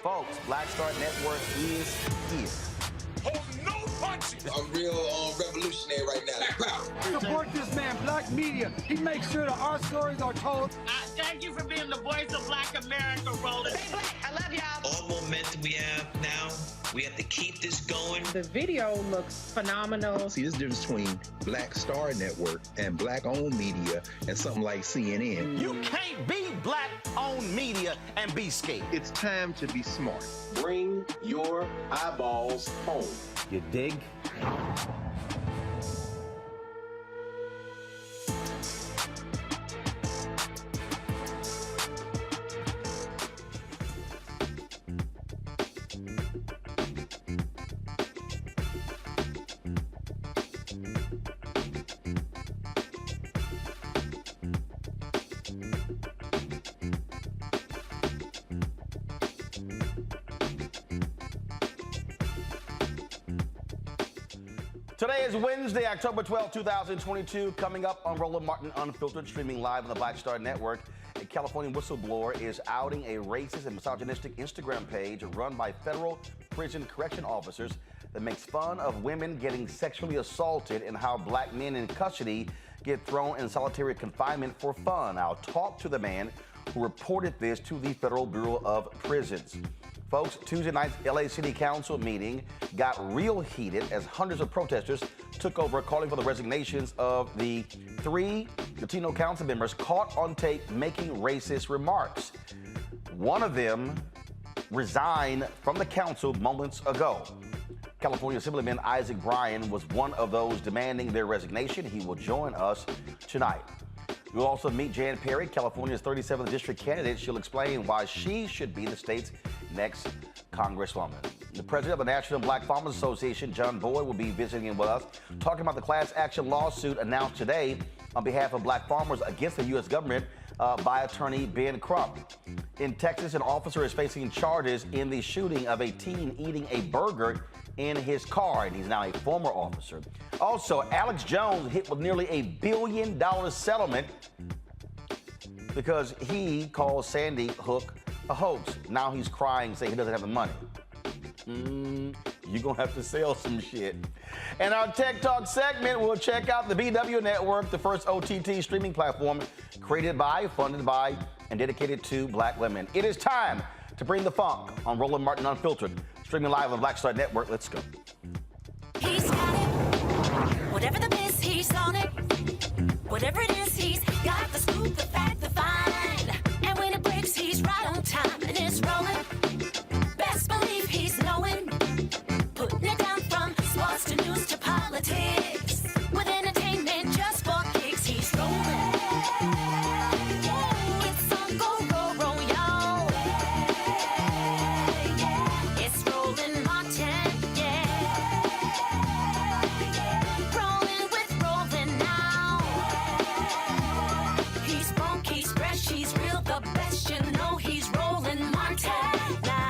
Folks, Black Star Network is here. Hold no punches. I'm real revolutionary right now. Black power. Support this man, Black black media. He makes sure that our stories are told. Thank you for being the voice of Black America, Roland. Stay black. I love y'all. All momentum we have now, we have to keep this going. The video looks phenomenal. See, this difference between Black Star Network and black-owned media and something like CNN. You can't be black-owned media and be scared. It's time to be smart. Bring your eyeballs home. You dig? Today is Wednesday, October 12, 2022. Coming up on Roland Martin Unfiltered, streaming live on the Black Star Network. A California whistleblower is outing a racist and misogynistic Instagram page run by federal prison correction officers that makes fun of women getting sexually assaulted and how black men in custody get thrown in solitary confinement for fun. I'll talk to the man who reported this to the Federal Bureau of Prisons. Folks, Tuesday night's LA City Council meeting got real heated as hundreds of protesters took over, calling for the resignations of the 3 Latino council members caught on tape making racist remarks. One of them resigned from the council moments ago. California Assemblyman Bryan was one of those demanding their resignation. He will join us tonight. We'll also meet Jan Perry, California's 37th district candidate. She'll explain why she should be the state's next congresswoman. The president of the National Black Farmers Association, John Boyd, will be visiting with us, talking about the class action lawsuit announced today on behalf of black farmers against the U.S. government by attorney Ben Crump. In Texas, an officer is facing charges in the shooting of a teen eating a burger in his car, and he's now a former officer. Also, Alex Jones hit with nearly $1 billion settlement because he called Sandy Hook a hoax. Now he's crying, saying he doesn't have the money. You're gonna have to sell some shit. And our Tech Talk segment, we'll check out the BW Network, the first OTT streaming platform created by, funded by, and dedicated to black women. It is time to bring the funk on Roland Martin Unfiltered, streaming live on the Black Star Network. Let's go. He's got it. Whatever the miss, he's on it. Whatever it is, he's got the scoop, the fact, the find. And when it breaks, he's right on time and it's rolling. Best believe he's knowing. Putting it down from sports to news to politics. With entertainment just for kicks, he's rolling. It's on go, roll, y'all. It's Roland Martin, yeah. Rolling with Roland now. He's funk, he's fresh, he's real, the best, you know he's Roland Martin now.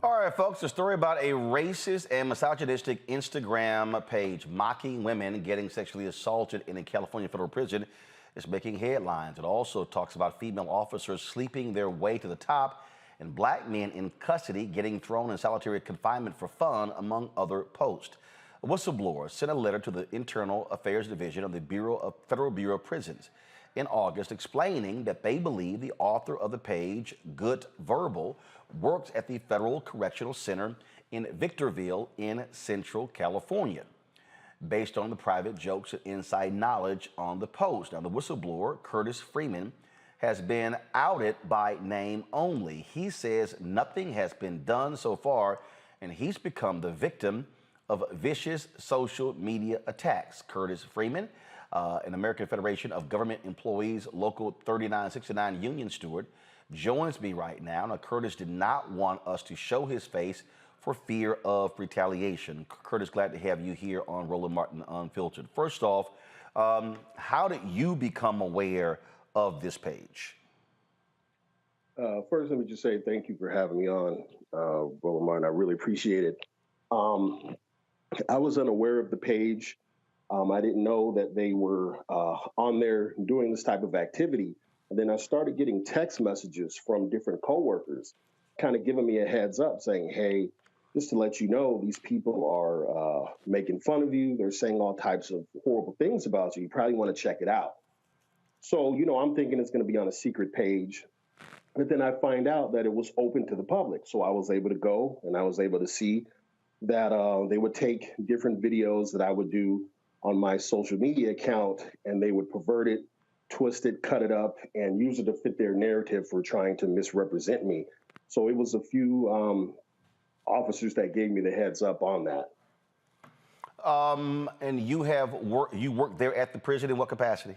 All right, folks, a story about a racist and misogynistic Instagram page mocking women getting sexually assaulted in a California federal prison is making headlines. It also talks about female officers sleeping their way to the top and black men in custody getting thrown in solitary confinement for fun, among other posts. A whistleblower sent a letter to the Internal Affairs Division of the Federal Bureau of Prisons in August explaining that they believe the author of the page, Gov't Verbal, works at the Federal Correctional Center in Victorville in Central California, based on the private jokes and inside knowledge on the post. Now, the whistleblower, Curtis Freeman, has been outed by name only. He says nothing has been done so far, and he's become the victim of vicious social media attacks. Curtis Freeman, an American Federation of Government Employees Local 3969 union steward, joins me right now. Now, Curtis did not want us to show his face for fear of retaliation. Curtis, glad to have you here on Roland Martin Unfiltered. First off, how did you become aware of this page? First, let me just say thank you for having me on, Roland Martin. I really appreciate it. I was unaware of the page. I didn't know that they were on there doing this type of activity And then I started getting text messages from different coworkers, kind of giving me a heads up saying, hey, just to let you know, these people are making fun of you. They're saying all types of horrible things about you. You probably want to check it out. So, I'm thinking it's going to be on a secret page. But then I find out that it was open to the public. So I was able to go and I was able to see that they would take different videos that I would do on my social media account and they would pervert it, twist it, cut it up, and use it to fit their narrative for trying to misrepresent me. So it was a few officers that gave me the heads up on that. And you work there at the prison in what capacity?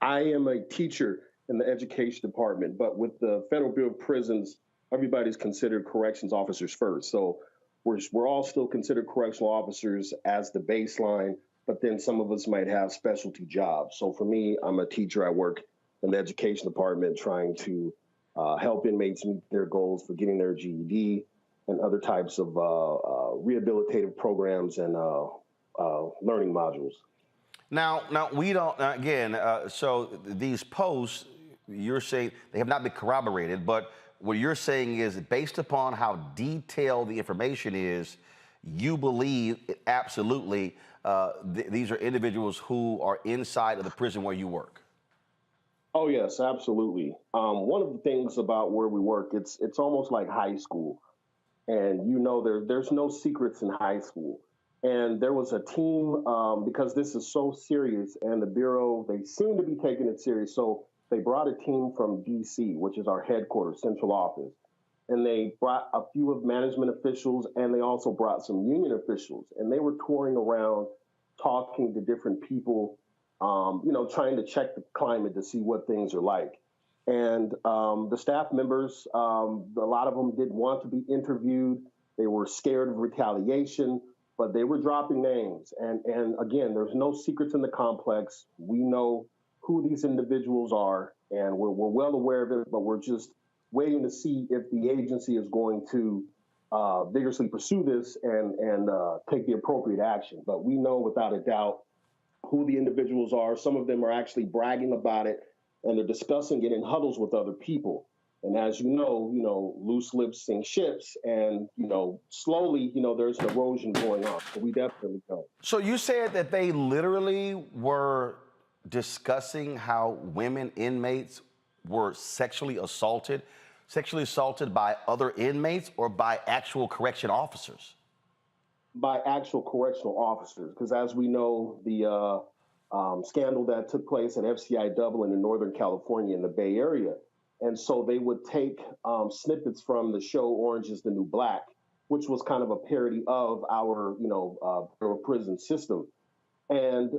I am a teacher in the education department, but with the Federal Bureau of Prisons, everybody's considered corrections officers first. So we're all still considered correctional officers as the baseline, but then some of us might have specialty jobs. So for me, I'm a teacher. I work in the education department trying to help inmates meet their goals for getting their GED and other types of rehabilitative programs and learning modules. Now we don't, again, so these posts, you're saying they have not been corroborated, but what you're saying is based upon how detailed the information is, you believe absolutely these are individuals who are inside of the prison where you work. Oh, yes, absolutely. One of the things about where we work, it's almost like high school. And there's no secrets in high school. And there was a team, because this is so serious, and the Bureau, they seem to be taking it serious. So they brought a team from D.C., which is our headquarters, central office. And they brought a few of management officials, and they also brought some union officials. And they were touring around, talking to different people, trying to check the climate to see what things are like. And the staff members, a lot of them didn't want to be interviewed. They were scared of retaliation, but they were dropping names. And again, there's no secrets in the complex. We know who these individuals are, and we're well aware of it, but we're just waiting to see if the agency is going to vigorously pursue this and take the appropriate action. But we know without a doubt who the individuals are. Some of them are actually bragging about it, and they're discussing it in huddles with other people. And as you know, loose lips sink ships, and, slowly, there's an erosion going on. So we definitely know. So you said that they literally were discussing how women inmates were sexually assaulted by other inmates or by actual correction officers? By actual correctional officers, because as we know, the scandal that took place at FCI Dublin in Northern California in the Bay Area. And so they would take snippets from the show Orange is the New Black, which was kind of a parody of our, prison system. And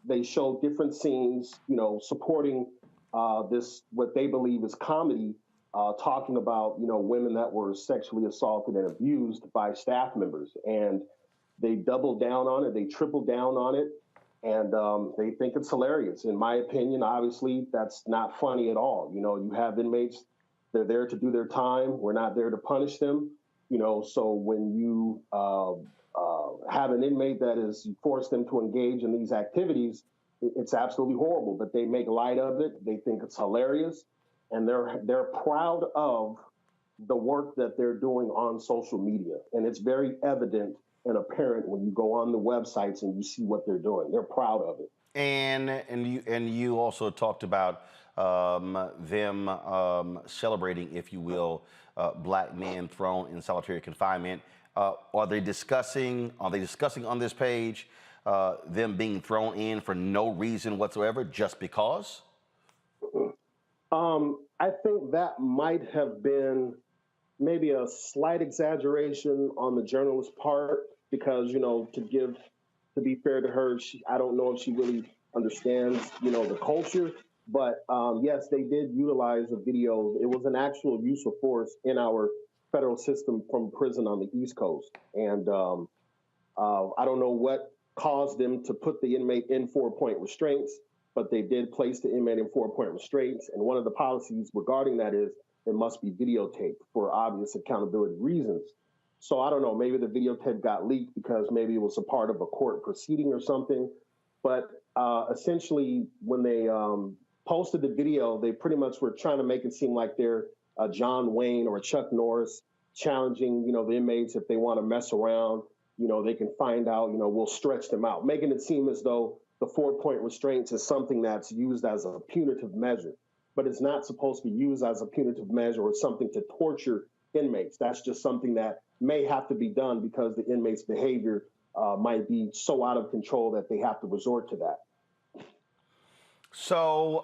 they showed different scenes, supporting this, what they believe is comedy, talking about, women that were sexually assaulted and abused by staff members. And they doubled down on it. They tripled down on it. And they think it's hilarious. In my opinion, obviously, that's not funny at all. You have inmates, they're there to do their time. We're not there to punish them. So when you have an inmate that is, you force them to engage in these activities, it's absolutely horrible. But they make light of it. They think it's hilarious. And they're proud of the work that they're doing on social media. And it's very evident and apparent when you go on the websites and you see what they're doing. They're proud of it. And you also talked about them celebrating, if you will, black men thrown in solitary confinement. Are they discussing on this page them being thrown in for no reason whatsoever, just because? I think that might have been maybe a slight exaggeration on the journalist's part, because, to be fair to her, I don't know if she really understands, the culture. But yes, they did utilize a video. It was an actual use of force in our federal system from prison on the East Coast. And I don't know what caused them to put the inmate in 4-point restraints, but they did place the inmate in 4-point restraints. And one of the policies regarding that is it must be videotaped for obvious accountability reasons. So I don't know, maybe the videotape got leaked because maybe it was a part of a court proceeding or something. But essentially, when they posted the video, they pretty much were trying to make it seem like they're John Wayne or Chuck Norris challenging, the inmates if they want to mess around, they can find out, we'll stretch them out, making it seem as though the 4-point restraints is something that's used as a punitive measure, but it's not supposed to be used as a punitive measure or something to torture inmates. That's just something that may have to be done because the inmate's behavior might be so out of control that they have to resort to that. So,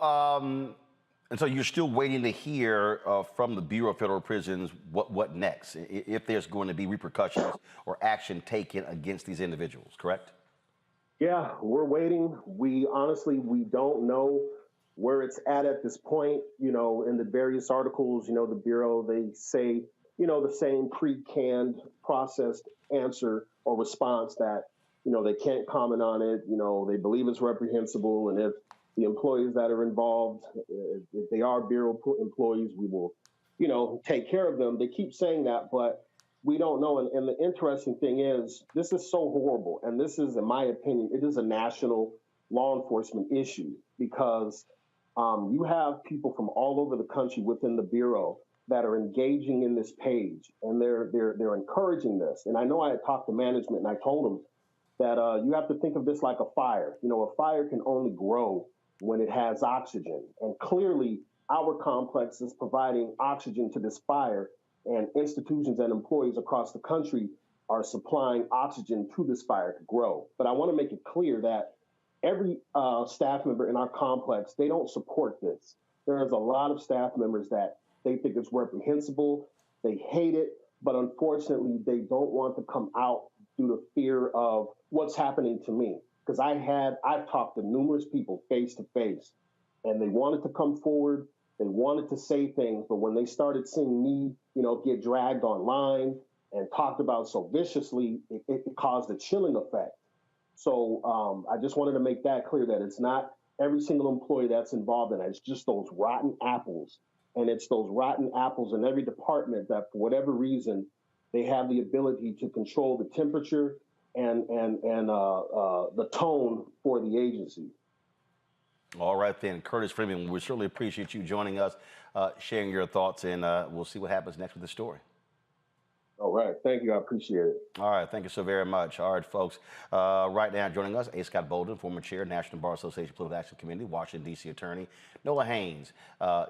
and so you're still waiting to hear from the Bureau of Federal Prisons what next, if there's going to be repercussions or action taken against these individuals, correct? Yeah, we're waiting. We don't know where it's at this point. In the various articles, the Bureau, they say, the same pre-canned processed answer or response that, they can't comment on it. They believe it's reprehensible. And if the employees that are involved, if they are Bureau employees, we will, take care of them. They keep saying that, but we don't know. And the interesting thing is, this is so horrible. And this is, in my opinion, it is a national law enforcement issue because you have people from all over the country within the Bureau that are engaging in this page, and they're encouraging this. And I know I had talked to management, and I told them that you have to think of this like a fire. A fire can only grow when it has oxygen. And clearly, our complex is providing oxygen to this fire, and institutions and employees across the country are supplying oxygen to this fire to grow. But I want to make it clear that every staff member in our complex, they don't support this. There's a lot of staff members that they think it's reprehensible, they hate it, but unfortunately, they don't want to come out due to fear of what's happening to me. Because I've talked to numerous people face to face, and they wanted to come forward, they wanted to say things, but when they started seeing me, get dragged online and talked about so viciously, it caused a chilling effect. So I just wanted to make that clear that it's not every single employee that's involved in it. It's just those rotten apples. And it's those rotten apples in every department that, for whatever reason, they have the ability to control the temperature and the tone for the agency. All right, then. Curtis Freeman, we certainly appreciate you joining us, sharing your thoughts, and we'll see what happens next with the story. All right. Thank you. I appreciate it. All right. Thank you so very much. All right, folks. Right now joining us, A. Scott Bolden, former chair, National Bar Association Political Action Committee, Washington, D.C. attorney. Nola Haynes.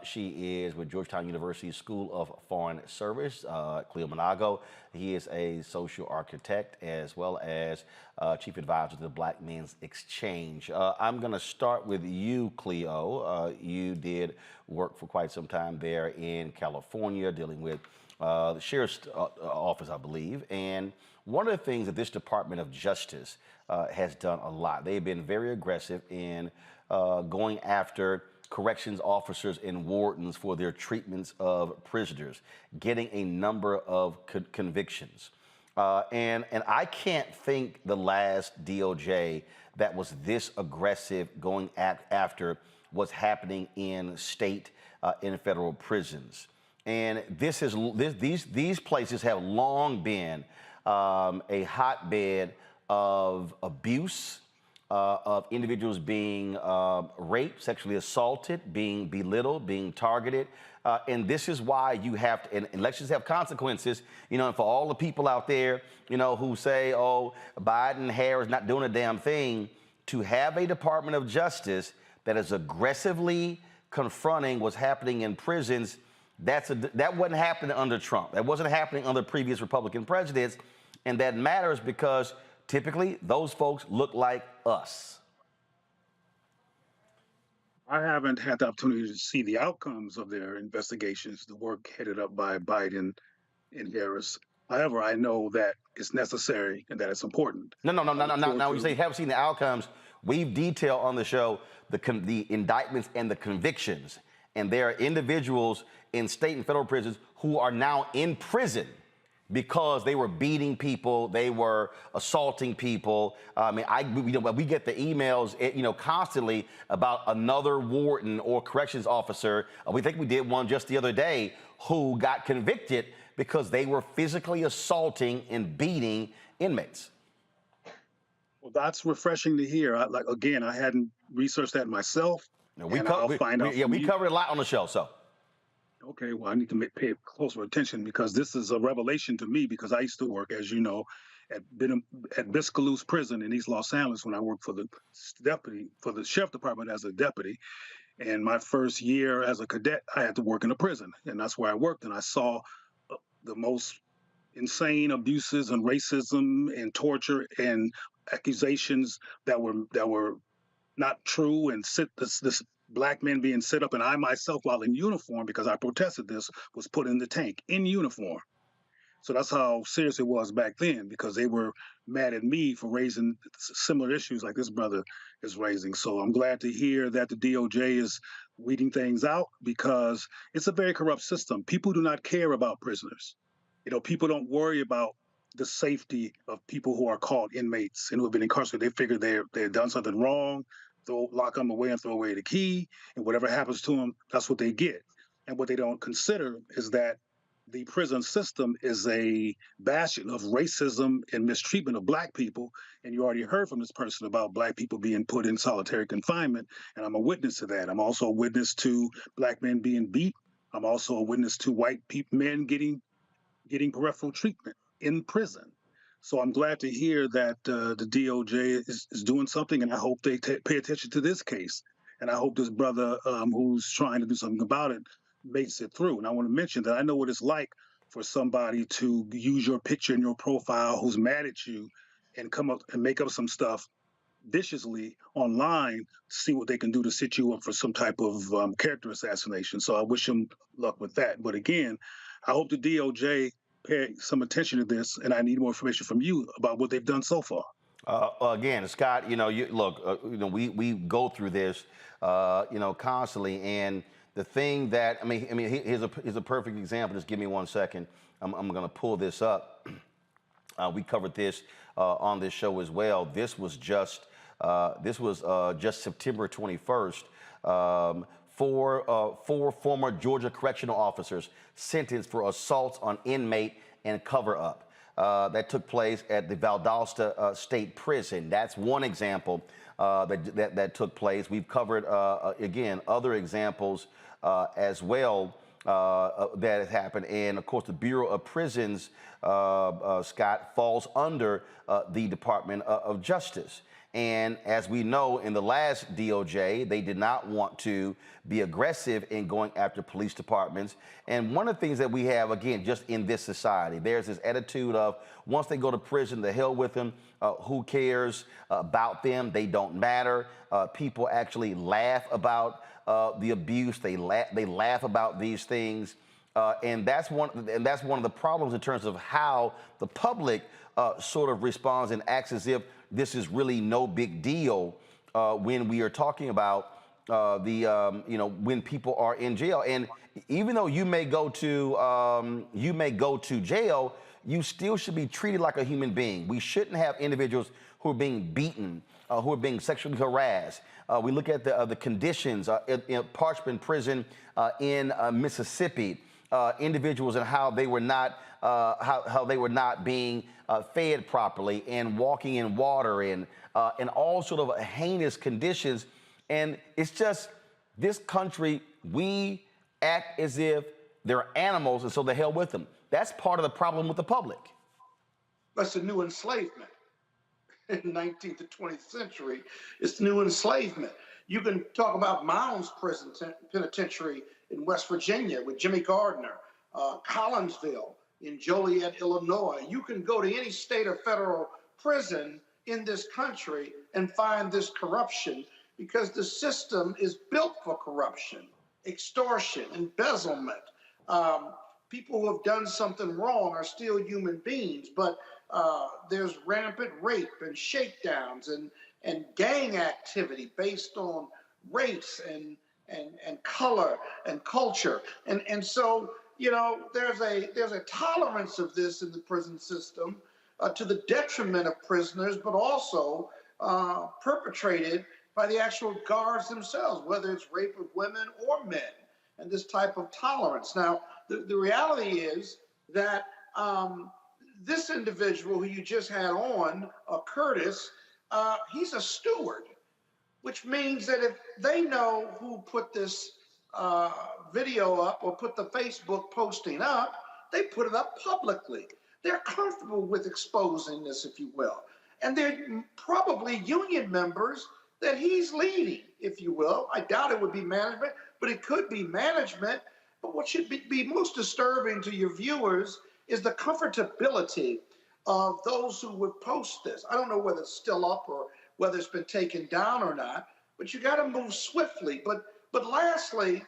She is with Georgetown University School of Foreign Service. Cleo Monago. He is a social architect as well as chief advisor to the Black Men's Exchange. I'm going to start with you, Cleo. You did work for quite some time there in California dealing with the sheriff's office, I believe. And one of the things that this Department of Justice has done a lot, they've been very aggressive in going after corrections officers and wardens for their treatments of prisoners, getting a number of convictions. And I can't think the last DOJ that was this aggressive going after what's happening in state and federal prisons. And these places have long been a hotbed of abuse, of individuals being raped, sexually assaulted, being belittled, being targeted. And this is why you have to, and elections have consequences, and for all the people out there, who say, oh, Biden, Harris not doing a damn thing, to have a Department of Justice that is aggressively confronting what's happening in prisons. That wasn't happening under Trump. That wasn't happening under previous Republican presidents. And that matters because typically those folks look like us. I haven't had the opportunity to see the outcomes of their investigations, the work headed up by Biden and Harris. However, I know that it's necessary and that it's important. No. Now, you say you haven't seen the outcomes. We've detailed on the show the indictments and the convictions. And there are individuals in state and federal prisons who are now in prison because they were beating people, they were assaulting people. We get the emails, constantly about another warden or corrections officer. We think we did one just the other day who got convicted because they were physically assaulting and beating inmates. Well, that's refreshing to hear. I hadn't researched that myself, and I'll find out. Yeah, from we you. covered a lot on the show, so. Okay, well, I need to pay closer attention because this is a revelation to me because I used to work, as you know, at Biscayne Prison in East Los Angeles when I worked for the sheriff department as a deputy. And my first year as a cadet, I had to work in a prison, and that's where I worked. And I saw the most insane abuses and racism and torture and accusations that were not true, and this black men being set up, and I myself, while in uniform, because I protested this, was put in the tank in uniform. So that's how serious it was back then, because they were mad at me for raising similar issues like this brother is raising. So I'm glad to hear that the DOJ is weeding things out, because it's a very corrupt system. People do not care about prisoners. People don't worry about the safety of people who are called inmates and who have been incarcerated. They figure they've done something wrong, lock them away and throw away the key, and whatever happens to them, that's what they get. And what they don't consider is that the prison system is a bastion of racism and mistreatment of black people. And you already heard from this person about black people being put in solitary confinement, and I'm a witness to that. I'm also a witness to black men being beat. I'm also a witness to white men getting peripheral treatment in prison. So I'm glad to hear that the DOJ is doing something, and I hope they pay attention to this case. And I hope this brother who's trying to do something about it makes it through. And I want to mention that I know what it's like for somebody to use your picture in your profile who's mad at you and come up and make up some stuff viciously online to see what they can do to set you up for some type of character assassination. So I wish them luck with that. But again, I hope the DOJ pay some attention to this, and I need more information from you about what they've done so far. Again, Scott, we go through this, constantly, and the thing that here's a perfect example. Just give me 1 second. I'm going to pull this up. We covered this on this show as well. This was just September 21st. Four former Georgia correctional officers sentenced for assaults on inmate and cover-up. That took place at the Valdosta State Prison. That's one example that took place. We've covered, again, other examples as well that have happened. And, of course, the Bureau of Prisons, Scott, falls under the Department of Justice. And as we know, in the last DOJ, they did not want to be aggressive in going after police departments. And one of the things that we have, again, just in this society, there's this attitude of once they go to prison, the hell with them. Who cares about them? They don't matter. People actually laugh about the abuse. They laugh about these things. And that's one of the problems in terms of how the public sort of responds and acts as if this is really no big deal when we are talking about when people are in jail. And even though you may go to jail, you still should be treated like a human being. We shouldn't have individuals who are being beaten, who are being sexually harassed. We look at the conditions in Parchman Prison in Mississippi. Individuals and how they were not being fed properly and walking in water and all sort of heinous conditions. And it's just this country, we act as if they're animals, and so the hell with them. That's part of the problem with the public. That's the new enslavement. In the 19th to 20th century, it's new enslavement. You can talk about Mounds Prison Penitentiary in West Virginia with Jimmy Gardner, Collinsville in Joliet, Illinois. You can go to any state or federal prison in this country and find this corruption, because the system is built for corruption, extortion, embezzlement. People who have done something wrong are still human beings, but there's rampant rape and shakedowns and gang activity based on race and color and culture. And so, there's a tolerance of this in the prison system to the detriment of prisoners, but also perpetrated by the actual guards themselves, whether it's rape of women or men, and this type of tolerance. Now, the reality is that this individual who you just had on, Curtis, he's a steward, which means that if they know who put this video up or put the Facebook posting up, they put it up publicly. They're comfortable with exposing this, if you will. And they're probably union members that he's leading, if you will. I doubt it would be management, but it could be management. But what should be most disturbing to your viewers is the comfortability of those who would post this. I don't know whether it's still up or whether it's been taken down or not, but you got to move swiftly. But lastly,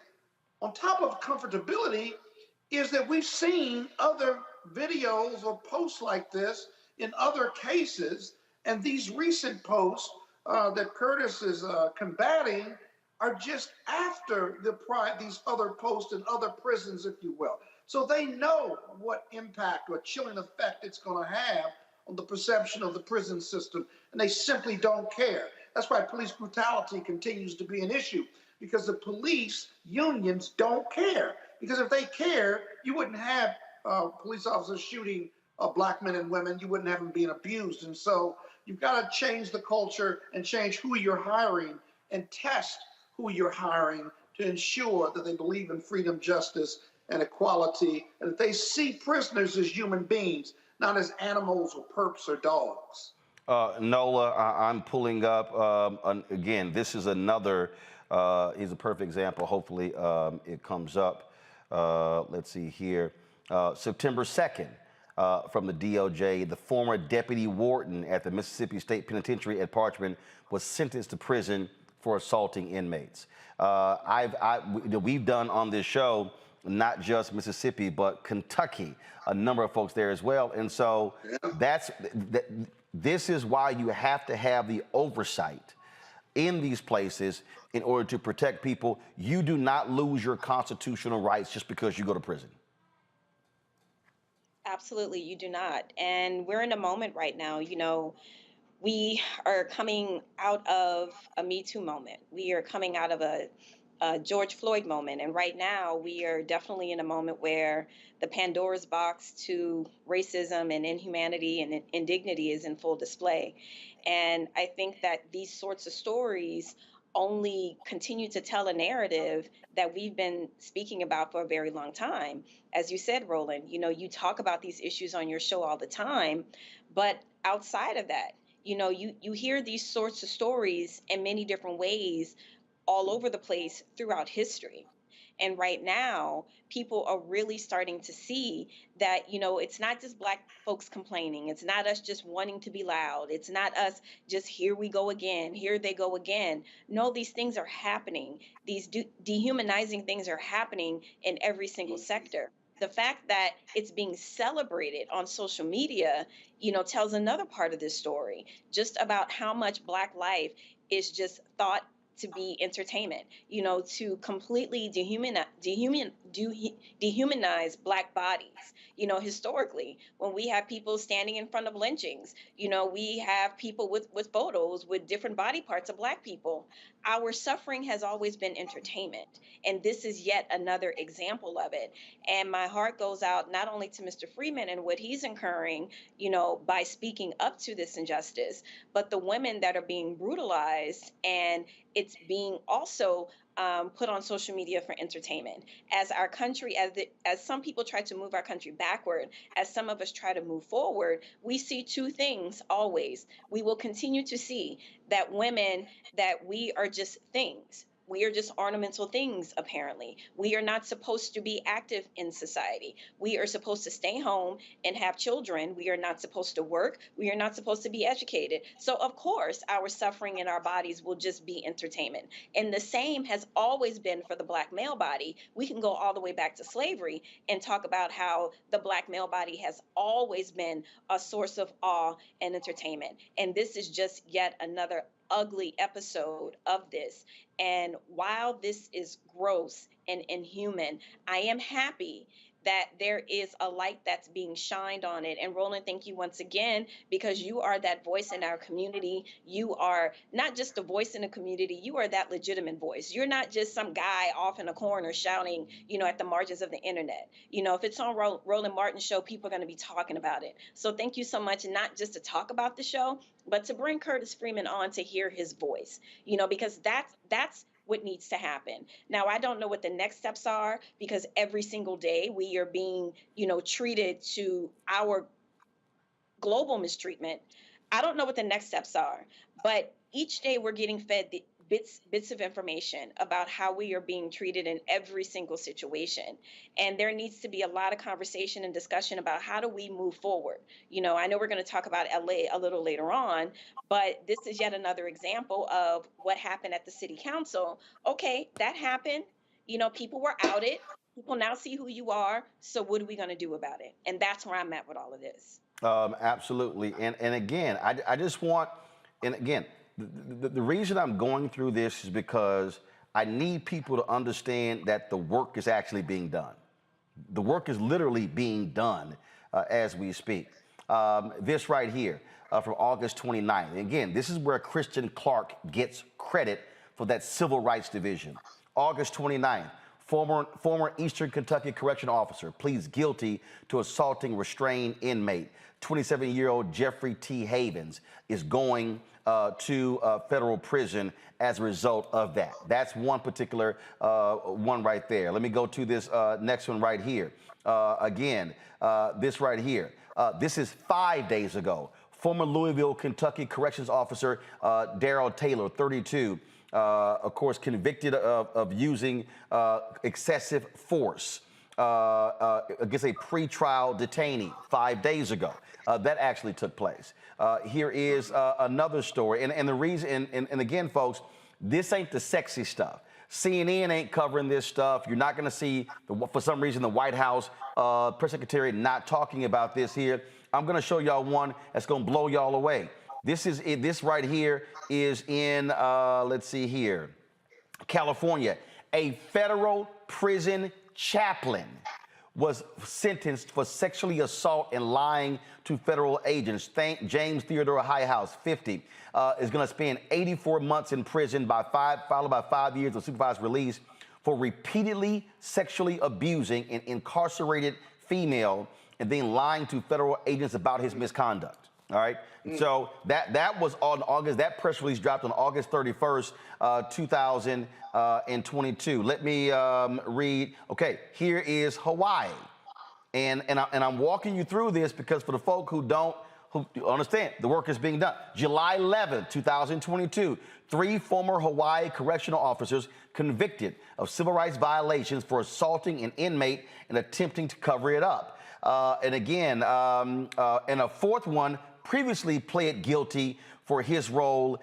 on top of comfortability, is that we've seen other videos or posts like this in other cases, and these recent posts that Curtis is combating are just after these other posts in other prisons, if you will. So they know what impact or chilling effect it's going to have on the perception of the prison system, and they simply don't care. That's why police brutality continues to be an issue, because the police unions don't care. Because if they care, you wouldn't have police officers shooting black men and women. You wouldn't have them being abused. And so you've got to change the culture and change who you're hiring and test who you're hiring to ensure that they believe in freedom, justice, and equality, and that they see prisoners as human beings, not as animals or perps or dogs. Nola, I'm pulling up, again, this is another, he's a perfect example. Hopefully it comes up. Let's see here. September 2nd, from the DOJ, the former deputy warden at the Mississippi State Penitentiary at Parchman was sentenced to prison for assaulting inmates. We've done on this show not just Mississippi, but Kentucky, a number of folks there as well. And so this is why you have to have the oversight in these places in order to protect people. You do not lose your constitutional rights just because you go to prison. Absolutely, you do not. And we're in a moment right now, we are coming out of a Me Too moment. We are coming out of a George Floyd moment. And right now, we are definitely in a moment where the Pandora's box to racism and inhumanity and indignity is in full display. And I think that these sorts of stories only continue to tell a narrative that we've been speaking about for a very long time. As you said, Roland, you talk about these issues on your show all the time, but outside of that, you hear these sorts of stories in many different ways all over the place throughout history. And right now, people are really starting to see that, it's not just Black folks complaining. It's not us just wanting to be loud. It's not us just here we go again, here they go again. No, these things are happening. These dehumanizing things are happening in every single sector. The fact that it's being celebrated on social media, tells another part of this story, just about how much Black life is just thought to be entertainment, to completely dehumanize Black bodies. Historically, when we have people standing in front of lynchings, we have people with photos with different body parts of Black people. Our suffering has always been entertainment. And this is yet another example of it. And my heart goes out not only to Mr. Freeman and what he's incurring, by speaking up to this injustice, but the women that are being brutalized, and it's being also put on social media for entertainment. As our country, as some people try to move our country backward, as some of us try to move forward, we see two things always. We will continue to see that women, that we are just things. We are just ornamental things, apparently. We are not supposed to be active in society. We are supposed to stay home and have children. We are not supposed to work. We are not supposed to be educated. So, of course, our suffering in our bodies will just be entertainment. And the same has always been for the Black male body. We can go all the way back to slavery and talk about how the Black male body has always been a source of awe and entertainment. And this is just yet another ugly episode of this. And while this is gross and inhuman, I am happy that there is a light that's being shined on it. And Roland, thank you once again, because you are that voice in our community. You are not just a voice in the community, you are that legitimate voice. You're not just some guy off in a corner shouting, at the margins of the internet. If it's on Roland Martin's show, people are going to be talking about it. So thank you so much, not just to talk about the show, but to bring Curtis Freeman on to hear his voice, because that's what needs to happen. Now, I don't know what the next steps are, because every single day we are being, treated to our global mistreatment. I don't know what the next steps are, but each day we're getting fed the bits of information about how we are being treated in every single situation. And there needs to be a lot of conversation and discussion about how do we move forward. I know we're going to talk about LA a little later on, but this is yet another example of what happened at the city council. Okay, that happened. People were outed. People now see who you are. So what are we going to do about it? And that's where I'm at with all of this. Absolutely. And again, I just want, and again, the reason I'm going through this is because I need people to understand that the work is actually being done. The work is literally being done as we speak. This right here from August 29th. Again, this is where Christian Clark gets credit for that civil rights division. August 29th. Former Eastern Kentucky correctional officer pleads guilty to assaulting restrained inmate. 27-year-old Jeffrey T. Havens is going to federal prison as a result of that. That's one particular one right there. Let me go to this next one right here. This right here. This is 5 days ago. Former Louisville, Kentucky corrections officer Darrell Taylor, 32, of course, convicted of using excessive force against a pretrial detainee 5 days ago. That actually took place. Here is another story. And the reason, and again, folks, this ain't the sexy stuff. CNN ain't covering this stuff. You're not going to see, for some reason, the White House press secretary not talking about this here. I'm going to show y'all one that's going to blow y'all away. This right here is in, let's see here, California. A federal prison chaplain was sentenced for sexually assault and lying to federal agents. James Theodore Highhouse, 50, is going to spend 84 months in prison followed by 5 years of supervised release for repeatedly sexually abusing an incarcerated female and then lying to federal agents about his misconduct. All right. So that was on August. That press release dropped on August 31st, 2022. Let me read. OK, here is Hawaii. And I'm walking you through this because for the folk who understand, the work is being done. July 11th, 2022, 3 former Hawaii correctional officers convicted of civil rights violations for assaulting an inmate and attempting to cover it up. And again, and a 4th one previously pled guilty for his role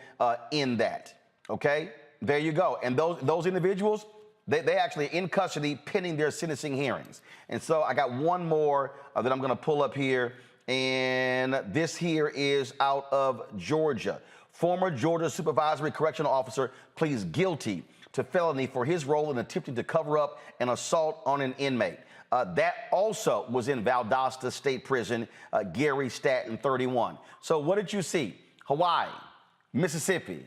in that. Okay, there you go. And those individuals, they actually in custody pending their sentencing hearings. And so I got one more that I'm going to pull up here. And this here is out of Georgia. Former Georgia supervisory correctional officer pleads guilty to felony for his role in attempting to cover up an assault on an inmate. That also was in Valdosta State Prison, Gary Statton, 31. So what did you see? Hawaii, Mississippi,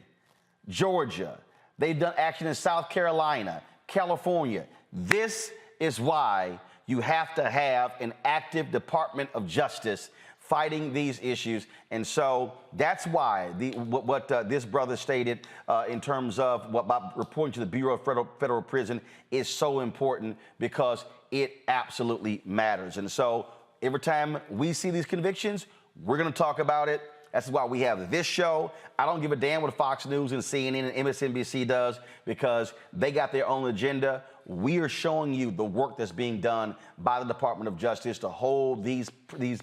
Georgia. They've done action in South Carolina, California. This is why you have to have an active Department of Justice fighting these issues. And so that's why what this brother stated in terms of by reporting to the Bureau of Federal Prison is so important, because it absolutely matters. And so every time we see these convictions, we're going to talk about it. That's why we have this show. I don't give a damn what Fox News and CNN and MSNBC does, because they got their own agenda. We are showing you the work that's being done by the Department of Justice to hold these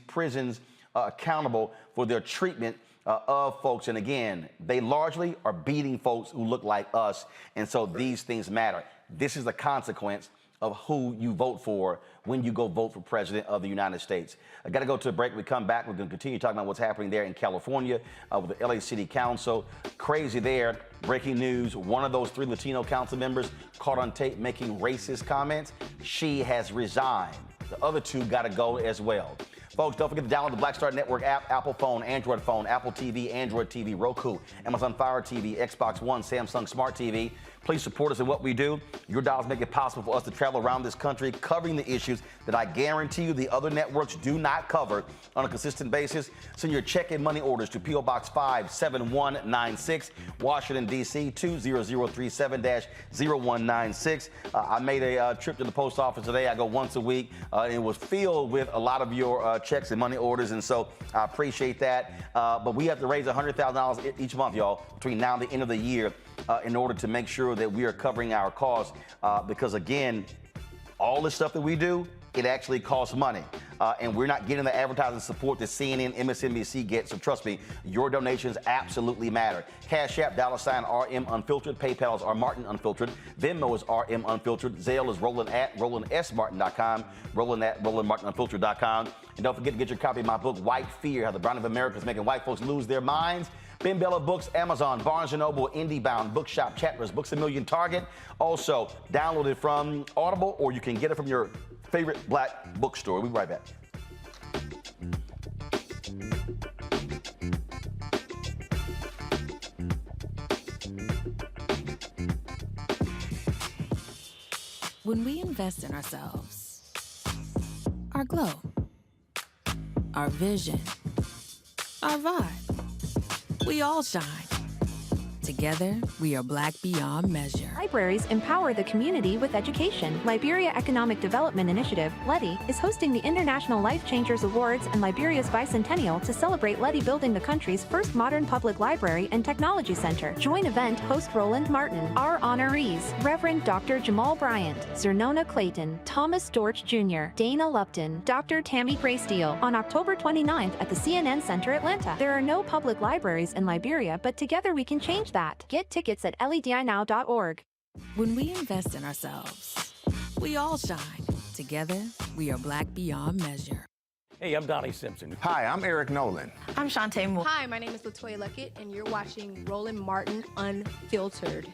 prisons accountable for their treatment of folks. And again, they largely are beating folks who look like us. And so these things matter. This is the consequence of who you vote for when you go vote for president of the United States. I got to go to a break. When we come back, we're going to continue talking about what's happening there in California with the LA City Council. Crazy there. Breaking news. One of those 3 Latino council members caught on tape making racist comments. She has resigned. The other two got to go as well. Folks, don't forget to download the Black Star Network app, Apple phone, Apple TV, Android TV, Roku, Amazon Fire TV, Xbox One, Samsung Smart TV. Please support us in what we do. Your dollars make it possible for us to travel around this country covering the issues that I guarantee you the other networks do not cover on a consistent basis. Send your check and money orders to P.O. Box 57196, Washington, D.C. 20037-0196. I made a trip to the post office today. I go once a week. It was filled with a lot of your checks and money orders, and so I appreciate that. But we have to raise $100,000 each month, y'all, between now and the end of the year in order to make sure that we are covering our costs because, again, all the stuff that we do, it actually costs money. And we're not getting the advertising support that CNN, MSNBC gets. So trust me, your donations absolutely matter. Cash App, $RM Unfiltered. PayPal is rmartin Unfiltered. Venmo is RM Unfiltered. Zelle is Roland at RolandSMartin.com. Roland at RolandMartinUnfiltered.com. And don't forget to get your copy of my book, White Fear, How the Bryan of America is Making White Folks Lose Their Minds. Ben Bella Books, Amazon, Barnes & Noble, IndieBound, Bookshop, Chatter's, Books A Million, Target. Also, download it from Audible, or you can get it from your favorite black bookstore. We'll be right back. When we invest in ourselves, our glow, our vision, our vibe, we all shine. Together, we are Black beyond measure. Libraries empower the community with education. Liberia Economic Development Initiative, LEDI, is hosting the International Life Changers Awards and Liberia's bicentennial to celebrate LEDI building the country's first modern public library and technology center. Join event host Roland Martin. Our honorees, Reverend Dr. Jamal Bryant, Zernona Clayton, Thomas Dortch Jr., Dana Lupton, Dr. Tammy Graysteel on October 29th at the CNN Center, Atlanta. There are no public libraries in Liberia, but together we can change that. Get tickets at ledinow.org. When we invest in ourselves, we all shine. Together, we are Black beyond measure. Hey, I'm Donnie Simpson. Hi, I'm Eric Nolan. I'm Shantae Moore. Hi, my name is LaToya Luckett, and you're watching Roland Martin Unfiltered.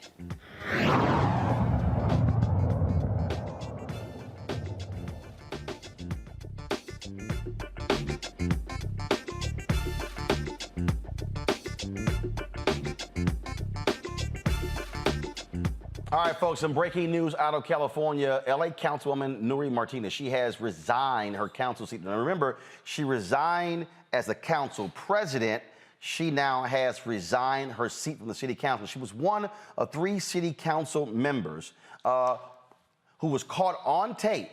All right, folks, some breaking news out of California. LA Councilwoman Nury Martinez, she has resigned her council seat. Now, remember, she resigned as the council president. She now has resigned her seat from the city council. She was one of 3 city council members who was caught on tape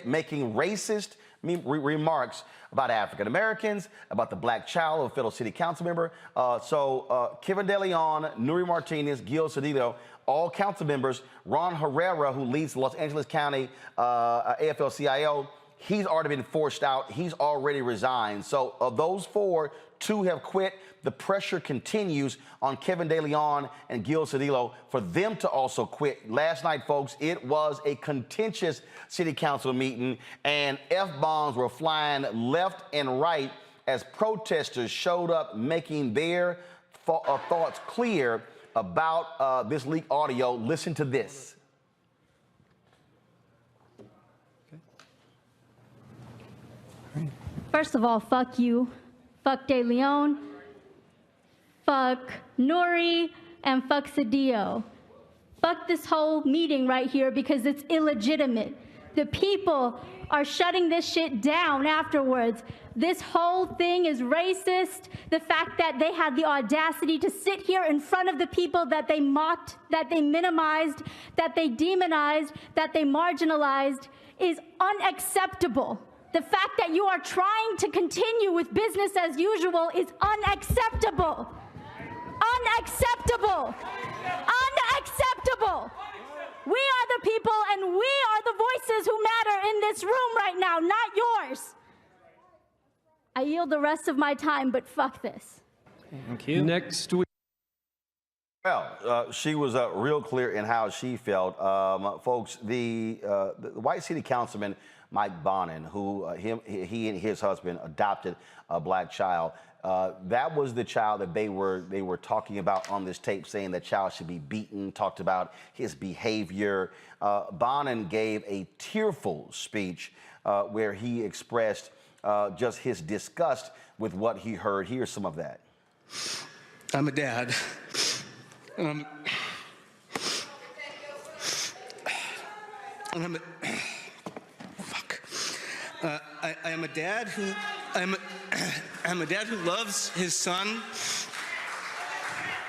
making racist remarks about African Americans, about the black child of a fellow city council member. Kevin De Leon, Nury Martinez, Gil Cedillo, all council members, Ron Herrera, who leads the Los Angeles County AFL-CIO, he's already been forced out. He's already resigned. So of those 4, 2 have quit. The pressure continues on Kevin De Leon and Gil Cedillo for them to also quit. Last night, folks, it was a contentious city council meeting, and F-bombs were flying left and right as protesters showed up making their thoughts clear about this leaked audio. Listen to this. First of all, fuck you, fuck De Leon, fuck Nury, and fuck Cedillo. Fuck this whole meeting right here because it's illegitimate. The people are shutting this shit down afterwards. This whole thing is racist. The fact that they had the audacity to sit here in front of the people that they mocked, that they minimized, that they demonized, that they marginalized is unacceptable. The fact that you are trying to continue with business as usual is unacceptable. Unacceptable. Unacceptable. We are the people and we are the voices who matter in this room right now, not yours. I yield the rest of my time, but fuck this. Thank you. Next week. Well, she was real clear in how she felt. Folks, the white city councilman, Mike Bonin, who he and his husband adopted a black child. That was the child that they were talking about on this tape, saying that child should be beaten, talked about his behavior. Bonin gave a tearful speech where he expressed just his disgust with what he heard. Here's some of that. I'm a dad. And I'm a fuck. I am a dad who I'm a dad who loves his son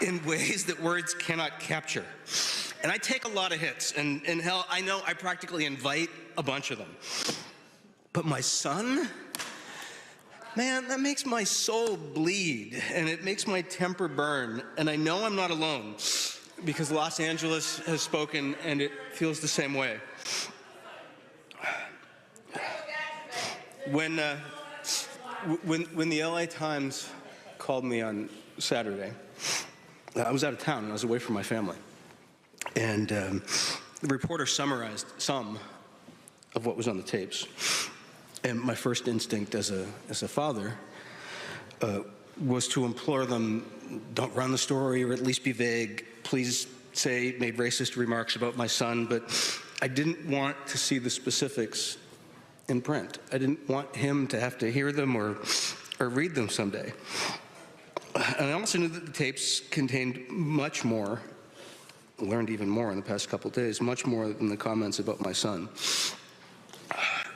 in ways that words cannot capture. And I take a lot of hits, and hell, I know I practically invite a bunch of them. But my son, man, that makes my soul bleed, and it makes my temper burn. And I know I'm not alone, because Los Angeles has spoken, and it feels the same way. When the LA Times called me on Saturday, I was out of town and I was away from my family. And the reporter summarized some of what was on the tapes. And my first instinct as a father was to implore them, don't run the story or at least be vague. Please say made racist remarks about my son, but I didn't want to see the specifics in print. I didn't want him to have to hear them or read them someday. And I also knew that the tapes contained much more, learned even more in the past couple of days, much more than the comments about my son.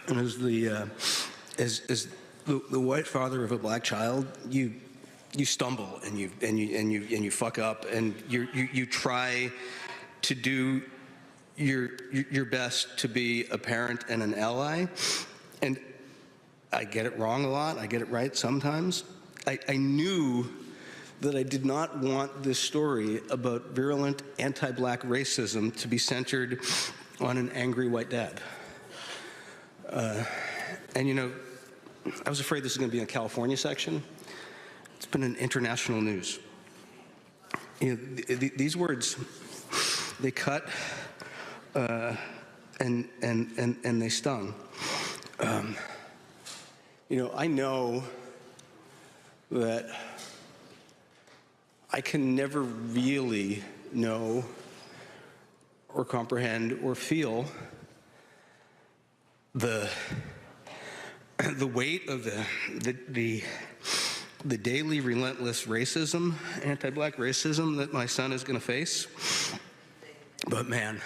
And as the white father of a black child, you stumble and you fuck up, and you try to do your best to be a parent and an ally. And I get it wrong a lot. I get it right sometimes. I knew that I did not want this story about virulent anti-black racism to be centered on an angry white dad. And you know, I was afraid this was going to be in the California section. It's been in international news. You know, these words, they cut and they stung. You know, I know that I can never really know or comprehend or feel the weight of the daily relentless racism, anti-black racism that my son is going to face. But man,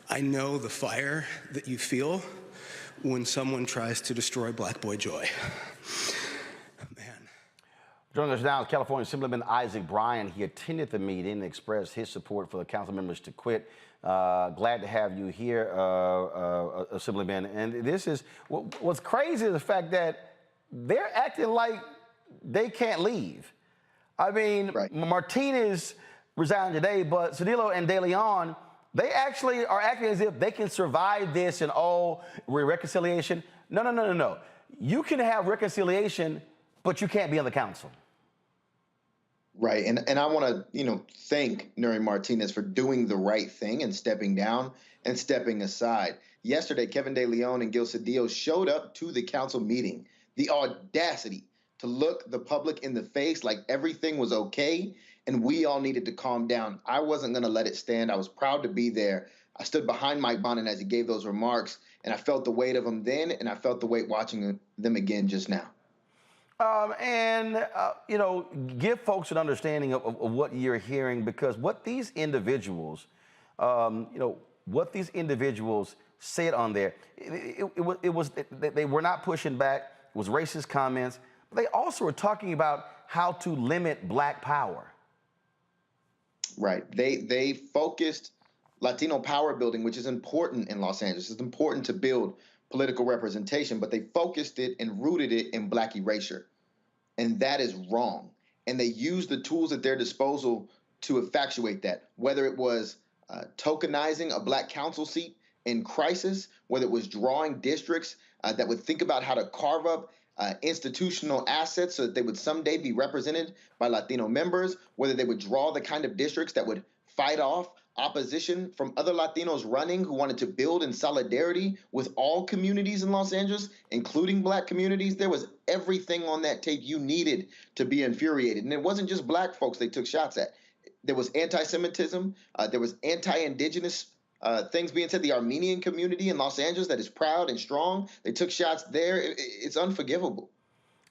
I know the fire that you feel when someone tries to destroy black boy joy. Joining us now is California Assemblyman Isaac Bryan. He attended the meeting and expressed his support for the council members to quit. Glad to have you here, Assemblyman. And this is, what's crazy is the fact that they're acting like they can't leave. I mean, right. Martinez resigned today, but Cedillo and De Leon, they actually are acting as if they can survive this and reconciliation. No. You can have reconciliation, but you can't be on the council. Right. And I want to, thank Nuri Martinez for doing the right thing and stepping down and stepping aside. Yesterday, Kevin De Leon and Gil Cedillo showed up to the council meeting. The audacity to look the public in the face like everything was okay and we all needed to calm down. I wasn't going to let it stand. I was proud to be there. I stood behind Mike Bonin as he gave those remarks, and I felt the weight of them then, and I felt the weight watching them again just now. Give folks an understanding of what you're hearing, because what these individuals, said on there, they were not pushing back. It was racist comments. But they also were talking about how to limit black power. Right. They focused Latino power building, which is important in Los Angeles. It's important to build political representation, but they focused it and rooted it in black erasure. And that is wrong. And they used the tools at their disposal to effectuate that, whether it was tokenizing a black council seat in crisis, whether it was drawing districts that would think about how to carve up institutional assets so that they would someday be represented by Latino members, whether they would draw the kind of districts that would fight off opposition from other Latinos running who wanted to build in solidarity with all communities in Los Angeles, including black communities. There was everything on that tape you needed to be infuriated. And it wasn't just black folks they took shots at. There was anti-Semitism. There was anti-indigenous things being said. The Armenian community in Los Angeles that is proud and strong, they took shots there. It's unforgivable.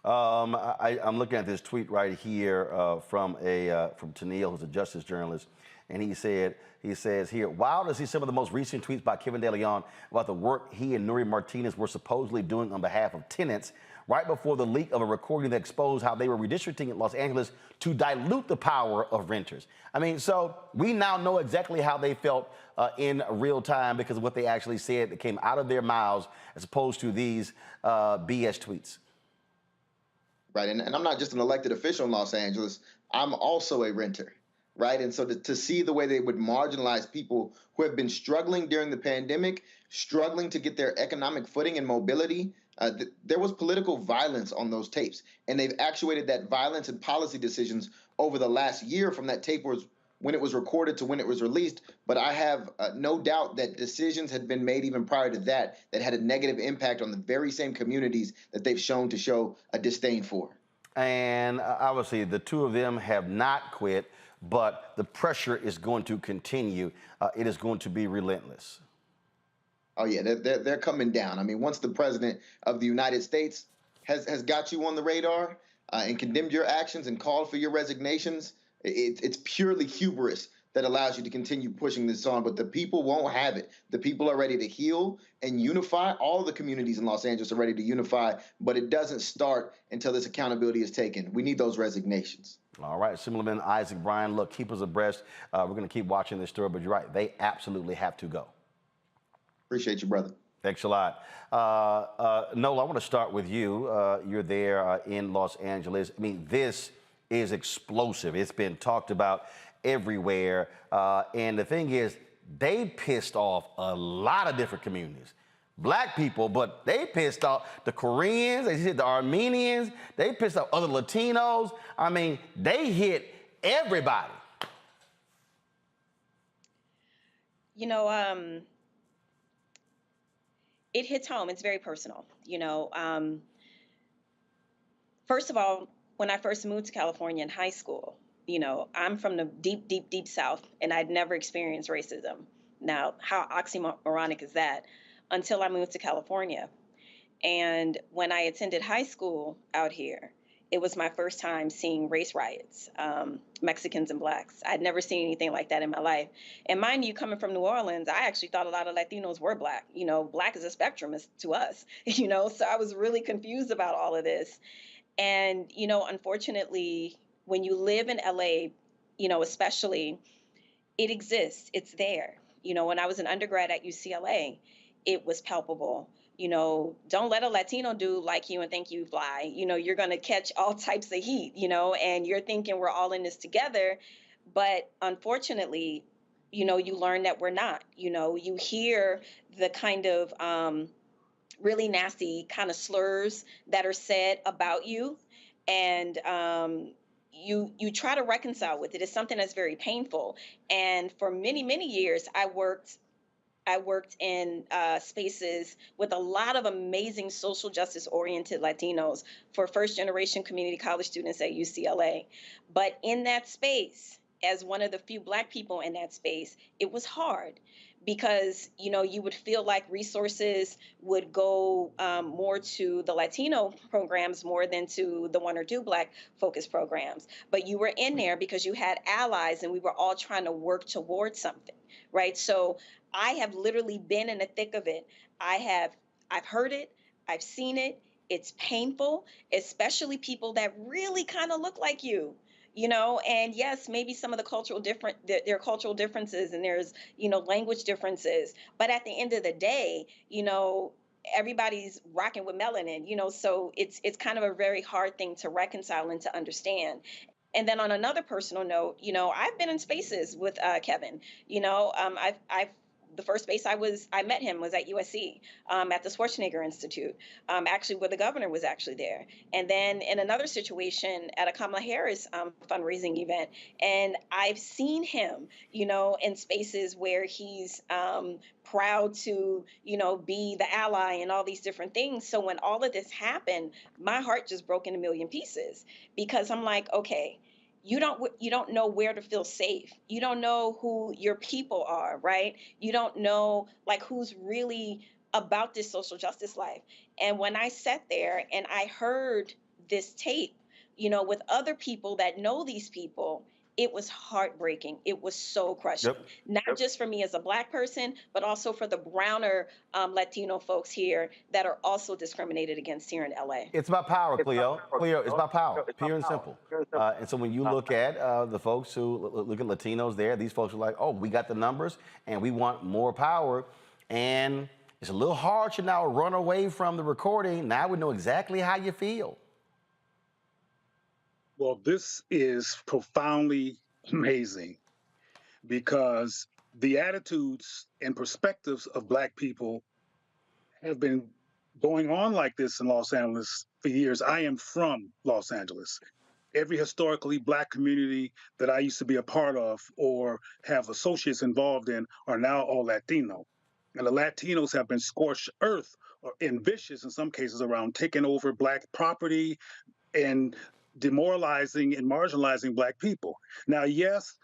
I'm looking at this tweet right here from Tennille, who's a justice journalist, and he says here, wild to see some of the most recent tweets by Kevin De Leon about the work he and Nuri Martinez were supposedly doing on behalf of tenants right before the leak of a recording that exposed how they were redistricting in Los Angeles to dilute the power of renters. I mean, so we now know exactly how they felt in real time because of what they actually said that came out of their mouths as opposed to these BS tweets. Right, and I'm not just an elected official in Los Angeles. I'm also a renter, right? And so to see the way they would marginalize people who have been struggling during the pandemic, struggling to get their economic footing and mobility, there was political violence on those tapes. And they've actuated that violence and policy decisions over the last year from that tape was when it was recorded to when it was released. But I have no doubt that decisions had been made even prior to that had a negative impact on the very same communities that they've shown to show a disdain for. And obviously, the two of them have not quit, but the pressure is going to continue. It is going to be relentless. Oh, yeah, they're coming down. I mean, once the president of the United States has got you on the radar and condemned your actions and called for your resignations, it's purely hubris that allows you to continue pushing this on. But the people won't have it. The people are ready to heal and unify. All the communities in Los Angeles are ready to unify, but it doesn't start until this accountability is taken. We need those resignations. All right, Assemblyman Isaac Bryan, look, keep us abreast. We're going to keep watching this story, but you're right. They absolutely have to go. Appreciate you, brother. Thanks a lot. Nola, I want to start with you. You're there in Los Angeles. I mean, this is explosive. It's been talked about everywhere. And the thing is, they pissed off a lot of different communities. Black people, but they pissed off the Koreans, they said the Armenians, they pissed off other Latinos. I mean, they hit everybody. You know, it hits home. It's very personal. You know, first of all, when I first moved to California in high school, you know, I'm from the deep, deep, deep South, and I'd never experienced racism. Now, how oxymoronic is that? Until I moved to California. And when I attended high school out here, it was my first time seeing race riots, Mexicans and Blacks. I'd never seen anything like that in my life. And mind you, coming from New Orleans, I actually thought a lot of Latinos were Black. You know, Black is a spectrum to us, you know, so I was really confused about all of this. And, you know, unfortunately, when you live in LA, you know, especially, it exists, it's there. You know, when I was an undergrad at UCLA, it was palpable. You know, don't let a Latino dude like you and think you fly. You know, you're going to catch all types of heat, you know, and you're thinking we're all in this together. But unfortunately, you know, you learn that we're not. You know, you hear the kind of really nasty kind of slurs that are said about you. And you try to reconcile with it. It's something that's very painful. And for many, many years, I worked in spaces with a lot of amazing social justice oriented Latinos for first generation community college students at UCLA. But in that space, as one of the few Black people in that space, it was hard because, you know, you would feel like resources would go more to the Latino programs more than to the one or two Black focused programs. But you were in there because you had allies and we were all trying to work towards something, right? So I have literally been in the thick of it. I've heard it, I've seen it. It's painful, especially people that really kind of look like you, you know, and yes, maybe some of the there are cultural differences and there's, you know, language differences. But at the end of the day, you know, everybody's rocking with melanin, you know, so it's kind of a very hard thing to reconcile and to understand. And then on another personal note, you know, I've been in spaces with Kevin, you know, the first space I met him was at USC, at the Schwarzenegger Institute, actually where the governor was actually there. And then in another situation at a Kamala Harris fundraising event. And I've seen him, you know, in spaces where he's proud to, you know, be the ally and all these different things. So when all of this happened, my heart just broke in a million pieces because I'm like, okay, you don't know where to feel safe. You don't know who your people are, right? You don't know like who's really about this social justice life. And when I sat there and I heard this tape, with other people that know these people, it was heartbreaking. It was soul crushing, not just for me as a Black person, but also for the browner Latino folks here that are also discriminated against here in LA. It's about power, Cleo. Cleo, it's about power, pure and simple. And so when you look at the folks who look at Latinos there, these folks are like, oh, we got the numbers and we want more power. And it's a little hard to now run away from the recording. Now we know exactly how you feel. Well, this is profoundly amazing because the attitudes and perspectives of Black people have been going on like this in Los Angeles for years. I am from Los Angeles. Every historically Black community that I used to be a part of or have associates involved in are now all Latino. And the Latinos have been scorched earth or vicious in some cases around taking over Black property and demoralizing and marginalizing Black people. Now, yes,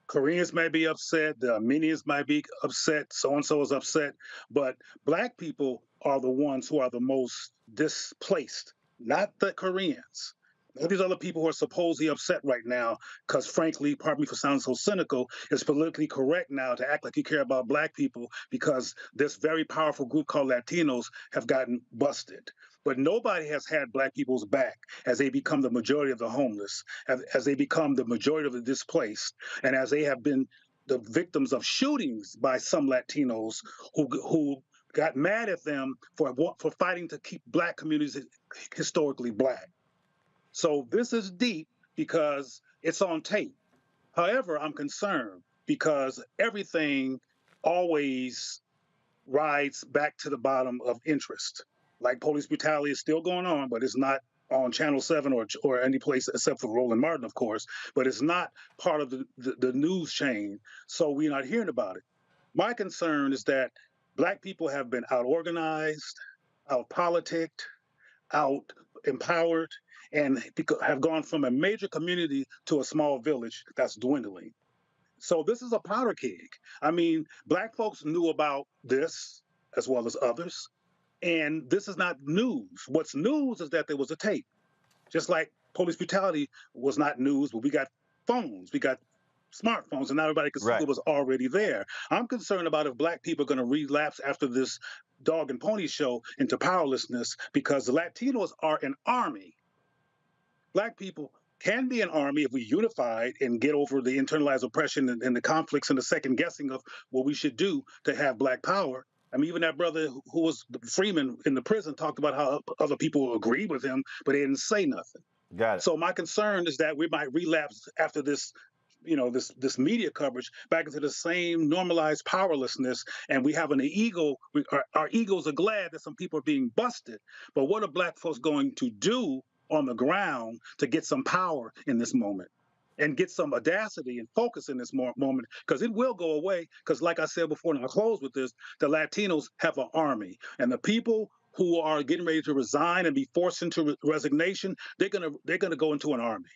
Koreans may be upset, the Armenians might be upset, so-and-so is upset, but Black people are the ones who are the most displaced, not the Koreans. All these other people who are supposedly upset right now, because frankly, pardon me for sounding so cynical, it's politically correct now to act like you care about Black people because this very powerful group called Latinos have gotten busted. But nobody has had Black people's back as they become the majority of the homeless, as they become the majority of the displaced, and as they have been the victims of shootings by some Latinos who got mad at them for fighting to keep Black communities historically Black. So this is deep because it's on tape. However, I'm concerned because everything always rides back to the bottom of interest. Like police brutality is still going on, but it's not on Channel 7 or any place except for Roland Martin, of course, but it's not part of the news chain, so we're not hearing about it. My concern is that Black people have been out-organized, out-politicked, out-empowered, and have gone from a major community to a small village that's dwindling. So this is a powder keg. I mean, Black folks knew about this as well as others. And this is not news. What's news is that there was a tape. Just like police brutality was not news, but we got phones, we got smartphones, and now everybody can see it was already there. I'm concerned about if Black people are going to relapse after this dog and pony show into powerlessness because the Latinos are an army. Black people can be an army if we unified and get over the internalized oppression and the conflicts and the second guessing of what we should do to have Black power. I mean, even that brother who was Freeman in the prison talked about how other people agreed with him, but they didn't say nothing. Got it. So my concern is that we might relapse after this, this media coverage back into the same normalized powerlessness, and we have an ego. Our egos are glad that some people are being busted, but what are Black folks going to do on the ground to get some power in this moment? And get some audacity and focus in this moment, because it will go away. Because like I said before, and I'll close with this, the Latinos have an army. And the people who are getting ready to resign and be forced into resignation, they're gonna go into an army.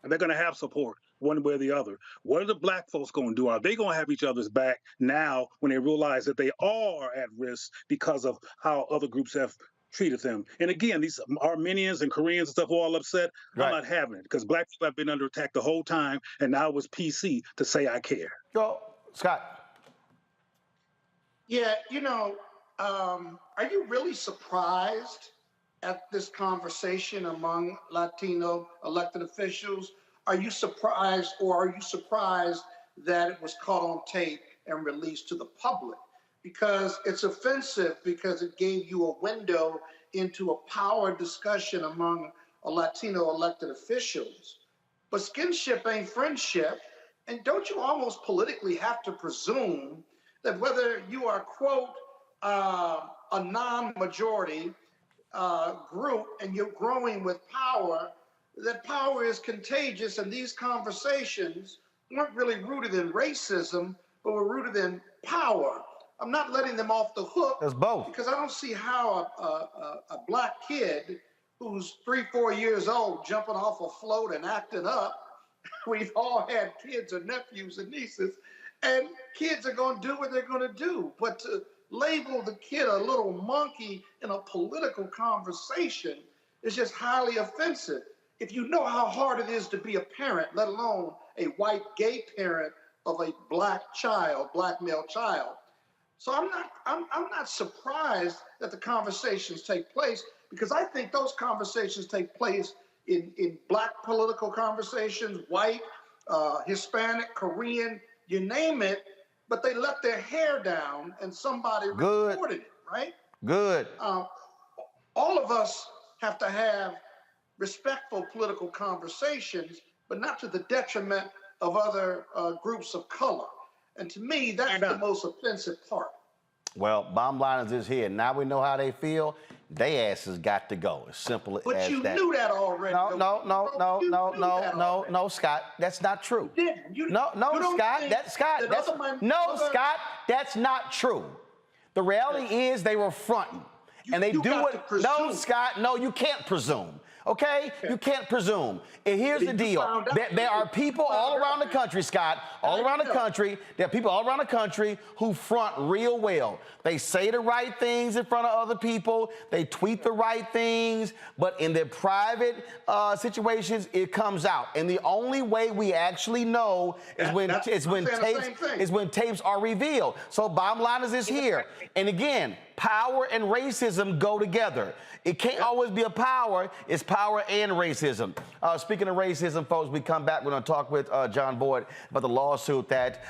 And they're gonna have support one way or the other. What are the Black folks gonna do? Are they gonna have each other's back now when they realize that they are at risk because of how other groups have treated them? And again, these Armenians and Koreans and stuff are all upset. I'm not having it because Black people have been under attack the whole time, and now it was PC to say I care. Go, Scott. Yeah, are you really surprised at this conversation among Latino elected officials? Are you surprised, or are you surprised that it was caught on tape and released to the public? Because it's offensive, because it gave you a window into a power discussion among Latino elected officials. But skinship ain't friendship. And don't you almost politically have to presume that whether you are, quote, a non-majority group and you're growing with power, that power is contagious, and these conversations weren't really rooted in racism, but were rooted in power. I'm not letting them off the hook. That's both. Because I don't see how a Black kid who's 3-4 years old jumping off a float and acting up We've all had kids or nephews and nieces, and kids are going to do what they're going to do. But to label the kid a little monkey in a political conversation is just highly offensive. If you know how hard it is to be a parent, let alone a white gay parent of a black male child. So I'm not surprised that the conversations take place, because I think those conversations take place in black political conversations, white, Hispanic, Korean, you name it, but they let their hair down and somebody reported it, right? Good. All of us have to have respectful political conversations, but not to the detriment of other groups of color. And to me, that's the most offensive part. Well, bottom line is this here. Now we know how they feel. They asses got to go. As simple as that. But you knew that already. No, Scott. That's not true. You didn't. Scott, that's not true. The reality is they were fronting. And they do what? No, Scott, no, you can't presume. Okay? You can't presume. And here's the deal. There are people all around the country, Scott, all around the country. There are people all around the country who front real well. They say the right things in front of other people. They tweet the right things. But in their private situations, it comes out. And the only way we actually know is when tapes are revealed. So bottom line is this here. And again, power and racism go together. It can't always be a power. It's power and racism. Speaking of racism, folks, we come back. We're going to talk with John Boyd about the lawsuit that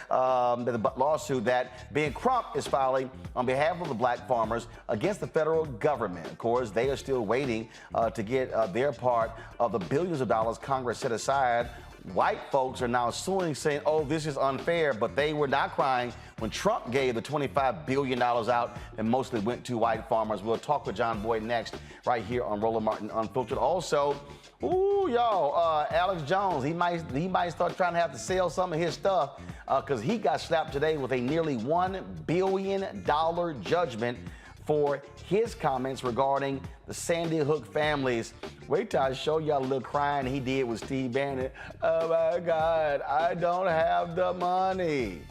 Ben Crump is filing on behalf of the black farmers against the federal government. Of course, they are still waiting to get their part of the billions of dollars Congress set aside. White folks are now suing, saying, oh, this is unfair, but they were not crying when Trump gave the $25 billion out and mostly went to white farmers. We'll talk with John Boyd next, right here on Roland Martin Unfiltered. Also, Alex Jones, he might start trying to have to sell some of his stuff because he got slapped today with a nearly $1 billion judgment for his comments regarding the Sandy Hook families. Wait till I show y'all a little crying he did with Steve Bannon. Oh my God, I don't have the money.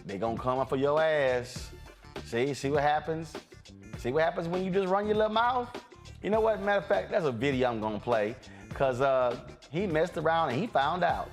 They gonna come up for your ass. See what happens? See what happens when you just run your little mouth? You know what, matter of fact, that's a video I'm gonna play, because he messed around and he found out.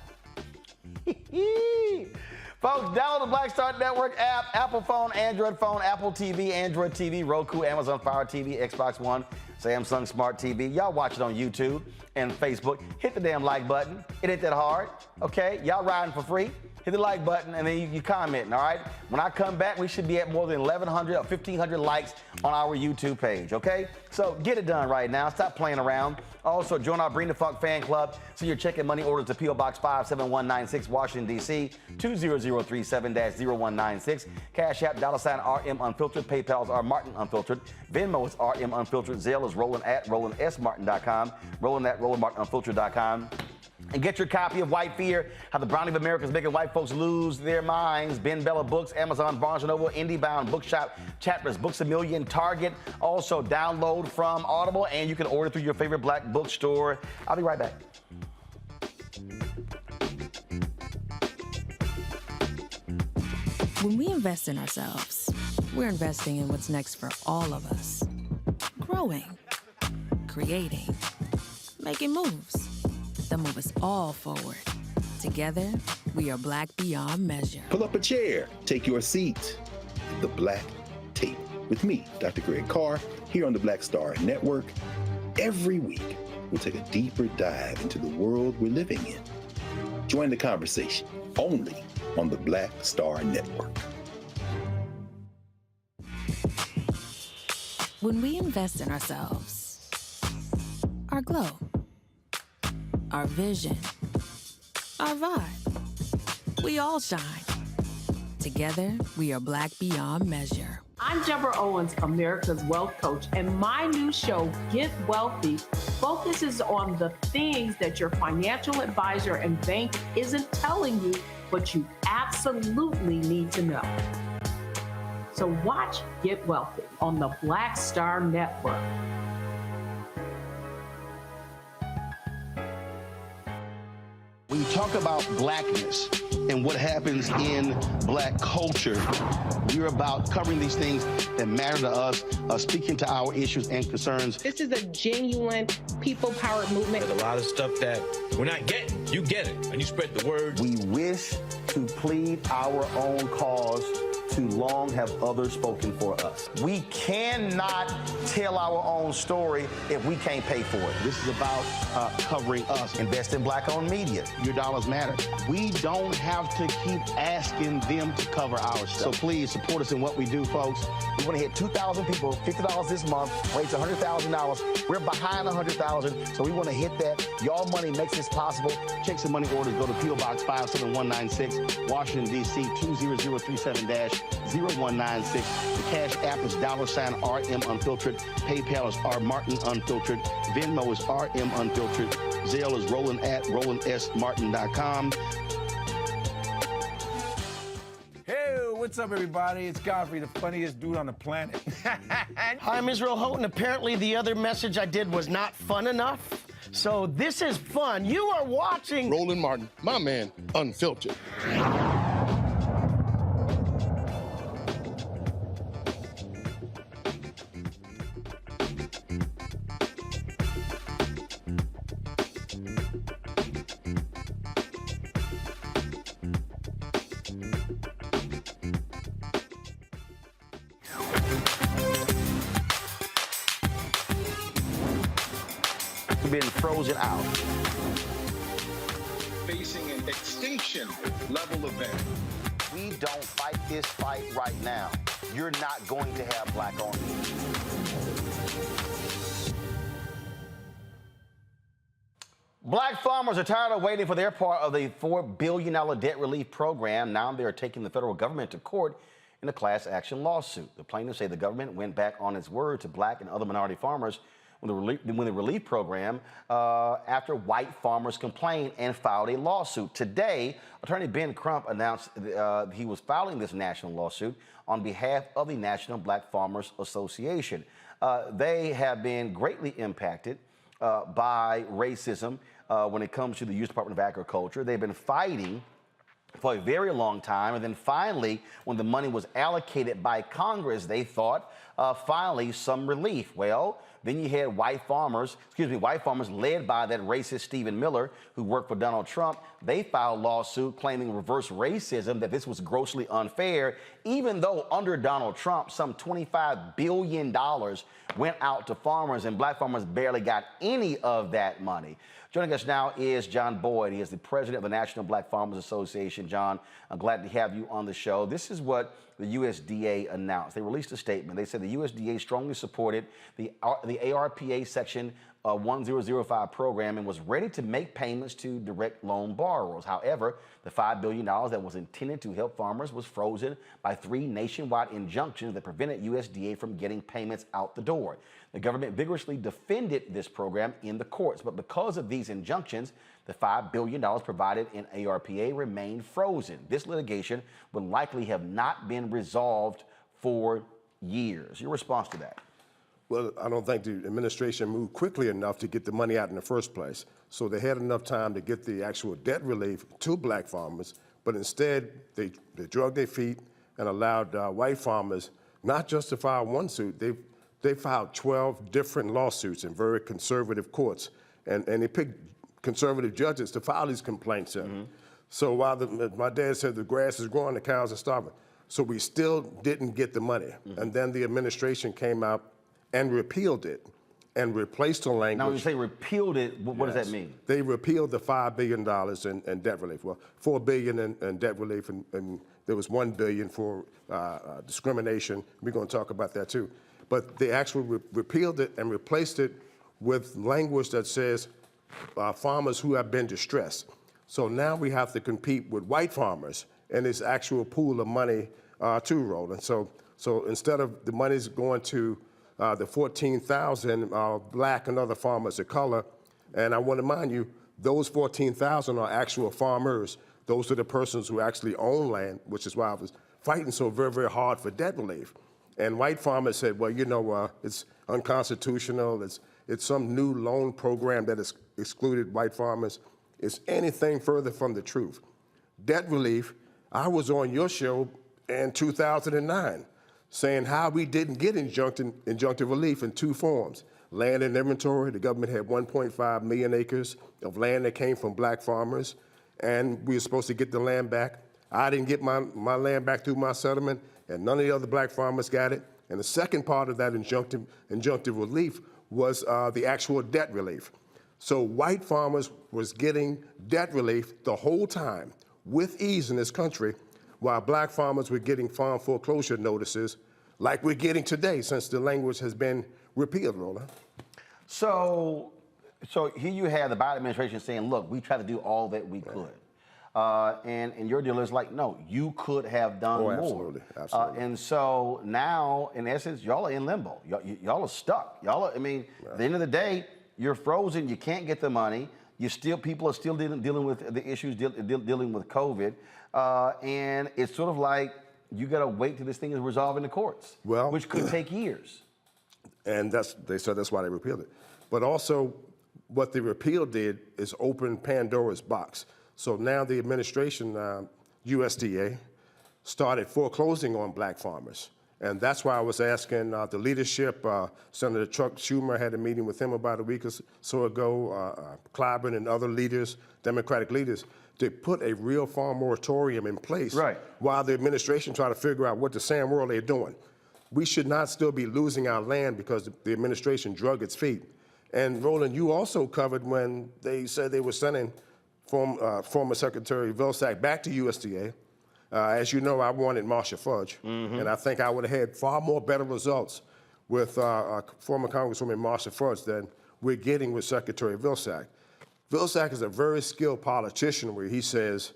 Folks, download the Black Star Network app, Apple phone, Android phone, Apple TV, Android TV, Roku, Amazon Fire TV, Xbox One, Samsung Smart TV. Y'all watch it on YouTube and Facebook. Hit the damn like button. It ain't that hard, okay? Y'all riding for free. Hit the like button and then you commenting, all right? When I come back, we should be at more than 1,100 or 1,500 likes on our YouTube page, okay? So get it done right now. Stop playing around. Also, join our Bring the Funk fan club. Send your check and money orders to P.O. Box 57196, Washington, D.C., 20037-0196. Cash App, $RM Unfiltered. PayPal's R Martin Unfiltered. Venmo is RM Unfiltered. Zelle is Roland@RolandSMartin.com. Roland@RolandMartinUnfiltered.com. And get your copy of White Fear, How the Browning of America is Making White Folks Lose Their Minds. Ben Bella Books, Amazon, Barnes & Noble, IndieBound, Bookshop, Chapters, Books A Million, Target. Also download from Audible, and you can order through your favorite black bookstore. I'll be right back. When we invest in ourselves, we're investing in what's next for all of us. Growing, creating, making moves that move us all forward. Together, we are black beyond measure. Pull up a chair, take your seat. The Black Tape with me, Dr. Greg Carr, here on the Black Star Network. Every week, we'll take a deeper dive into the world we're living in. Join the conversation only on the Black Star Network. When we invest in ourselves, our glow, our vision, our vibe, we all shine. Together, we are black beyond measure. I'm Deborah Owens, America's Wealth Coach, and my new show, Get Wealthy, focuses on the things that your financial advisor and bank isn't telling you, but you absolutely need to know. So watch Get Wealthy on the Black Star Network. When you talk about blackness and what happens in black culture, we're about covering these things that matter to us, speaking to our issues and concerns. This is a genuine people-powered movement. There's a lot of stuff that we're not getting. You get it, and you spread the word. We wish to plead our own cause. Too long have others spoken for us. We cannot tell our own story if we can't pay for it. This is about covering us. Invest in black-owned media. Your dollars matter. We don't have to keep asking them to cover our stuff. So please support us in what we do, folks. We want to hit 2,000 people, $50 this month, raise $100,000. We're behind 100,000, so we want to hit that. Y'all money makes this possible. Check some money orders. Go to P.O. Box 57196, Washington, D.C. 20037-0196. The Cash App is $RM Unfiltered. PayPal is R Martin Unfiltered. Venmo is RM Unfiltered. Zelle is Roland at RolandSMartin.com. Hey, what's up, everybody? It's Godfrey, the funniest dude on the planet. Hi, I'm Israel Houghton. Apparently, the other message I did was not fun enough. So this is fun. You are watching Roland Martin, my man, Unfiltered. Been frozen out. Facing an extinction level event. We don't fight this fight right now. You're not going to have black-owned media. Black farmers are tired of waiting for their part of the $4 billion debt relief program. Now they are taking the federal government to court in a class action lawsuit. The plaintiffs say the government went back on its word to black and other minority farmers when the relief program after white farmers complained and filed a lawsuit. Today, Attorney Ben Crump announced he was filing this national lawsuit on behalf of the National Black Farmers Association. They have been greatly impacted by racism when it comes to the U.S. Department of Agriculture. They've been fighting for a very long time, and then finally, when the money was allocated by Congress, they thought finally some relief. Well, then you had white farmers led by that racist Stephen Miller, who worked for Donald Trump. They filed a lawsuit claiming reverse racism, that this was grossly unfair, even though under Donald Trump, some $25 billion went out to farmers, and black farmers barely got any of that money. Joining us now is John Boyd. He is the president of the National Black Farmers Association. John, I'm glad to have you on the show. This is what the USDA announced. They released a statement. They said the USDA strongly supported the ARPA Section 1005 program and was ready to make payments to direct loan borrowers. However, the $5 billion that was intended to help farmers was frozen by 3 nationwide injunctions that prevented USDA from getting payments out the door. The government vigorously defended this program in the courts, but because of these injunctions, the $5 billion provided in ARPA remained frozen. This litigation would likely have not been resolved for years. Your response to that? Well, I don't think the administration moved quickly enough to get the money out in the first place. So they had enough time to get the actual debt relief to black farmers, but instead they drug their feet and allowed white farmers not just to file one suit. They filed 12 different lawsuits in very conservative courts, and they picked conservative judges to file these complaints in. Mm-hmm. So while my dad said the grass is growing, the cows are starving. So we still didn't get the money. Mm-hmm. And then the administration came out and repealed it and replaced the language. Now, when you say repealed it, what does that mean? They repealed the $5 billion in debt relief. Well, $4 billion in debt relief, and there was $1 billion for discrimination. We're going to talk about that too. But they actually repealed it and replaced it with language that says farmers who have been distressed. So now we have to compete with white farmers in this actual pool of money to roll. And so instead of the money's going to the 14,000 black and other farmers of color, and I want to remind you, those 14,000 are actual farmers. Those are the persons who actually own land, which is why I was fighting so very, very hard for debt relief. And white farmers said, well, you know, it's unconstitutional. It's some new loan program that has excluded white farmers. is anything further from the truth. Debt relief, I was on your show in 2009 saying how we didn't get injunctive relief in two forms. Land and inventory, the government had 1.5 million acres of land that came from black farmers, and we were supposed to get the land back. I didn't get my land back through my settlement, and none of the other black farmers got it. And the second part of that injunctive relief was the actual debt relief. So white farmers was getting debt relief the whole time with ease in this country, while black farmers were getting farm foreclosure notices like we're getting today since the language has been repealed, Roland. So here you have the Biden administration saying, look, we tried to do all that we could. And your deal is like, no, you could have done more. Absolutely, absolutely. And so now, in essence, y'all are in limbo. Y'all are stuck. At the end of the day, you're frozen. You can't get the money. People are still dealing with the issues, dealing with COVID. And it's sort of like you got to wait till this thing is resolved in the courts, which could take years. And they said that's why they repealed it. But also, what the repeal did is open Pandora's box. So now the administration, USDA, started foreclosing on black farmers. And that's why I was asking the leadership, Senator Chuck Schumer had a meeting with him about a week or so ago, Clyburn and other leaders, Democratic leaders, to put a real farm moratorium in place while the administration try to figure out what the sand world they're doing. We should not still be losing our land because the administration drug its feet. And Roland, you also covered when they said they were sending former Secretary Vilsack back to USDA. As you know, I wanted Marcia Fudge, and I think I would have had far more better results with former Congresswoman Marcia Fudge than we're getting with Secretary Vilsack. Vilsack is a very skilled politician where he says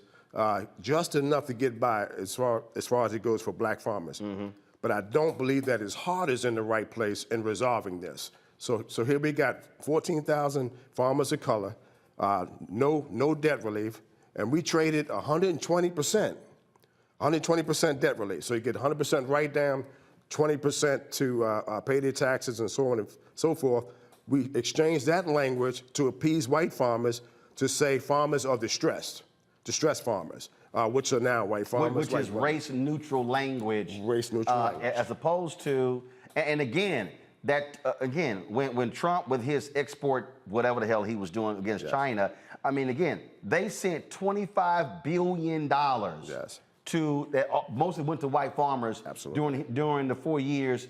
just enough to get by as far as it goes for black farmers. But I don't believe that his heart is in the right place in resolving this. So here we got 14,000 farmers of color, no debt relief, and we traded 120% debt relief. So you get 100% write down, 20% to pay their taxes and so on and so forth. We exchanged that language to appease white farmers to say farmers are distressed farmers, which are now white farmers. Which is race-neutral language. Race-neutral language. As opposed to, and again, when Trump with his export, whatever the hell he was doing against China, again, they sent $25 billion that mostly went to white farmers during the 4 years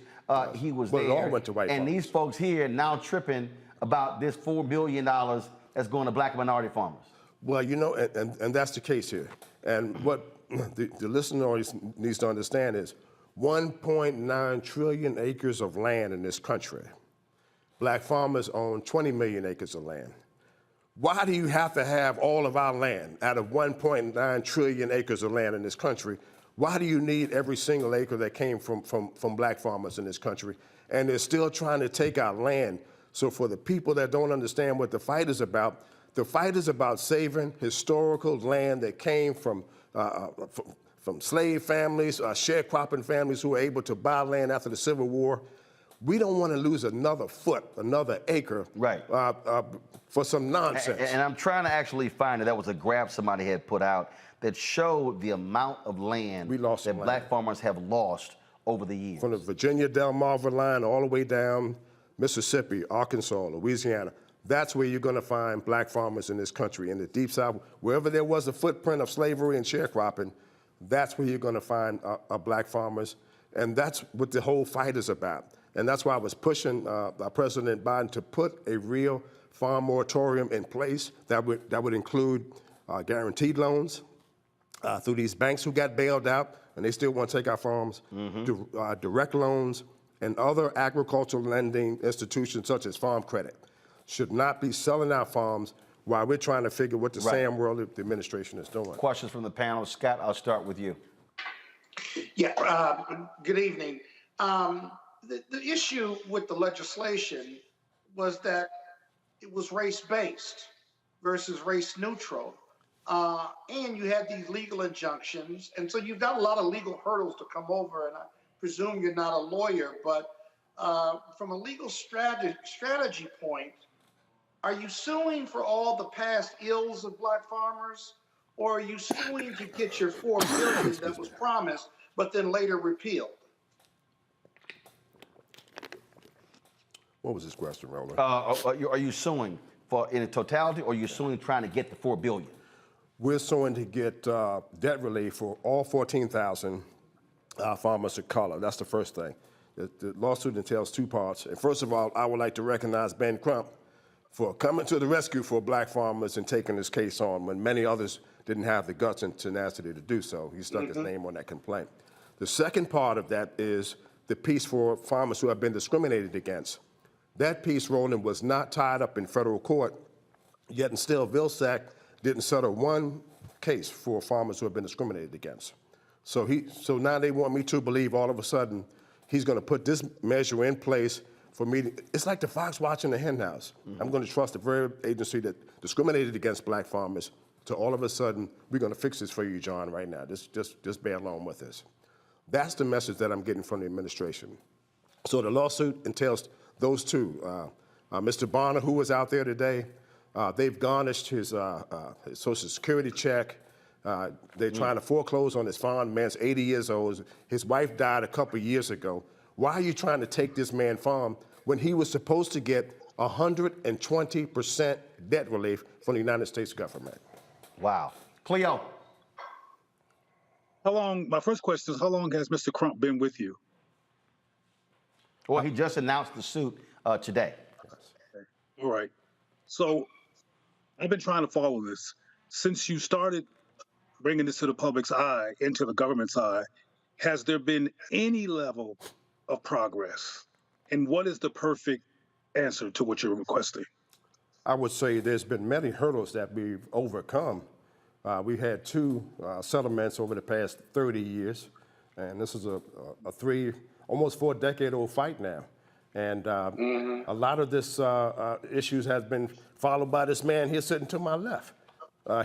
he was there. It all went to white farmers. These folks here now tripping about this $4 billion that's going to black and minority farmers. Well, and that's the case here. And what the listener needs to understand is 1.9 trillion acres of land in this country. Black farmers own 20 million acres of land. Why do you have to have all of our land out of 1.9 trillion acres of land in this country? Why do you need every single acre that came from black farmers in this country? And they're still trying to take our land. So for the people that don't understand what the fight is about saving historical land that came from slave families, sharecropping families who were able to buy land after the Civil War. We don't want to lose another foot, another acre for some nonsense. And I'm trying to actually find that was a graph somebody had put out that showed the amount of land that black farmers have lost over the years. From the Virginia Delmarva line all the way down Mississippi, Arkansas, Louisiana. That's where you're going to find black farmers in this country, in the Deep South. Wherever there was a footprint of slavery and sharecropping, that's where you're going to find black farmers. And that's what the whole fight is about. And that's why I was pushing President Biden to put a real farm moratorium in place that would include guaranteed loans through these banks who got bailed out and they still want to take our farms, direct loans, and other agricultural lending institutions such as Farm Credit should not be selling our farms while we're trying to figure what the sand world the administration is doing. Questions from the panel. Scott, I'll start with you. Yeah, good evening. The issue with the legislation was that it was race-based versus race-neutral. And you had these legal injunctions. And so you've got a lot of legal hurdles to come over. And I presume you're not a lawyer, but from a legal strategy point, Are you suing for all the past ills of black farmers, or are you suing to get your $4 billion that was promised but then later repealed? What was this question, Roland? Are you suing for in totality, or are you suing trying to get the $4 billion? We're suing to get debt relief for all 14,000 farmers of color. That's the first thing. The lawsuit entails two parts. And first of all, I would like to recognize Ben Crump for coming to the rescue for black farmers and taking this case on when many others didn't have the guts and tenacity to do so. He stuck his name on that complaint. The second part of that is the piece for farmers who have been discriminated against. That piece, Roland, was not tied up in federal court, yet and still Vilsack didn't settle one case for farmers who have been discriminated against. So now they want me to believe all of a sudden he's going to put this measure in place for me. It's like the fox watching the hen house. I'm going to trust the very agency that discriminated against black farmers to all of a sudden, we're going to fix this for you, John, right now. Just bear along with us. That's the message that I'm getting from the administration. So the lawsuit entails those two. Mr. Bonner, who was out there today, they've garnished his Social Security check. They're trying to foreclose on his farm. The man's 80 years old. His wife died a couple years ago. Why are you trying to take this man's farm when he was supposed to get 120% debt relief from the United States government? Wow. Cleo. My first question is, how long has Mr. Crump been with you? Well, he just announced the suit today. All right. So I've been trying to follow this. Since you started bringing this to the public's eye, into the government's eye, has there been any level of progress? And what is the perfect answer to what you're requesting? I would say there's been many hurdles that we've overcome. We had two settlements over the past 30 years, and this is a almost 4-decade-old fight now. And a lot of this issues has been followed by this man here sitting to my left.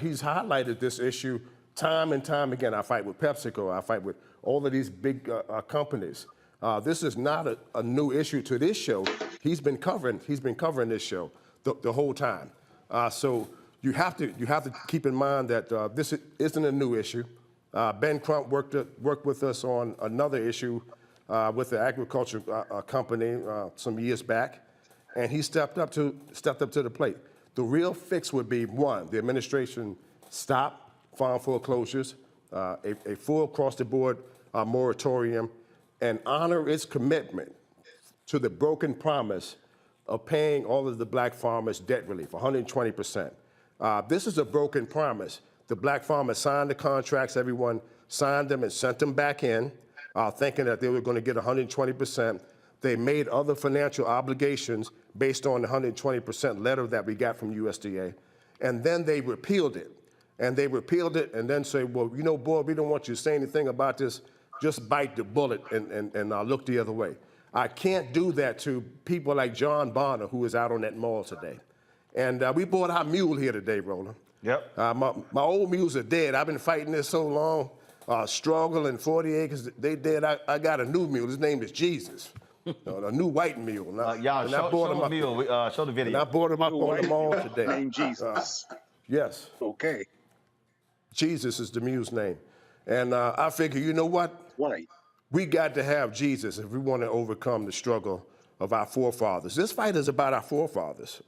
He's highlighted this issue time and time again. I fight with PepsiCo. I fight with all of these big companies. This is not a new issue to this show. He's been covering this show the whole time. So you have to keep in mind that this isn't a new issue. Ben Crump worked with us on another issue with the agriculture company some years back, and he stepped up to the plate. The real fix would be, one, the administration stop farm foreclosures, a full across-the-board moratorium, and honor its commitment to the broken promise of paying all of the black farmers debt relief, 120%. This is a broken promise. The black farmers signed the contracts, everyone signed them and sent them back in, thinking that they were going to get 120%. They made other financial obligations based on the 120% letter that we got from USDA, and then they repealed it. And they repealed it and then say, well, you know, boy, we don't want you to say anything about this. Just bite the bullet and look the other way. I can't do that to people like John Bonner, who is out on that mall today. And we bought our mule here today, Roland. Yep. My old mules are dead. I've been fighting this so long, struggling 40 acres. They dead. I got a new mule. His name is Jesus. A new white mule. Show the mule. Show the video. And I bought him up on the mall today. Name Jesus. Yes. Okay. Jesus is the mule's name. And I figure, you know what? Right. We got to have Jesus if we want to overcome the struggle of our forefathers. This fight is about our forefathers.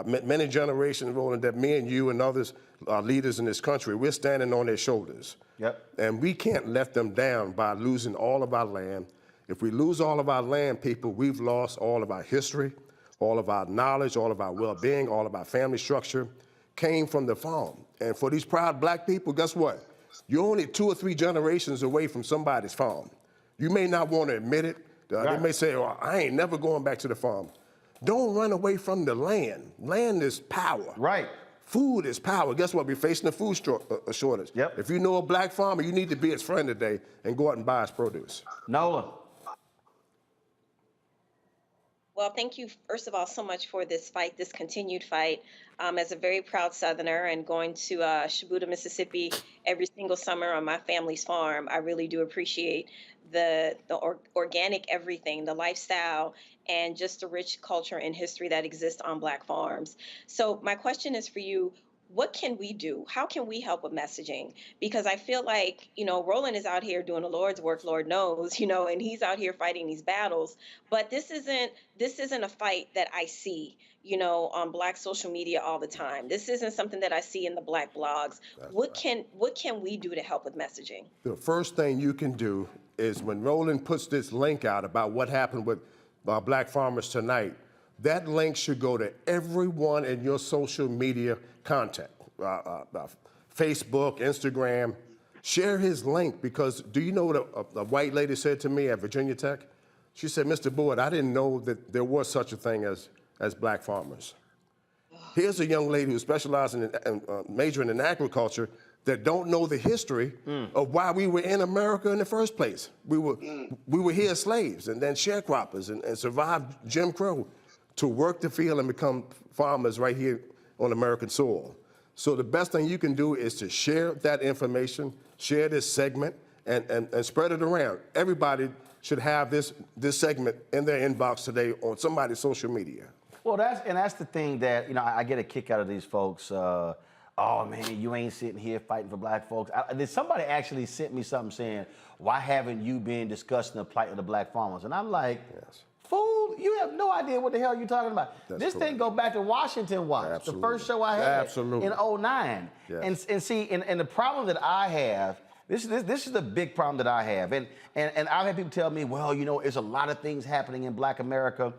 Many generations, Roland, that me and you and others leaders in this country, we're standing on their shoulders. Yep. And we can't let them down by losing all of our land. If we lose all of our land, people, we've lost all of our history, all of our knowledge, all of our well-being, all of our family structure came from the farm. And for these proud black people, guess what? You're only 2 or 3 generations away from somebody's farm. You may not want to admit it. They may say, oh, I ain't never going back to the farm. Don't run away from the land. Land is power. Right. Food is power. Guess what? We're facing a food shortage. Yep. If you know a black farmer, you need to be his friend today and go out and buy his produce. Nola. Well, thank you, first of all, so much for this fight, this continued fight. As a very proud Southerner and going to Shibuya, Mississippi every single summer on my family's farm, I really do appreciate the organic everything, the lifestyle, and just the rich culture and history that exists on Black farms. So my question is for you. What can we do? How can we help with messaging? Because I feel like, Roland is out here doing the Lord's work, Lord knows, and he's out here fighting these battles. But this isn't a fight that I see, on Black social media all the time. This isn't something that I see in the Black blogs. What can we do to help with messaging? The first thing you can do is when Roland puts this link out about what happened with Black farmers tonight, that link should go to everyone in your social media contact, Facebook, Instagram. Share his link, because do you know what a white lady said to me at Virginia Tech? She said, Mr. Boyd, I didn't know that there was such a thing as Black farmers. Here's a young lady who specializes in majoring in agriculture that don't know the history of why we were in America in the first place. We were here as slaves and then sharecroppers and survived Jim Crow to work the field and become farmers right here on American soil. So the best thing you can do is to share that information, share this segment, and spread it around. Everybody should have this segment in their inbox today on somebody's social media. Well, that's the thing that, I get a kick out of these folks. Oh man, you ain't sitting here fighting for Black folks. Somebody actually sent me something saying, why haven't you been discussing the plight of the Black farmers? And I'm like, fool, you have no idea what the hell you're talking about. This thing go back to Washington Watch, the first show I had in 09. Yes. And see, and the problem that I have, this is the big problem that I have. And I've had people tell me, well, there's a lot of things happening in Black America.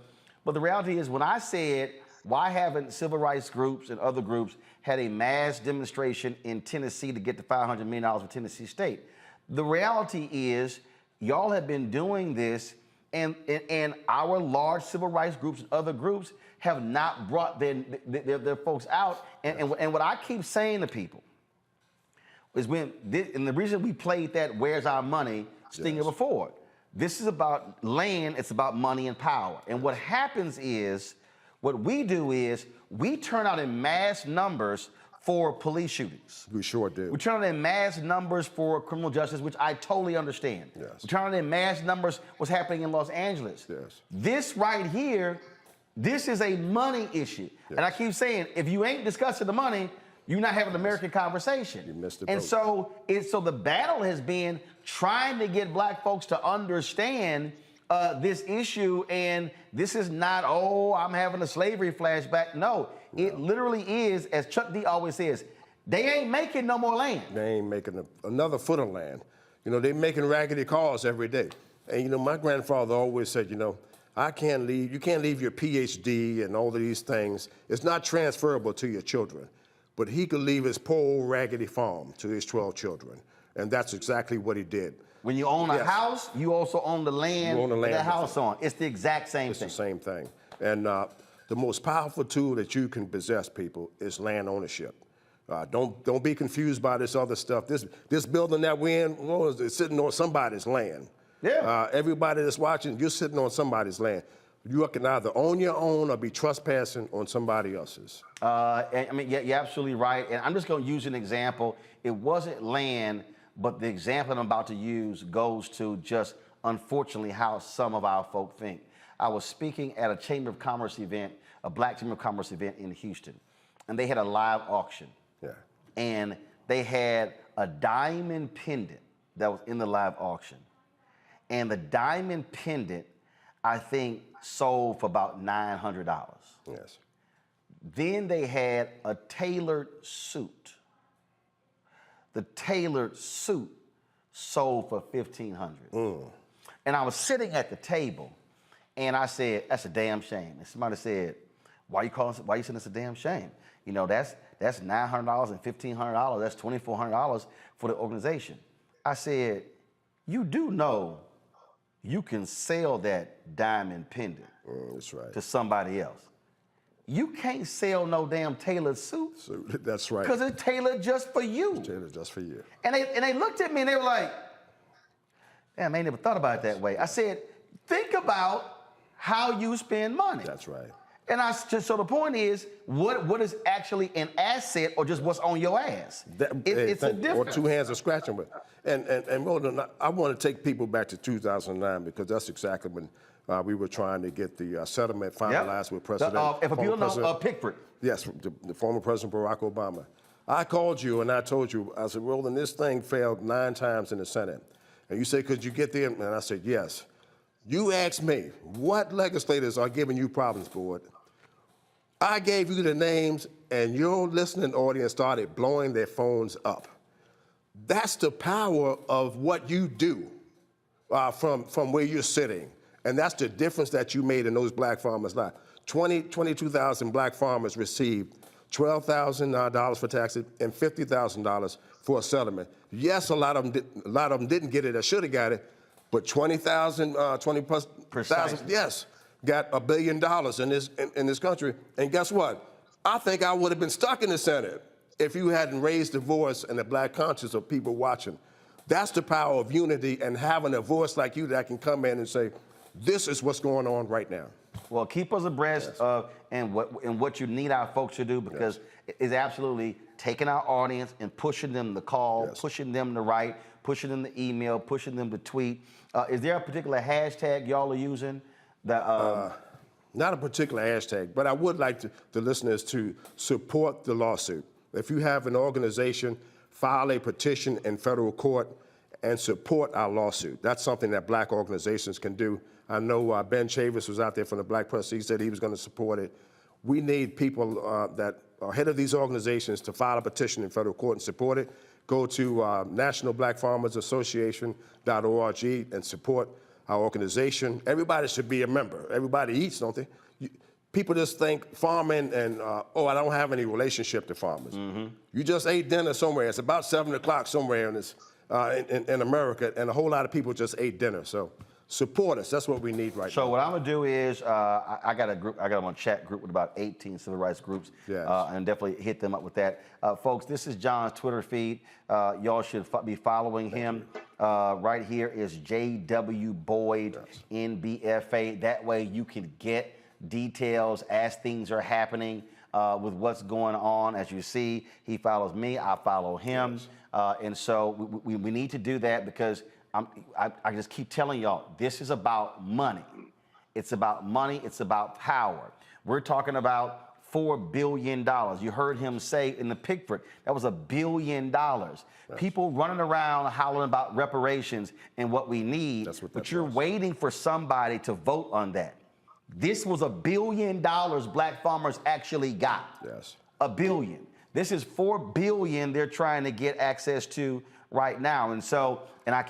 But the reality is, when I said, why haven't civil rights groups and other groups had a mass demonstration in Tennessee to get the $500 million for Tennessee State? The reality is, y'all have been doing this, and our large civil rights groups and other groups have not brought their folks out. And what I keep saying to people is, and the reason we played that "Where's Our Money" stinger before, this is about land, it's about money and power. And what happens is, what we do is, we turn out in mass numbers for police shootings. We sure do. We turn out in mass numbers for criminal justice, which I totally understand. Yes. We turn out in mass numbers what's happening in Los Angeles. Yes. This right here, this is a money issue. Yes. And I keep saying, if you ain't discussing the money, you're not having an American conversation. You missed the boat. And so the battle has been trying to get Black folks to understand this issue, and this is not, I'm having a slavery flashback. No, it literally is, as Chuck D always says, they ain't making no more land. They ain't making another foot of land. They're making raggedy cars every day. And my grandfather always said, you can't leave your PhD and all of these things. It's not transferable to your children. But he could leave his poor old raggedy farm to his 12 children. And that's exactly what he did. When you own a house, you also own the land that house on. It's the exact same thing. It's the same thing. And the most powerful tool that you can possess, people, is land ownership. Don't be confused by this other stuff. This building that we're in, is sitting on somebody's land. Yeah. Everybody that's watching, you're sitting on somebody's land. You can either own your own or be trespassing on somebody else's. You're absolutely right. And I'm just going to use an example. It wasn't land, but the example I'm about to use goes to just, unfortunately, how some of our folk think. I was speaking at a Chamber of Commerce event, a Black Chamber of Commerce event in Houston, and they had a live auction. Yeah. And they had a diamond pendant that was in the live auction. And the diamond pendant, I think, sold for about $900. Yes. Then they had a tailored suit. The tailored suit sold for $1,500. And I was sitting at the table, and I said, "That's a damn shame." And somebody said, "Why you saying it's a damn shame? That's $900 and $1,500. That's $2,400 for the organization." I said, "You do know you can sell that diamond pendant that's right. to somebody else. You can't sell no damn tailored suit." That's right. Because it's tailored just for you. It's tailored just for you. And they looked at me and they were like, "Damn, I ain't never thought about it that way." I said, "Think about how you spend money. That's right. And so the point is, what is actually an asset or just what's on your ass? It's a difference. Or two hands are scratching with. And Roland, I want to take people back to 2009 because that's exactly when we were trying to get the settlement finalized with President. If people don't know, Pickford. Yes, the former President Barack Obama. I called you and I told you, I said, Roland, this thing failed 9 times in the Senate. And you said, could you get there? And I said, yes. You asked me, what legislators are giving you problems, board? I gave you the names, and your listening audience started blowing their phones up. That's the power of what you do from where you're sitting. And that's the difference that you made in those black farmers' lives. 22,000 black farmers received $12,000 for taxes and $50,000 for a settlement. Yes, a lot of them didn't get it or should have got it, but 20,000, 20,000, yes, got $1 billion in this country. And guess what? I think I would have been stuck in the Senate if you hadn't raised the voice and the black conscience of people watching. That's the power of unity and having a voice like you that can come in and say, this is what's going on right now. Well, keep us abreast of and what you need our folks to do, because it's absolutely taking our audience and pushing them to call, pushing them to write, pushing them to email, pushing them to tweet. Is there a particular hashtag y'all are using? Not a particular hashtag, but I would like the listeners to support the lawsuit. If you have an organization, file a petition in federal court and support our lawsuit. That's something that black organizations can do. I know Ben Chavis was out there from the Black Press. He said he was going to support it. We need people that are head of these organizations to file a petition in federal court and support it. Go to nationalblackfarmersassociation.org and support our organization. Everybody should be a member. Everybody eats, don't they? People just think farming and, oh, I don't have any relationship to farmers. Mm-hmm. You just ate dinner somewhere. It's about 7 o'clock somewhere in America, and a whole lot of people just ate dinner. So support us. That's what we need right now. So what I'm gonna do is, I got a group. I got them on chat group with about 18 civil rights groups, and definitely hit them up with that. Folks, this is John's Twitter feed. Y'all should be following him. Right here is J.W. Boyd, NBFA. That way you can get details as things are happening with what's going on. As you see, he follows me. I follow him, and so we need to do that because. I just keep telling y'all, this is about money. It's about money. It's about power. We're talking about $4 billion. You heard him say in the Pickford, that was $1 billion. Yes. People running around hollering about reparations and what we need, but you're waiting for somebody to vote on that. This was $1 billion black farmers actually got. Yes. $1 billion. This is $4 billion they're trying to get access to right now. And so, and I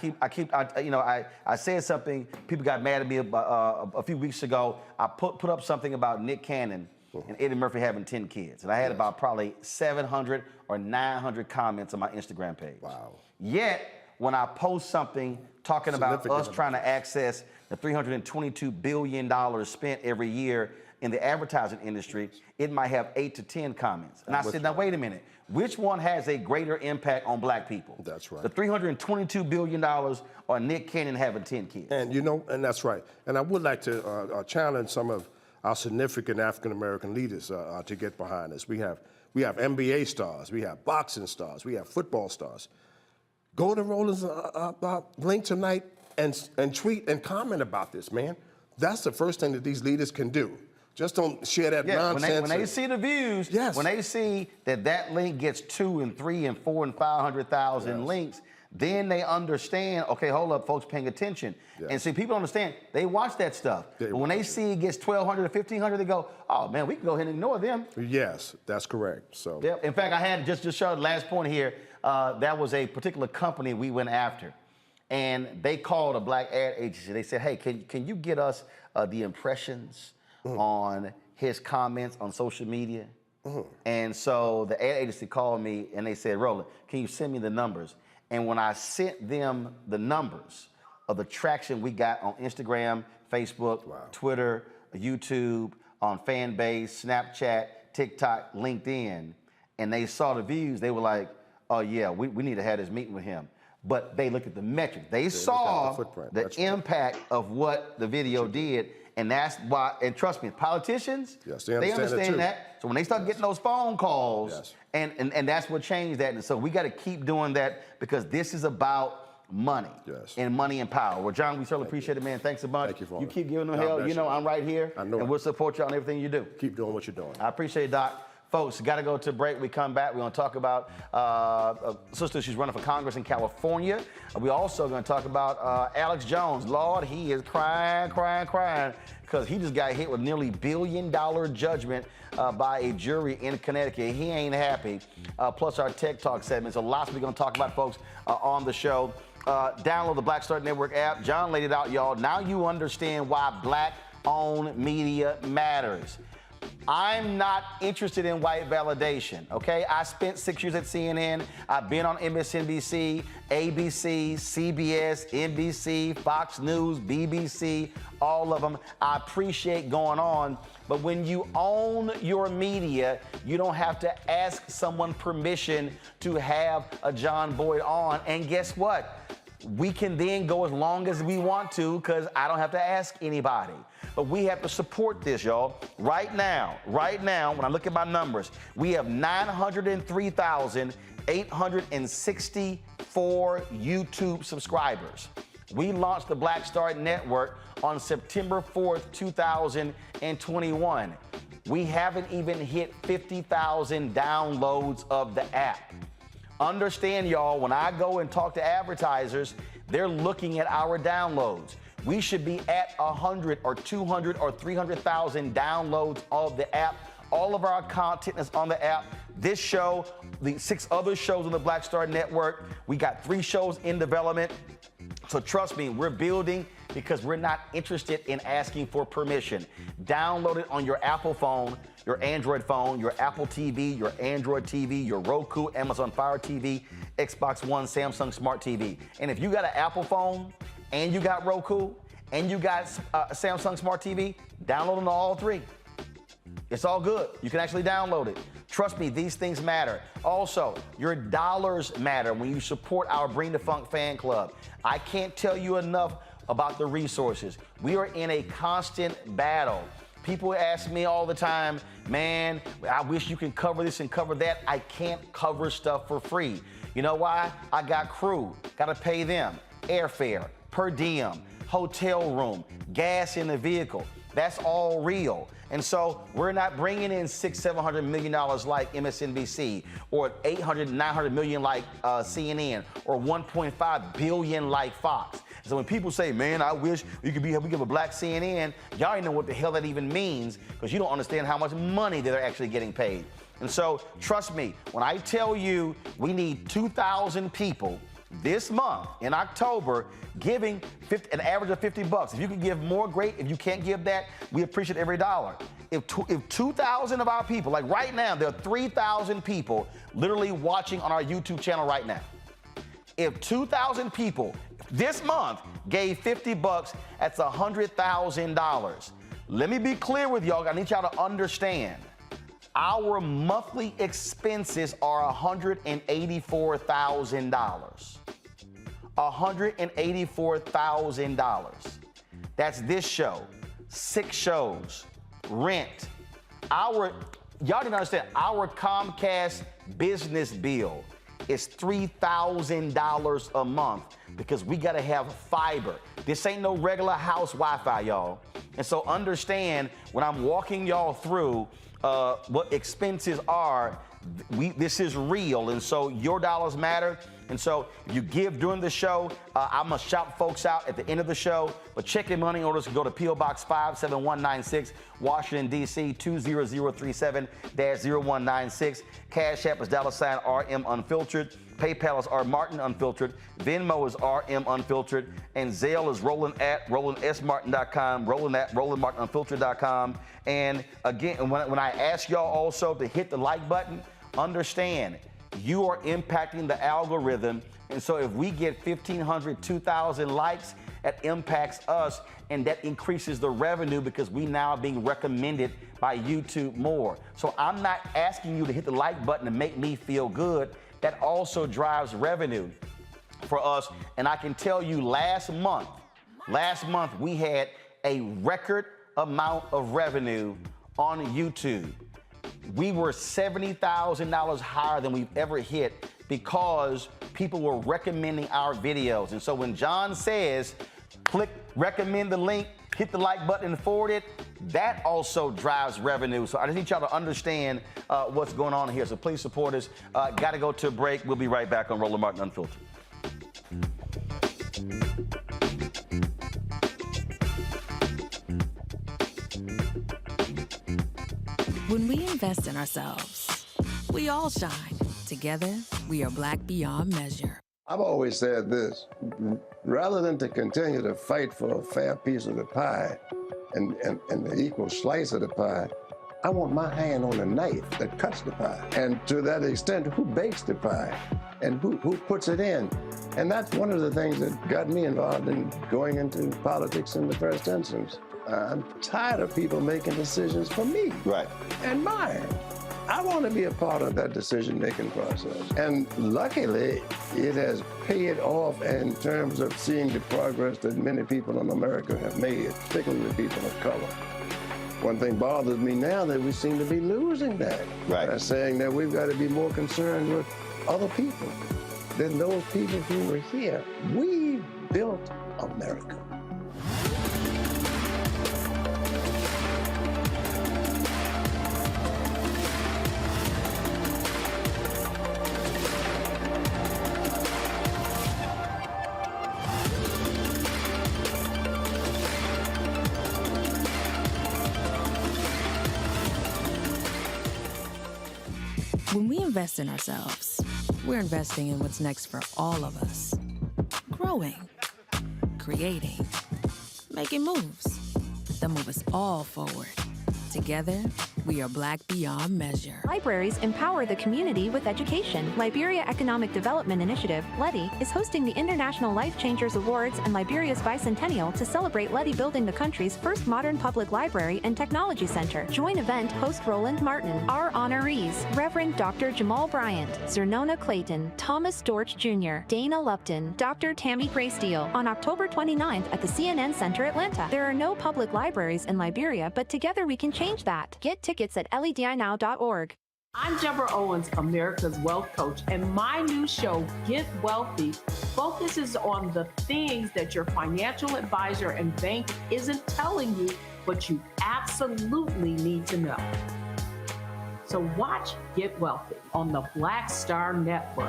said something, people got mad at me about, a few weeks ago. I put up something about Nick Cannon and Eddie Murphy having 10 kids. And I had about probably 700 or 900 comments on my Instagram page. Wow. Yet, when I post something talking about us trying to access the $322 billion spent every year in the advertising industry, it might have 8 to 10 comments. And I said, now wait a minute. Which one has a greater impact on black people? That's right. The $322 billion or Nick Cannon having 10 kids? And and that's right. And I would like to challenge some of our significant African-American leaders to get behind us. We have NBA stars, we have boxing stars, we have football stars. Go to Roland's link tonight and tweet and comment about this, man. That's the first thing that these leaders can do. Just don't share that nonsense. When they see the views, when they see that link gets 2 and 3 and 4 and 500,000 links, then they understand, okay, hold up, folks paying attention. Yes. And see, people understand, they watch that stuff. But when they see it gets 1,200 or 1,500, they go, oh man, we can go ahead and ignore them. Yes, that's correct. So. Yep. In fact, I had, just show the last point here, that was a particular company we went after. And they called a black ad agency. They said, hey, can you get us the impressions on his comments on social media? And so the ad agency called me and they said, Roland, can you send me the numbers? And when I sent them the numbers of the traction we got on Instagram, Facebook, Twitter, YouTube, on Fanbase, Snapchat, TikTok, LinkedIn, and they saw the views, they were like, oh yeah, we need to have this meeting with him. But they looked at the metrics. They saw the impact of what the video did, And that's why, and trust me, politicians, Yes, they understand that. So when they start getting those phone calls, and that's what changed that. And so we got to keep doing that because this is about money and money and power. Well, John, we certainly appreciate it, man. Thanks a bunch. Thank you for You it. keep giving them God hell. bless You know I'm right here, I know and it. we'll support you on everything you do. Keep doing what you're doing. I appreciate it, Doc. Folks, got to go to break. We come back. We're going to talk about a sister. She's running for Congress in California. We also going to talk about Alex Jones. Lord, he is crying because he just got hit with nearly $1 billion judgment by a jury in Connecticut. He ain't happy. Plus our Tech Talk segment. So lots we're going to talk about, folks, on the show. Download the Black Star Network app. John laid it out, y'all. Now you understand why black-owned media matters. I'm not interested in white validation, okay? I spent 6 years at CNN. I've been on MSNBC, ABC, CBS, NBC, Fox News, BBC, all of them. I appreciate going on, but when you own your media, you don't have to ask someone permission to have a John Boyd on. And guess what? We can then go as long as we want to because I don't have to ask anybody. But we have to support this, y'all. Right now, when I look at my numbers, we have 903,864 YouTube subscribers. We launched the Black Star Network on September 4th, 2021. We haven't even hit 50,000 downloads of the app. Understand, y'all, when I go and talk to advertisers, they're looking at our downloads. We should be at 100 or 200 or 300,000 downloads of the app. All of our content is on the app. This show, the 6 other shows on the Black Star Network, we got 3 shows in development. So trust me, we're building because we're not interested in asking for permission. Download it on your Apple phone, your Android phone, your Apple TV, your Android TV, your Roku, Amazon Fire TV, Xbox One, Samsung Smart TV. And if you got an Apple phone and you got Roku and you got Samsung Smart TV, download them to all 3. It's all good. You can actually download it. Trust me, these things matter. Also, your dollars matter when you support our Bring the Funk fan club. I can't tell you enough about the resources. We are in a constant battle. People ask me all the time, man, I wish you can cover this and cover that. I can't cover stuff for free. You know why? I got crew, gotta pay them, airfare, per diem, hotel room, gas in the vehicle. That's all real. And so we're not bringing in $600-700 million like MSNBC or 800-900 million like CNN or 1.5 billion like Fox. So when people say, man, I wish we could give a black CNN, y'all already know what the hell that even means because you don't understand how much money they're actually getting paid. And so trust me, when I tell you we need 2,000 people this month in October giving an average of $50. If you can give more, great. If you can't give that, we appreciate every dollar. If 2,000 of our people, like right now, there are 3,000 people literally watching on our YouTube channel right now. If 2,000 people this month gave $50, that's $100,000. Let me be clear with y'all. I need y'all to understand. Our monthly expenses are $184,000. $184,000. That's this show, 6 shows, rent. Y'all didn't understand, our Comcast business bill is $3,000 a month because we gotta have fiber. This ain't no regular house Wi-Fi, y'all. And so understand when I'm walking y'all through what expenses are, this is real, and so your dollars matter. And so if you give during the show, I'm gonna shout folks out at the end of the show. But check your money orders can go to P.O. Box 57196, Washington, D.C. 20037-0196. Cash App is $RM Unfiltered. PayPal is R Martin Unfiltered. Venmo is RM Unfiltered. And Zelle is RolandSMartin.com, RolandMartinUnfiltered.com. And again, when I ask y'all also to hit the like button, understand you are impacting the algorithm. And so if we get 1,500, 2,000 likes, that impacts us and that increases the revenue because we now are being recommended by YouTube more. So I'm not asking you to hit the like button to make me feel good. That also drives revenue for us. And I can tell you last month we had a record amount of revenue on YouTube. We were $70,000 higher than we've ever hit because people were recommending our videos. And so when John says, click, recommend the link, hit the like button and forward it, that also drives revenue. So I just need y'all to understand what's going on here. So please support us. Got to go to a break. We'll be right back on Roland Martin Unfiltered. When we invest in ourselves, we all shine. Together, we are Black beyond measure. I've always said this, rather than to continue to fight for a fair piece of the pie and the equal slice of the pie, I want my hand on the knife that cuts the pie. And to that extent, who bakes the pie and who puts it in? And that's one of the things that got me involved in going into politics in the first instance. I'm tired of people making decisions for me and mine. I want to be a part of that decision-making process. And luckily, it has paid off in terms of seeing the progress that many people in America have made, particularly people of color. One thing bothers me now that we seem to be losing that. By saying that we've got to be more concerned with other people than those people who were here. We built America. When we invest in ourselves, we're investing in what's next for all of us. Growing, creating, making moves that move us all forward. Together, we are Black beyond measure. Libraries empower the community with education. Liberia Economic Development Initiative, LEDI, is hosting the International Life Changers Awards and Liberia's bicentennial to celebrate LEDI building the country's first modern public library and technology center. Join event host Roland Martin. Our honorees, Reverend Dr. Jamal Bryant, Zernona Clayton, Thomas Dorch Jr., Dana Lupton, Dr. Tammy Graysteel, on October 29th at the CNN Center, Atlanta. There are no public libraries in Liberia, but together we can change that. Get tickets at ledinow.org. I'm Deborah Owens, America's Wealth Coach, and my new show, Get Wealthy, focuses on the things that your financial advisor and bank isn't telling you, but you absolutely need to know. So watch Get Wealthy on the Black Star Network.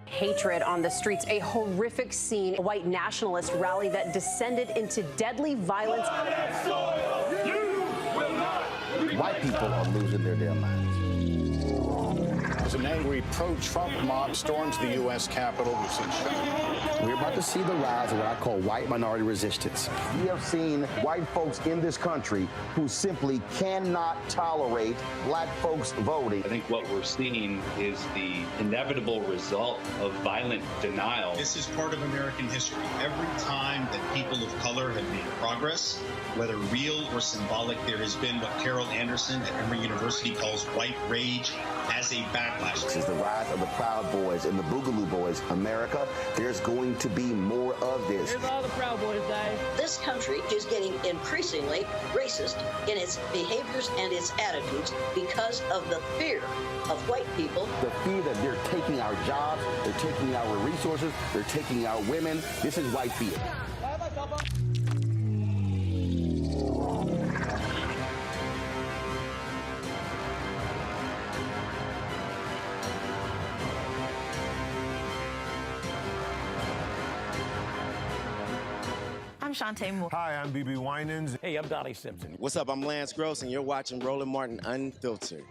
Hatred on the streets, a horrific scene, a white nationalist rally that descended into deadly violence. White people are losing their damn minds. As an angry pro-Trump mob storms the U.S. Capitol, we've seen We're about to see the rise of what I call white minority resistance. We have seen white folks in this country who simply cannot tolerate black folks voting. I think what we're seeing is the inevitable result of violent denial. This is part of American history. Every time that people of color have made progress, whether real or symbolic, there has been what Carol Anderson at Emory University calls white rage as a backlash. This is the rise of the Proud Boys and the Boogaloo Boys. America, there's going to be more of this. Here's all the Proud Boys, Dave. This country is getting increasingly racist in its behaviors and its attitudes because of the fear of white people. The fear that they're taking our jobs, they're taking our resources, they're taking our women. This is white fear. I'm Shantae Moore. Hi, I'm BB Winans. Hey, I'm Donnie Simpson. What's up? I'm Lance Gross, and you're watching Roland Martin Unfiltered.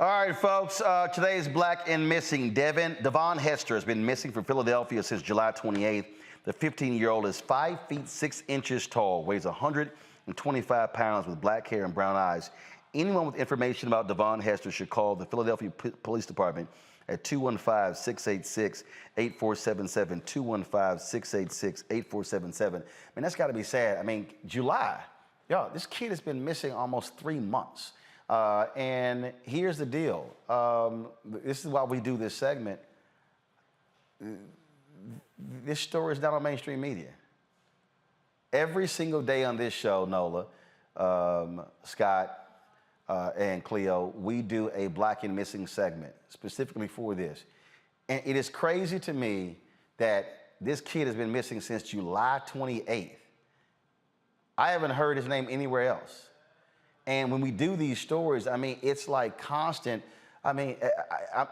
All right, folks, today is Black and Missing. Devon Hester has been missing from Philadelphia since July 28th. The 15-year-old is 5 feet 6 inches tall, weighs 125 pounds with black hair and brown eyes. Anyone with information about Devon Hester should call the Philadelphia Police Department at 215-686-8477, 215-686-8477. Man, that's got to be sad. I mean, July, yo, this kid has been missing almost 3 months. And here's the deal. This is why we do this segment. This story is not on mainstream media. Every single day on this show, Nola, Scott, and Cleo, we do a Black and Missing segment specifically for this. And it is crazy to me that this kid has been missing since July 28th. I haven't heard his name anywhere else. And when we do these stories, I mean, it's like constant. I mean,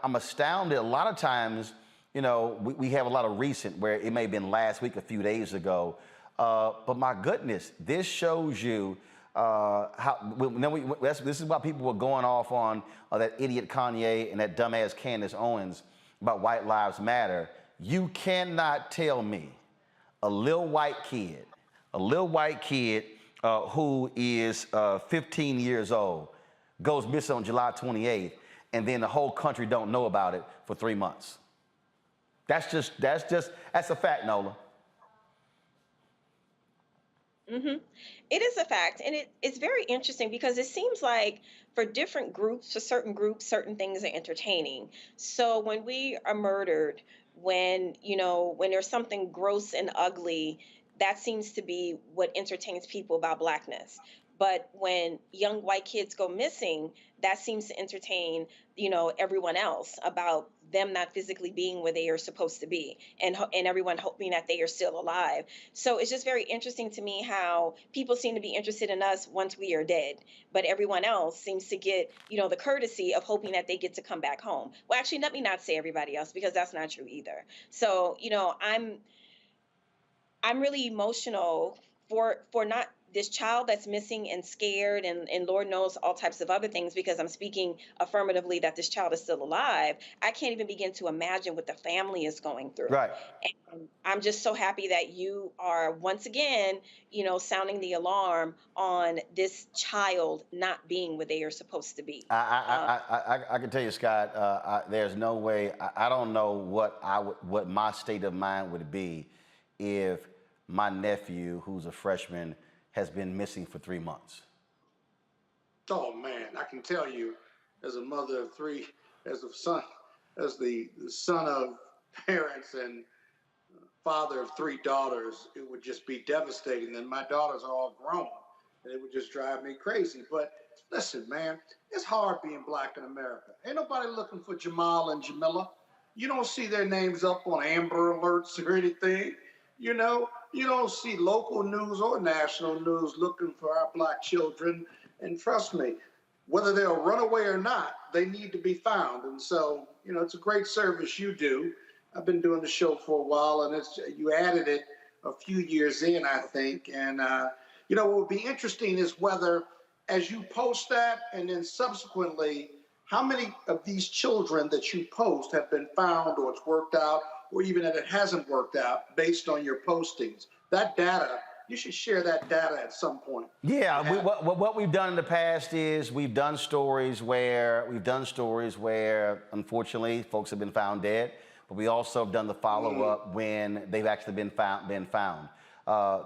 I'm astounded. A lot of times, you know, we have a lot of recent where it may have been last week, a few days ago. But my goodness, this shows you this is why people were going off on that idiot Kanye and that dumbass Candace Owens about White Lives Matter. You cannot tell me a little white kid who is 15 years old goes missing on July 28th, and then the whole country don't know about it for 3 months. That's a fact, Nola. Mm-hmm. It is a fact. And it's very interesting because it seems like for different groups, for certain groups, certain things are entertaining. So when we are murdered, when there's something gross and ugly, that seems to be what entertains people about Blackness. But when young white kids go missing, that seems to entertain, everyone else about them not physically being where they are supposed to be, and everyone hoping that they are still alive. So it's just very interesting to me how people seem to be interested in us once we are dead, but everyone else seems to get, the courtesy of hoping that they get to come back home. Well, actually, let me not say everybody else, because that's not true either. So, I'm really emotional for not this child that's missing and scared and Lord knows all types of other things, because I'm speaking affirmatively that this child is still alive. I can't even begin to imagine what the family is going through. Right. And I'm just so happy that you are once again, sounding the alarm on this child not being where they are supposed to be. I can tell you, Scott, there's no way. I don't know what my state of mind would be if my nephew, who's a freshman, has been missing for 3 months. Oh man, I can tell you, as a mother of three, as the son of parents and father of 3 daughters, it would just be devastating. And my daughters are all grown, and it would just drive me crazy. But listen, man, it's hard being Black in America. Ain't nobody looking for Jamal and Jamila. You don't see their names up on Amber Alerts or anything. You don't see local news or national news looking for our Black children. And trust me, whether they'll run away or not, they need to be found. And so, it's a great service you do. I've been doing the show for a while, and you added it a few years in, I think. And, what would be interesting is whether, as you post that, and then subsequently, how many of these children that you post have been found, or it's worked out, or even that it hasn't worked out based on your postings. That data, you should share that data at some point. Yeah, what we've done in the past is we've done stories where unfortunately folks have been found dead, but we also have done the follow-up when they've actually been found.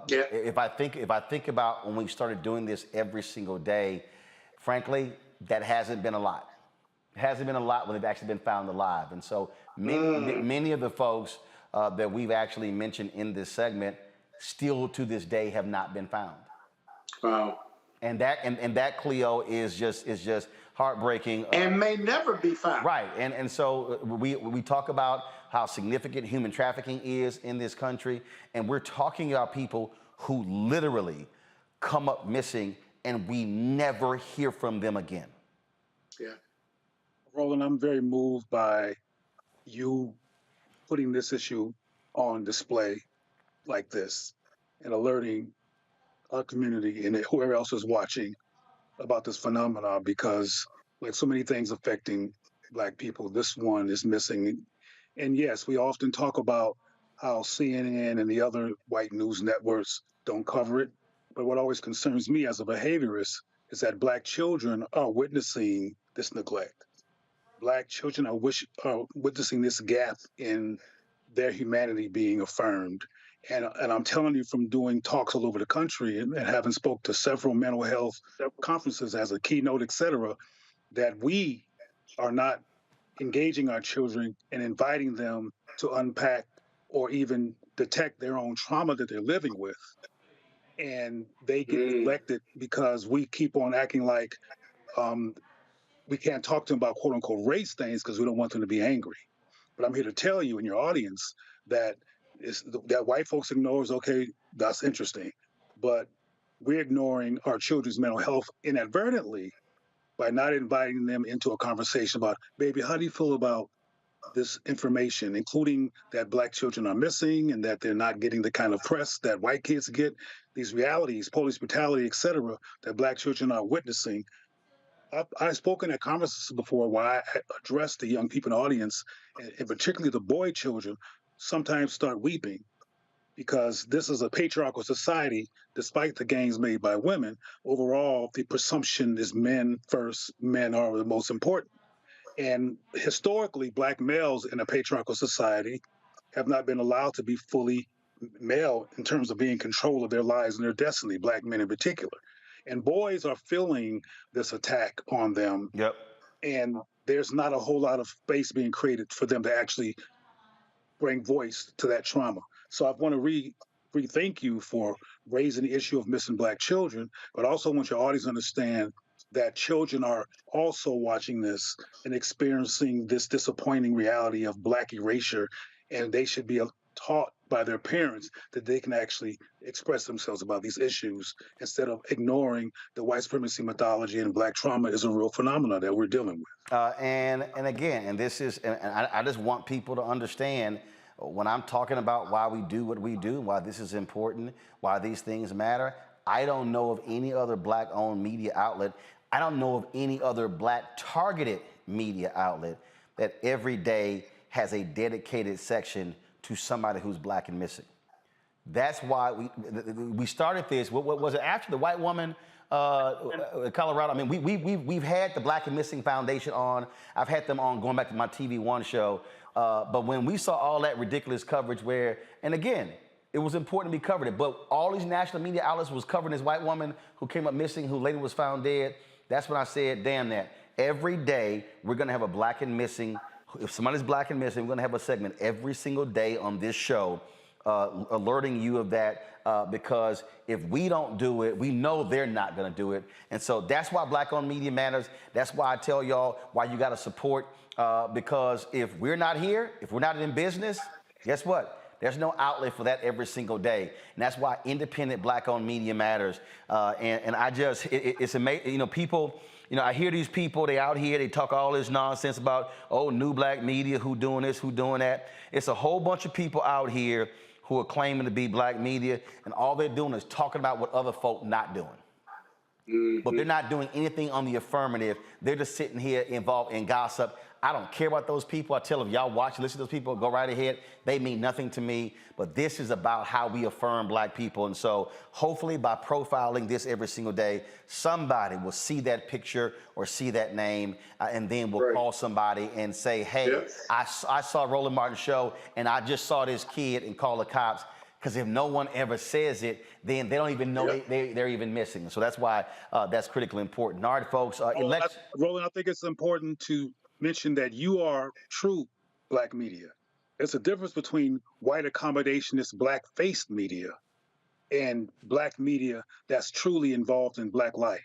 If I think about when we started doing this every single day, frankly, that hasn't been a lot. It hasn't been a lot when they've actually been found alive. And so many of the folks that we've actually mentioned in this segment still to this day have not been found. Wow. And that Cleo is just heartbreaking. And may never be found. Right. And so we talk about how significant human trafficking is in this country, and we're talking about people who literally come up missing and we never hear from them again. Yeah. Roland, I'm very moved by you putting this issue on display like this and alerting our community and whoever else is watching about this phenomenon, because like so many things affecting Black people, this one is missing. And yes, we often talk about how CNN and the other white news networks don't cover it. But what always concerns me as a behaviorist is that Black children are witnessing this neglect. Black children are witnessing this gap in their humanity being affirmed. And I'm telling you from doing talks all over the country and having spoke to several mental health conferences as a keynote, et cetera, that we are not engaging our children and inviting them to unpack or even detect their own trauma that they're living with. And they get neglected because we keep on acting like we can't talk to them about quote unquote race things because we don't want them to be angry. But I'm here to tell you in your audience that that white folks ignores, okay, that's interesting. But we're ignoring our children's mental health inadvertently by not inviting them into a conversation about, baby, how do you feel about this information, including that Black children are missing and that they're not getting the kind of press that white kids get, these realities, police brutality, et cetera, that Black children are witnessing. I've spoken at conferences before where I address the young people in the audience, and particularly the boy children, sometimes start weeping because this is a patriarchal society. Despite the gains made by women, overall, the presumption is men first, men are the most important. And historically, Black males in a patriarchal society have not been allowed to be fully male in terms of being in control of their lives and their destiny, Black men in particular. And boys are feeling this attack on them. Yep. And there's not a whole lot of space being created for them to actually bring voice to that trauma. So I want to thank you for raising the issue of missing Black children, but also want your audience to understand that children are also watching this and experiencing this disappointing reality of Black erasure, and they should be taught by their parents that they can actually express themselves about these issues instead of ignoring the white supremacy mythology and Black trauma is a real phenomenon that we're dealing with. And again, this is, and I just want people to understand when I'm talking about why we do what we do, why this is important, why these things matter. I don't know of any other Black-owned media outlet. I don't know of any other Black-targeted media outlet that every day has a dedicated section to somebody who's Black and missing. That's why we started this. What was it after the white woman in Colorado? I mean, we've had the Black and Missing Foundation on. I've had them on going back to my TV One show. But when we saw all that ridiculous coverage where, and again, it was important to be covered, but all these national media outlets was covering this white woman who came up missing, who later was found dead. That's when I said, damn that. Every day, we're gonna have a Black and Missing. If somebody's Black and missing, we're gonna have a segment every single day on this show alerting you of that because if we don't do it, we know they're not gonna do it. And so that's why Black-owned media matters. That's why I tell y'all why you gotta support because if we're not here, if we're not in business, guess what? There's no outlet for that every single day. And that's why independent Black-owned media matters. And I just, it's amazing, you know, people, you know, I hear these people, they out here, they talk all this nonsense about, oh, new Black media, who doing this, who doing that. It's a whole bunch of people out here who are claiming to be Black media, and all they're doing is talking about what other folk not doing. But they're not doing anything on the affirmative. They're just sitting here involved in gossip. I don't care about those people. I tell them, y'all watch, listen to those people, go right ahead. They mean nothing to me. But this is about how we affirm Black people. And so hopefully by profiling this every single day, somebody will see that picture or see that name and then will call somebody and say, hey, I saw Roland Martin's show and I just saw this kid and call the cops. Because if no one ever says it, then they don't even know they're even missing. So that's why that's critically important. All right, folks. Roland, I think it's important to mention that you are true Black media. There's a difference between white accommodationist Black-faced media and Black media that's truly involved in Black life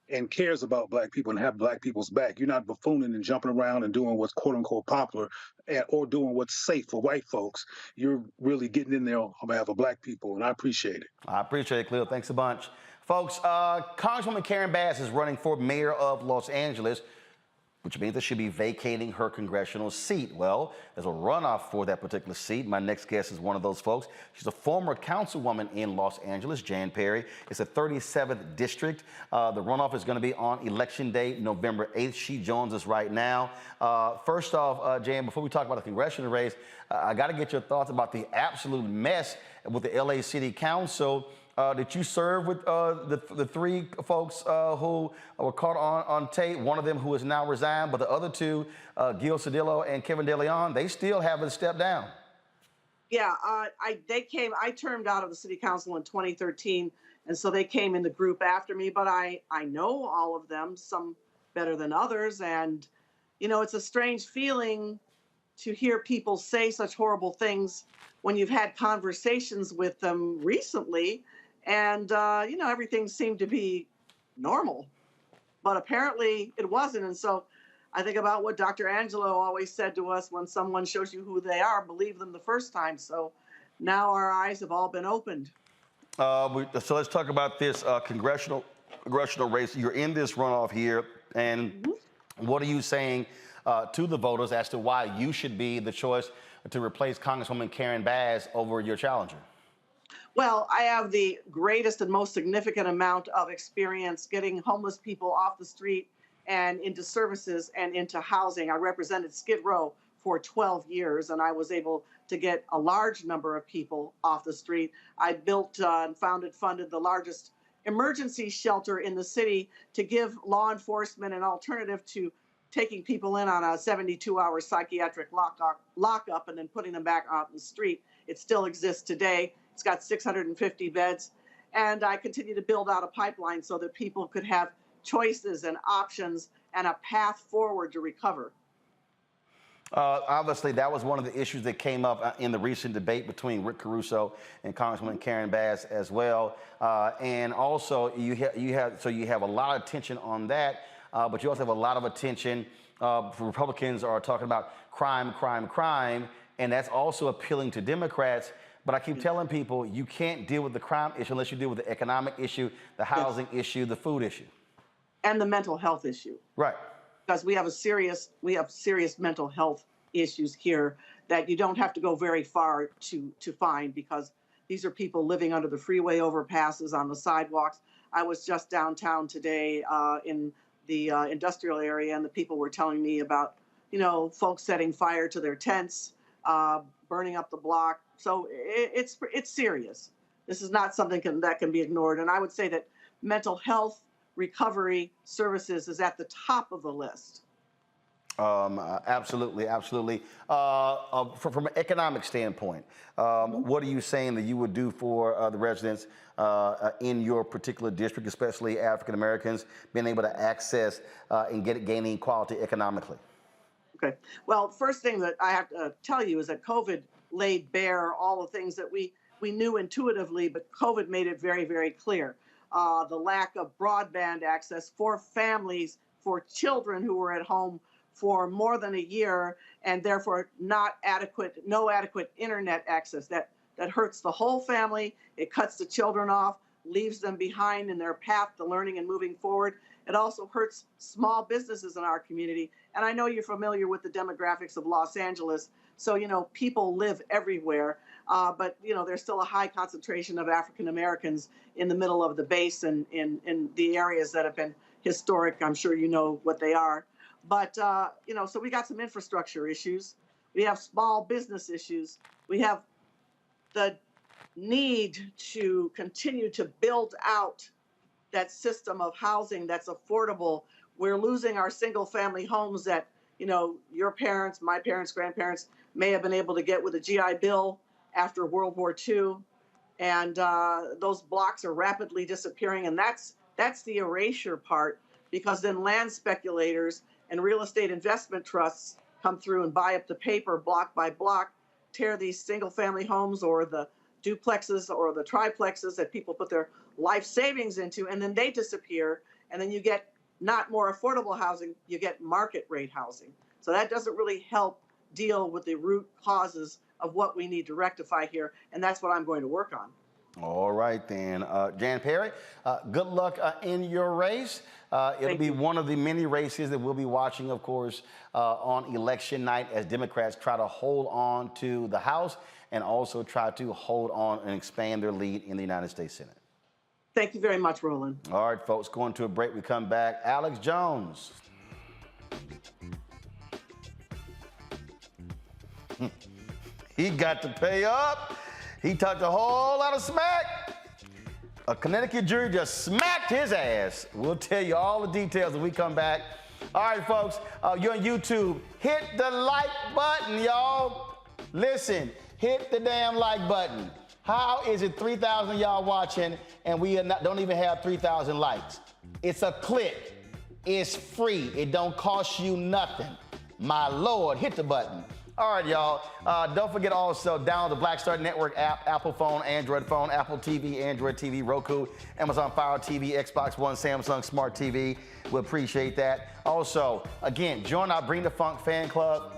and cares about Black people and have Black people's back. You're not buffooning and jumping around and doing what's quote unquote popular or doing what's safe for white folks. You're really getting in there on behalf of Black people, and I appreciate it. I appreciate it, Cleo. Thanks a bunch. Folks, Congresswoman Karen Bass is running for mayor of Los Angeles. which means that she'll be vacating her congressional seat. Well, there's a runoff for that particular seat. My next guest is one of those folks. She's a former councilwoman in Los Angeles, Jan Perry. It's the 37th district. The runoff is going to be on Election Day, November 8th. She joins us right now. First off, Jan, before we talk about the congressional race, I got to get your thoughts about the absolute mess with the LA City Council. Did you serve with the three folks who were caught on tape? One of them who is now resigned, but the other two, Gil Cedillo and Kevin De Leon, they still haven't stepped down. Yeah, I termed out of the city council in 2013, and so they came in the group after me, but I know all of them, some better than others, and, you know, it's a strange feeling to hear people say such horrible things when you've had conversations with them recently. And, you know, everything seemed to be normal, but apparently it wasn't. And so I think about what Dr. Angelo always said to us: when someone shows you who they are, believe them the first time. So now our eyes have all been opened. So let's talk about this congressional race. You're in this runoff here, and what are you saying to the voters as to why you should be the choice to replace Congresswoman Karen Bass over your challenger? Well, I have the greatest and most significant amount of experience getting homeless people off the street and into services and into housing. I represented Skid Row for 12 years, and I was able to get a large number of people off the street. I built and funded the largest emergency shelter in the city to give law enforcement an alternative to taking people in on a 72-hour psychiatric lockup and then putting them back out in the street. It still exists today. It's got 650 beds. And I continue to build out a pipeline so that people could have choices and options and a path forward to recover. Obviously, that was one of the issues that came up in the recent debate between Rick Caruso and Congresswoman Karen Bass as well. And also, you have a lot of attention on that, but you also have a lot of attention. Republicans are talking about crime, and that's also appealing to Democrats. But I keep telling people you can't deal with the crime issue unless you deal with the economic issue, the housing issue, the food issue, and the mental health issue. Right. Because we have serious mental health issues here that you don't have to go very far to find, because these are people living under the freeway overpasses, on the sidewalks. I was just downtown today in the industrial area, and the people were telling me about, you know, folks setting fire to their tents, burning up the block. So it's serious. This is not something that can be ignored. And I would say that mental health recovery services is at the top of the list. Absolutely. From an economic standpoint, what are you saying that you would do for the residents in your particular district, especially African Americans, being able to access and gaining equality economically? Okay. Well, first thing that I have to tell you is that COVID laid bare all the things that we knew intuitively, but COVID made it very, very clear. The lack of broadband access for families, for children who were at home for more than a year, and therefore no adequate internet access. That hurts the whole family. It cuts the children off, leaves them behind in their path to learning and moving forward. It also hurts small businesses in our community. And I know you're familiar with the demographics of Los Angeles. So, you know, people live everywhere. But, you know, there's still a high concentration of African Americans in the middle of the basin in the areas that have been historic. I'm sure you know what they are. But, you know, so we got some infrastructure issues. We have small business issues. We have the need to continue to build out that system of housing that's affordable. We're losing our single family homes that, you know, your parents, my parents, grandparents may have been able to get with a GI Bill after World War II. And those blocks are rapidly disappearing. And that's the erasure part, because then land speculators and real estate investment trusts come through and buy up the paper block by block, tear these single family homes or the duplexes or the triplexes that people put their life savings into, and then they disappear. And then you get not more affordable housing, you get market rate housing. So that doesn't really help deal with the root causes of what we need to rectify here. And that's what I'm going to work on. All right, then. Jan Perry, good luck in your race. It'll be one of the many races that we'll be watching, of course, on election night as Democrats try to hold on to the House and also try to hold on and expand their lead in the United States Senate. Thank you very much, Roland. All right, folks, going to a break. We come back. Alex Jones. He got to pay up. He talked a whole lot of smack. A Connecticut jury just smacked his ass. We'll tell you all the details when we come back. All right, folks, you're on YouTube. Hit the like button, y'all. Listen, hit the damn like button. How is it 3,000 y'all watching and we don't even have 3,000 likes? It's a click. It's free. It don't cost you nothing. My Lord, hit the button. All right, y'all. Don't forget also download the Black Star Network app, Apple phone, Android phone, Apple TV, Android TV, Roku, Amazon Fire TV, Xbox One, Samsung Smart TV. We appreciate that. Also, again, join our Bring the Funk fan club.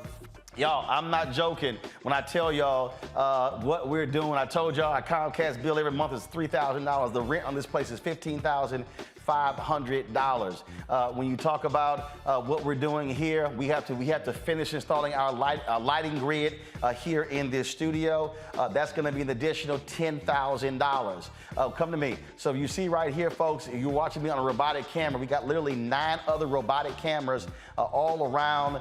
Y'all, I'm not joking when I tell y'all what we're doing. I told y'all our Comcast bill every month is $3,000. The rent on this place is $15,500. When you talk about what we're doing here, we have to finish installing our lighting grid here in this studio. That's going to be an additional $10,000. Come to me. So you see right here, folks, you're watching me on a robotic camera. We got literally 9 other robotic cameras all around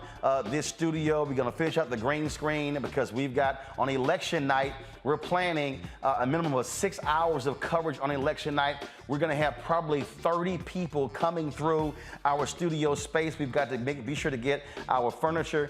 this studio. We're going to finish up the green screen because we've got on election night, we're planning a minimum of 6 hours of coverage on election night. We're going to have probably 30 people coming through our studio space. We've got to be sure to get our furniture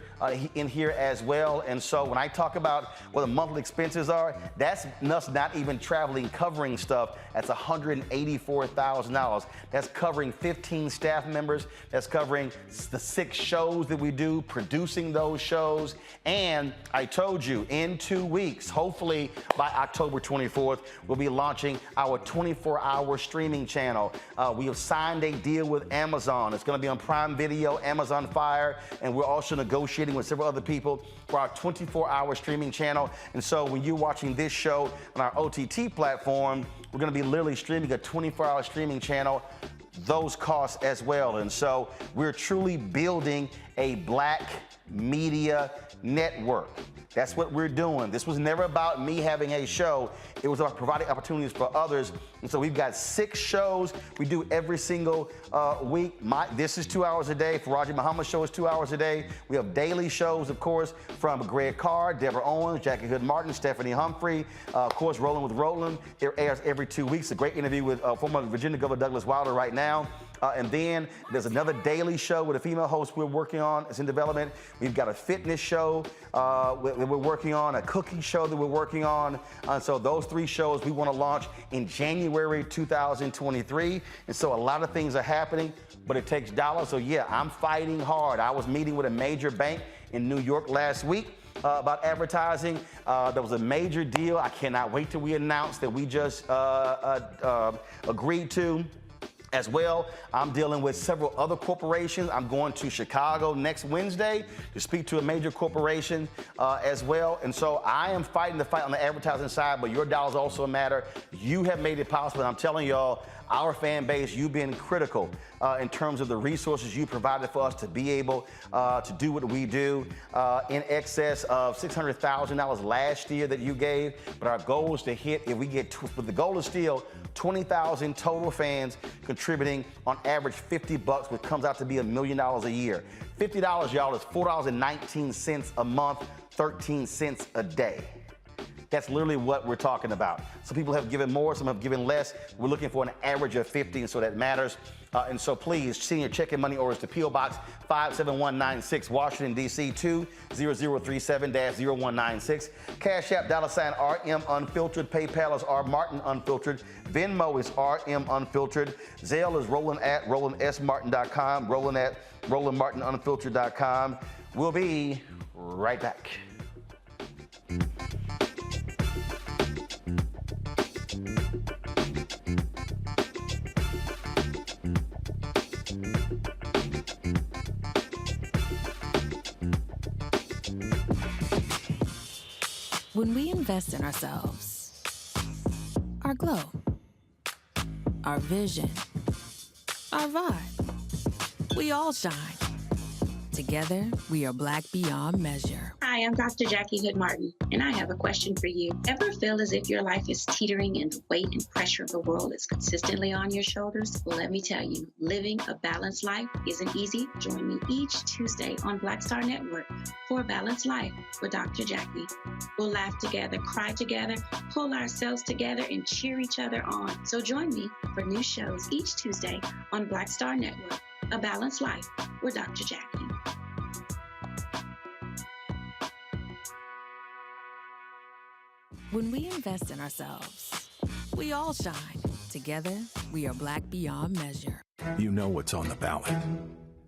in here as well. And so when I talk about what the monthly expenses are, that's us not even traveling, covering stuff. That's $184,000. That's covering 15 staff members. That's covering the 6 shows that we do, producing those shows. And I told you, in 2 weeks, hopefully by October 24th, we'll be launching our 24-hour streaming channel. We have signed a deal with Amazon. It's going to be on Prime Video, Amazon Fire, and we're also negotiating with several other people for our 24-hour streaming channel. And so when you're watching this show on our OTT platform, we're going to be literally streaming a 24-hour streaming channel, those costs as well. And so we're truly building a black media network. That's what we're doing. This was never about me having a show. It was about providing opportunities for others. And so we've got 6 shows we do every single week. This is 2 hours a day. Faraji Muhammad's show is 2 hours a day. We have daily shows, of course, from Greg Carr, Deborah Owens, Jackie Hood Martin, Stephanie Humphrey, of course, Rolling with Roland. It airs every 2 weeks. A great interview with former Virginia Governor Douglas Wilder right now. And then there's another daily show with a female host we're working on. It's in development. We've got a fitness show that we're working on, a cooking show that we're working on. So those 3 shows we want to launch in January 2023. And so a lot of things are happening, but it takes dollars. So yeah, I'm fighting hard. I was meeting with a major bank in New York last week about advertising. There was a major deal. I cannot wait till we announce that we just agreed to. As well, I'm dealing with several other corporations. I'm going to Chicago next Wednesday to speak to a major corporation as well. And so I am fighting the fight on the advertising side, but your dollars also matter. You have made it possible. And I'm telling y'all, our fan base, you've been critical in terms of the resources you provided for us to be able to do what we do. In excess of $600,000 last year that you gave, but our goal is to hit, if we get, but the goal is still 20,000 total fans contributing on average $50, which comes out to be $1 million a year. $50, y'all, is $4.19 a month, 13 cents a day. That's literally what we're talking about. Some people have given more, some have given less. We're looking for an average of 50, and so that matters. And so please, send your check and money orders to P.O. Box 57196, Washington, D.C. 20037-0196. Cash App, $RM Unfiltered. PayPal is R Martin Unfiltered. Venmo is RM Unfiltered. Zelle is Roland at RolandSMartin.com. Roland at RolandMartinUnfiltered.com. We'll be right back. When we invest in ourselves, our glow, our vision, our vibe. We all shine. Together, we are Black beyond measure. Hi, I'm Dr. Jackie Hood Martin, and I have a question for you. Ever feel as if your life is teetering and the weight and pressure of the world is consistently on your shoulders? Well, let me tell you, living a balanced life isn't easy. Join me each Tuesday on Black Star Network for A Balanced Life with Dr. Jackie. We'll laugh together, cry together, pull ourselves together, and cheer each other on. So join me for new shows each Tuesday on Black Star Network, A Balanced Life with Dr. Jackie. When we invest in ourselves, we all shine. Together, we are Black beyond measure. You know what's on the ballot.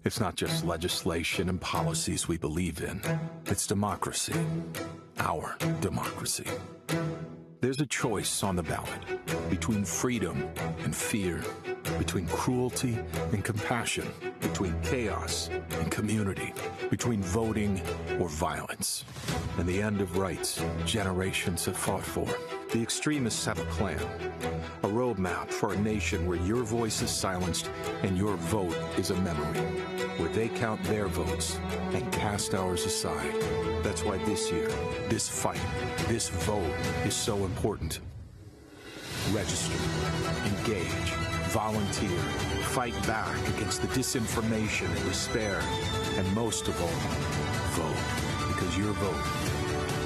It's not just legislation and policies we believe in. It's democracy. Our democracy. There's a choice on the ballot between freedom and fear, between cruelty and compassion, between chaos and community, between voting or violence, and the end of rights generations have fought for. The extremists have a plan, a roadmap for a nation where your voice is silenced and your vote is a memory, where they count their votes and cast ours aside. That's why this year, this fight, this vote is so important. Register, engage, volunteer, fight back against the disinformation and despair, and most of all, vote, because your vote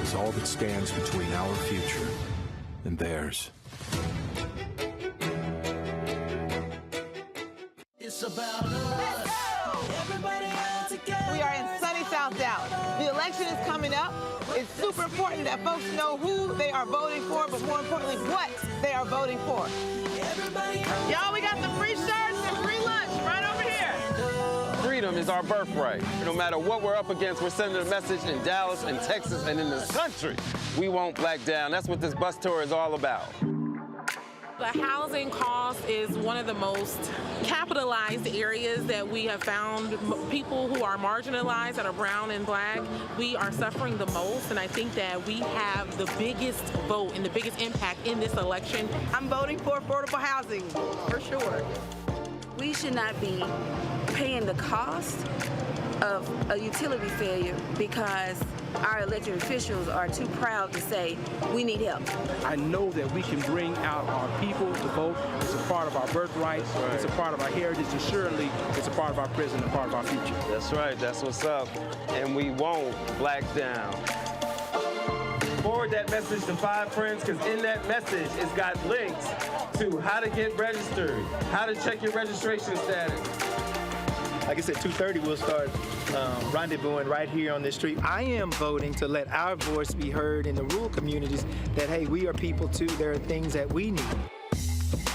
is all that stands between our future and theirs. It's about us. Everybody out together. We are in sunny South Dallas. The election is coming up. It's super important that folks know who they are voting for, but more importantly, what they are voting for. Y'all, we got the free shirts and free lunch right over here. Freedom is our birthright. No matter what we're up against, we're sending a message in Dallas and Texas and in this country. We won't back down. That's what this bus tour is all about. The housing cost is one of the most capitalized areas that we have found. People who are marginalized, that are brown and black, we are suffering the most, and I think that we have the biggest vote and the biggest impact in this election. I'm voting for affordable housing, for sure. We should not be paying the cost of a utility failure because our elected officials are too proud to say we need help. I know that we can bring out our people to vote. It's a part of our birthright. Right. It's a part of our heritage, and surely it's a part of our present and part of our future. That's right. That's what's up. And we won't black down. Forward that message to 5 friends, because in that message, it's got links to how to get registered, how to check your registration status. Like I said, 2:30 we'll start rendezvousing right here on this street. I am voting to let our voice be heard in the rural communities that, hey, we are people too. There are things that we need.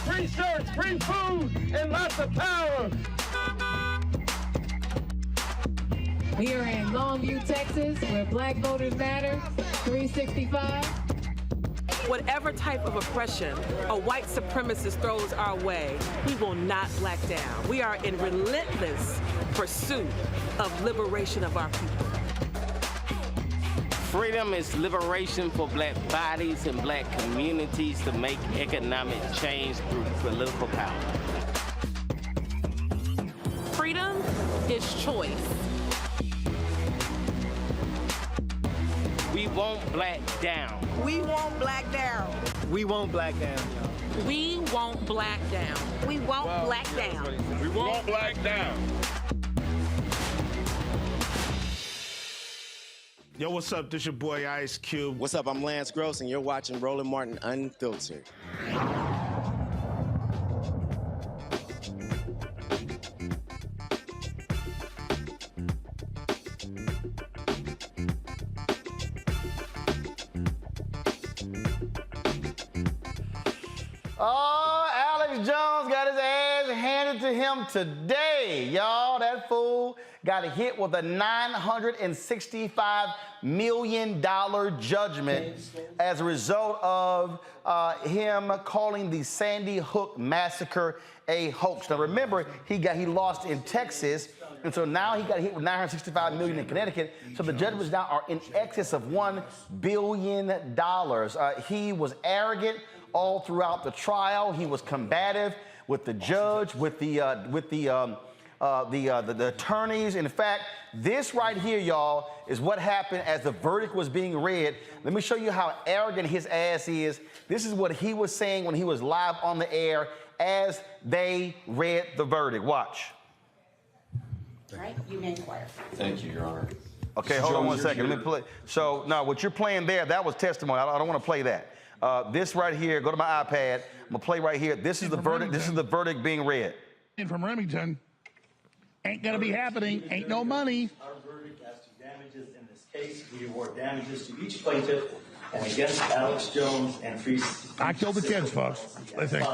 Free shirts, free food, and lots of power. We are in Longview, Texas, where Black Voters Matter, 365. Whatever type of oppression a white supremacist throws our way, we will not black down. We are in relentless pursuit of liberation of our people. Freedom is liberation for black bodies and black communities to make economic change through political power. Freedom is choice. We won't black down. We won't black down. We won't black down, y'all. We won't black down. We won't black down. We won't black down. Yo, what's up? This your boy Ice Cube. What's up? I'm Lance Gross, and you're watching Roland Martin Unfiltered. Oh, Alex Jones got his ass handed to him today, y'all. That fool got hit with a $965 million judgment as a result of him calling the Sandy Hook massacre a hoax. Now remember, he lost in Texas, and so now he got hit with $965 million in Connecticut. So the judgments now are in excess of $1 billion. He was arrogant, all throughout the trial. He was combative with the judge, with the attorneys. In fact, this right here, y'all, is what happened as the verdict was being read. Let me show you how arrogant his ass is. This is what he was saying when he was live on the air as they read the verdict. Watch. Right? You may inquire. Thank you, Your Honor. Okay, hold on one second. Let me play. So now what you're playing there, that was testimony. I don't want to play that. This right here, go to my iPad. I'm gonna play right here. This is the verdict. This is the verdict being read. From Remington, ain't gonna be happening. Ain't no money. Our verdict as to damages in this case, we award damages to each plaintiff and against Alex Jones and Free. I killed the kids, folks. I think.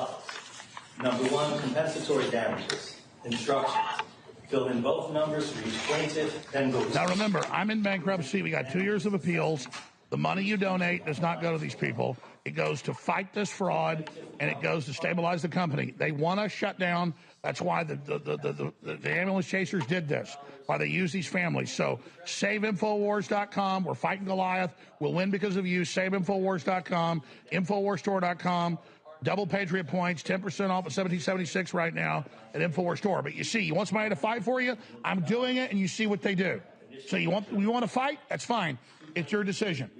Number one, compensatory damages. Instructions. Fill in both numbers for each plaintiff, then go. Now remember, I'm in bankruptcy. We got 2 years of appeals. The money you donate does not go to these people. It goes to fight this fraud, and it goes to stabilize the company. They want us shut down. That's why the ambulance chasers did this, why they use these families. So SaveInfowars.com. We're fighting Goliath. We'll win because of you. SaveInfowars.com, InfoWarsStore.com. Double Patriot points, 10% off at $17.76 right now at InfoWars Store. But you see, you want somebody to fight for you? I'm doing it, and you see what they do. So you want to fight? That's fine. It's your decision.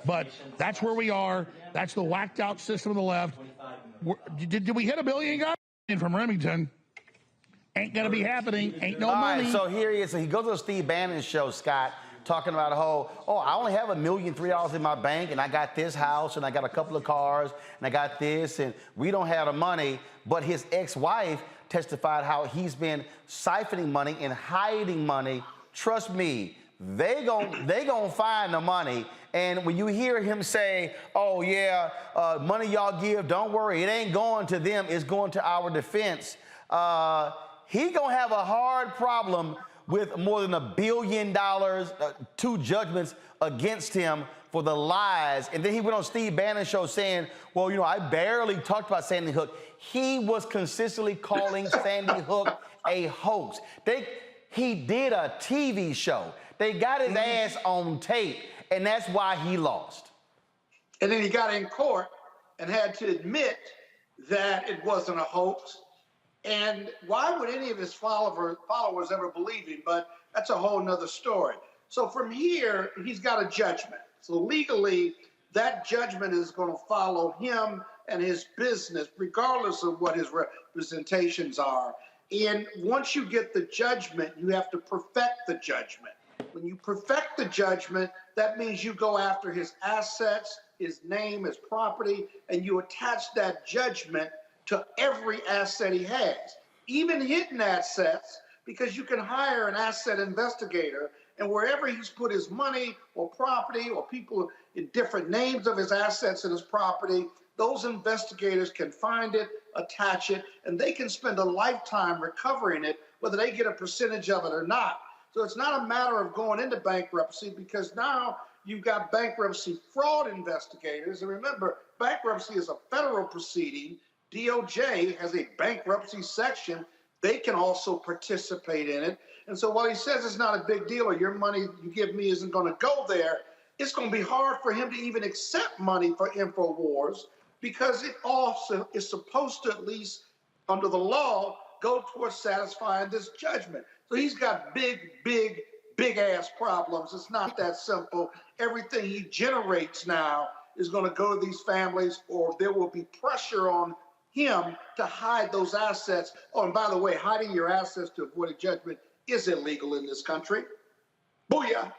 But that's where we are. That's the whacked out system of the left. Did we hit $1 billion, guys? From Remington. Ain't going to be happening. Ain't no money. All right, so here he is. So he goes to the Steve Bannon show, Scott, talking about I only have $1,003 in my bank, and I got this house, and I got a couple of cars, and I got this, and we don't have the money. But his ex-wife testified how he's been siphoning money and hiding money. Trust me, they gon' find the money. And when you hear him say, oh, yeah, money y'all give, don't worry, it ain't going to them, it's going to our defense, he gonna have a hard problem with more than $1 billion, 2 judgments against him for the lies. And then he went on Steve Bannon's show saying, well, you know, I barely talked about Sandy Hook. He was consistently calling Sandy Hook a hoax. He did a TV show. They got his ass on tape, and that's why he lost. And then he got in court and had to admit that it wasn't a hoax. And why would any of his followers ever believe him? But that's a whole nother story. So from here, he's got a judgment. So legally, that judgment is going to follow him and his business, regardless of what his representations are. And once you get the judgment, you have to perfect the judgment. When you perfect the judgment, that means you go after his assets, his name, his property, and you attach that judgment to every asset he has, even hidden assets, because you can hire an asset investigator, and wherever he's put his money or property or people in different names of his assets and his property, those investigators can find it, attach it, and they can spend a lifetime recovering it, whether they get a percentage of it or not. So it's not a matter of going into bankruptcy, because now you've got bankruptcy fraud investigators. And remember, bankruptcy is a federal proceeding. DOJ has a bankruptcy section. They can also participate in it. And so while he says it's not a big deal or your money you give me isn't going to go there, it's going to be hard for him to even accept money for InfoWars, because it also is supposed to, at least under the law, go towards satisfying this judgment. So he's got big ass problems. It's not that simple. Everything he generates now is going to go to these families, or there will be pressure on him to hide those assets. Oh, and by the way, hiding your assets to avoid a judgment is illegal in this country. Booyah.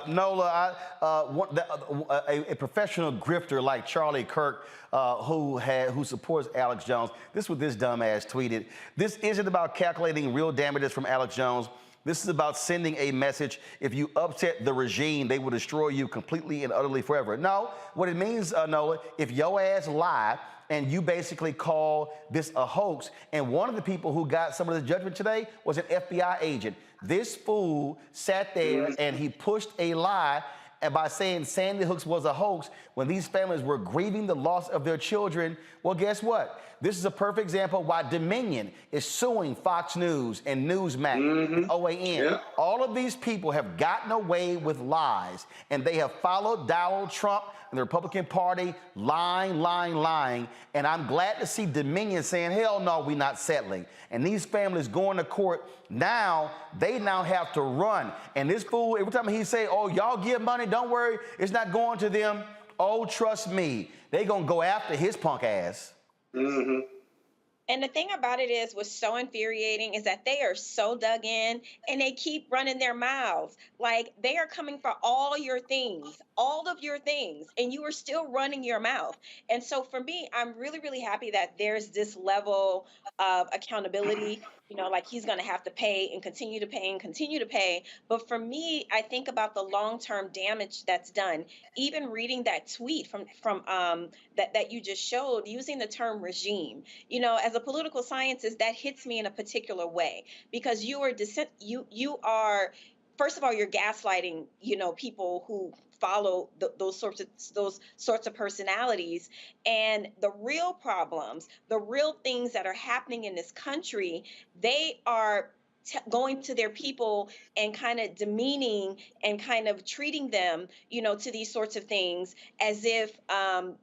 Nola, a professional grifter like Charlie Kirk, who supports Alex Jones, this is what this dumbass tweeted. This isn't about calculating real damages from Alex Jones. This is about sending a message. If you upset the regime, they will destroy you completely and utterly forever. No, what it means, Nola, if your ass lie and you basically call this a hoax, and one of the people who got some of the judgment today was an FBI agent. This fool sat there and he pushed a lie, and by saying Sandy Hook was a hoax when these families were grieving the loss of their children. Well, guess what? This is a perfect example why Dominion is suing Fox News and Newsmax and OAN. Yeah. All of these people have gotten away with lies, and they have followed Donald Trump and the Republican Party lying. And I'm glad to see Dominion saying, hell no, we're not settling. And these families going to court now, they now have to run. And this fool, every time he say, oh, y'all give money, don't worry, it's not going to them. Oh, trust me, they gonna go after his punk ass. Mm-hmm. And the thing about it is, what's so infuriating is that they are so dug in and they keep running their mouths. Like, they are coming for all of your things, and you are still running your mouth. And so for me, I'm really, really happy that there's this level of accountability. You know, like, he's going to have to pay and continue to pay and continue to pay. But for me, I think about the long-term damage that's done. Even reading that tweet from that you just showed, using the term regime, you know, as a political scientist, that hits me in a particular way, because you are, first of all, you're gaslighting, you know, people who follow those sorts of personalities. And the real problems, the real things that are happening in this country, they are going to their people and kind of demeaning and kind of treating them, you know, to these sorts of things as if,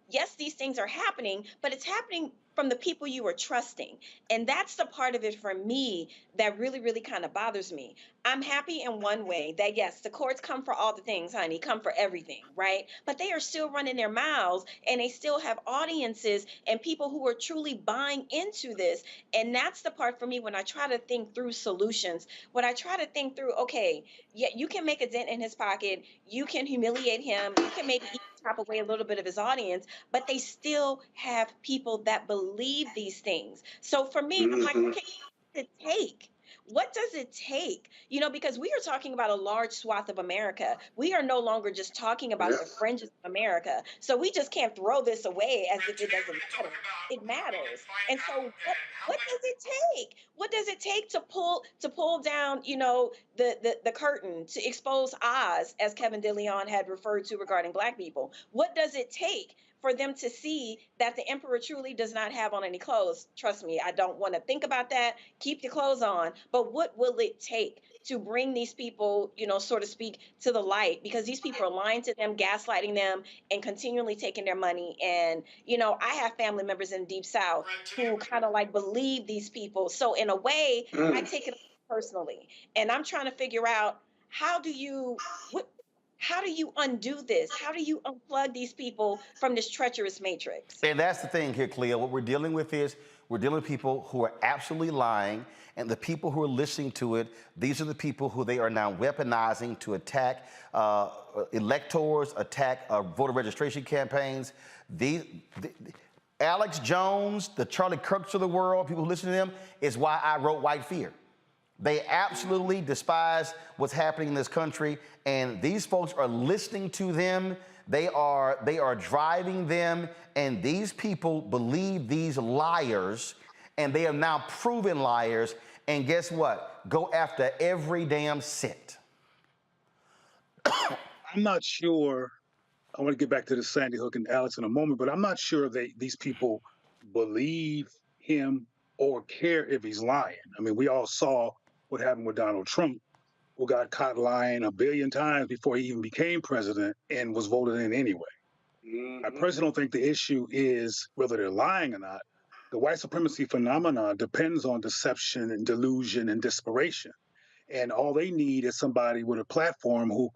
yes, these things are happening, but it's happening from the people you are trusting. And that's the part of it for me that really, really kind of bothers me. I'm happy in one way that, yes, the courts come for all the things, honey, come for everything, right? But they are still running their mouths, and they still have audiences and people who are truly buying into this. And that's the part for me when I try to think through solutions, when I try to think through, okay, yeah, you can make a dent in his pocket, you can humiliate him, you can maybe chop away a little bit of his audience, but they still have people that believe these things. So for me, I'm like, okay, what does it take? What does it take? You know, because we are talking about a large swath of America. We are no longer just talking about the fringes of America. So we just can't throw this away as if it doesn't matter. It matters. And so what does it take? What does it take to pull down, you know, the curtain, to expose Oz, as Kevin DeLeon had referred to regarding Black people? What does it take for them to see that the emperor truly does not have on any clothes? Trust me, I don't want to think about that. Keep your clothes on. But what will it take to bring these people, you know, so to speak, to the light? Because these people are lying to them, gaslighting them, and continually taking their money. And, you know, I have family members in the Deep South who kind of like believe these people. So in a way, I take it personally. And I'm trying to figure out, how do you undo this? How do you unplug these people from this treacherous matrix? And that's the thing here, Cleo. What we're dealing with is we're dealing with people who are absolutely lying, and the people who are listening to it, these are the people who they are now weaponizing to attack electors, attack voter registration campaigns. Alex Jones, the Charlie Kirks of the world, people who listen to them, is why I wrote White Fear. They absolutely despise what's happening in this country, and these folks are listening to them. They are driving them, and these people believe these liars, and they are now proven liars. And guess what? Go after every damn cent. I'm not sure. I want to get back to the Sandy Hook and Alex in a moment, but I'm not sure these people believe him or care if he's lying. I mean, we all saw what happened with Donald Trump, who got caught lying 1 billion times before he even became president and was voted in anyway. I personally don't think the issue is whether they're lying or not. The white supremacy phenomenon depends on deception and delusion and desperation. And all they need is somebody with a platform who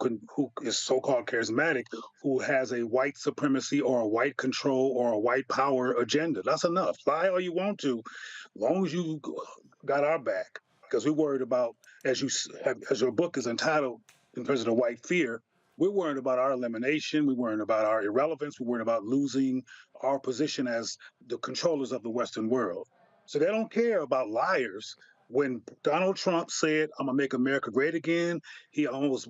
is so-called charismatic, who has a white supremacy or a white control or a white power agenda. That's enough. Lie all you want to, as long as you got our back. Because we're worried about, as your book is entitled, in terms of the White Fear, we're worried about our elimination. We're worried about our irrelevance. We're worried about losing our position as the controllers of the Western world. So they don't care about liars. When Donald Trump said, "I'm gonna make America great again," he almost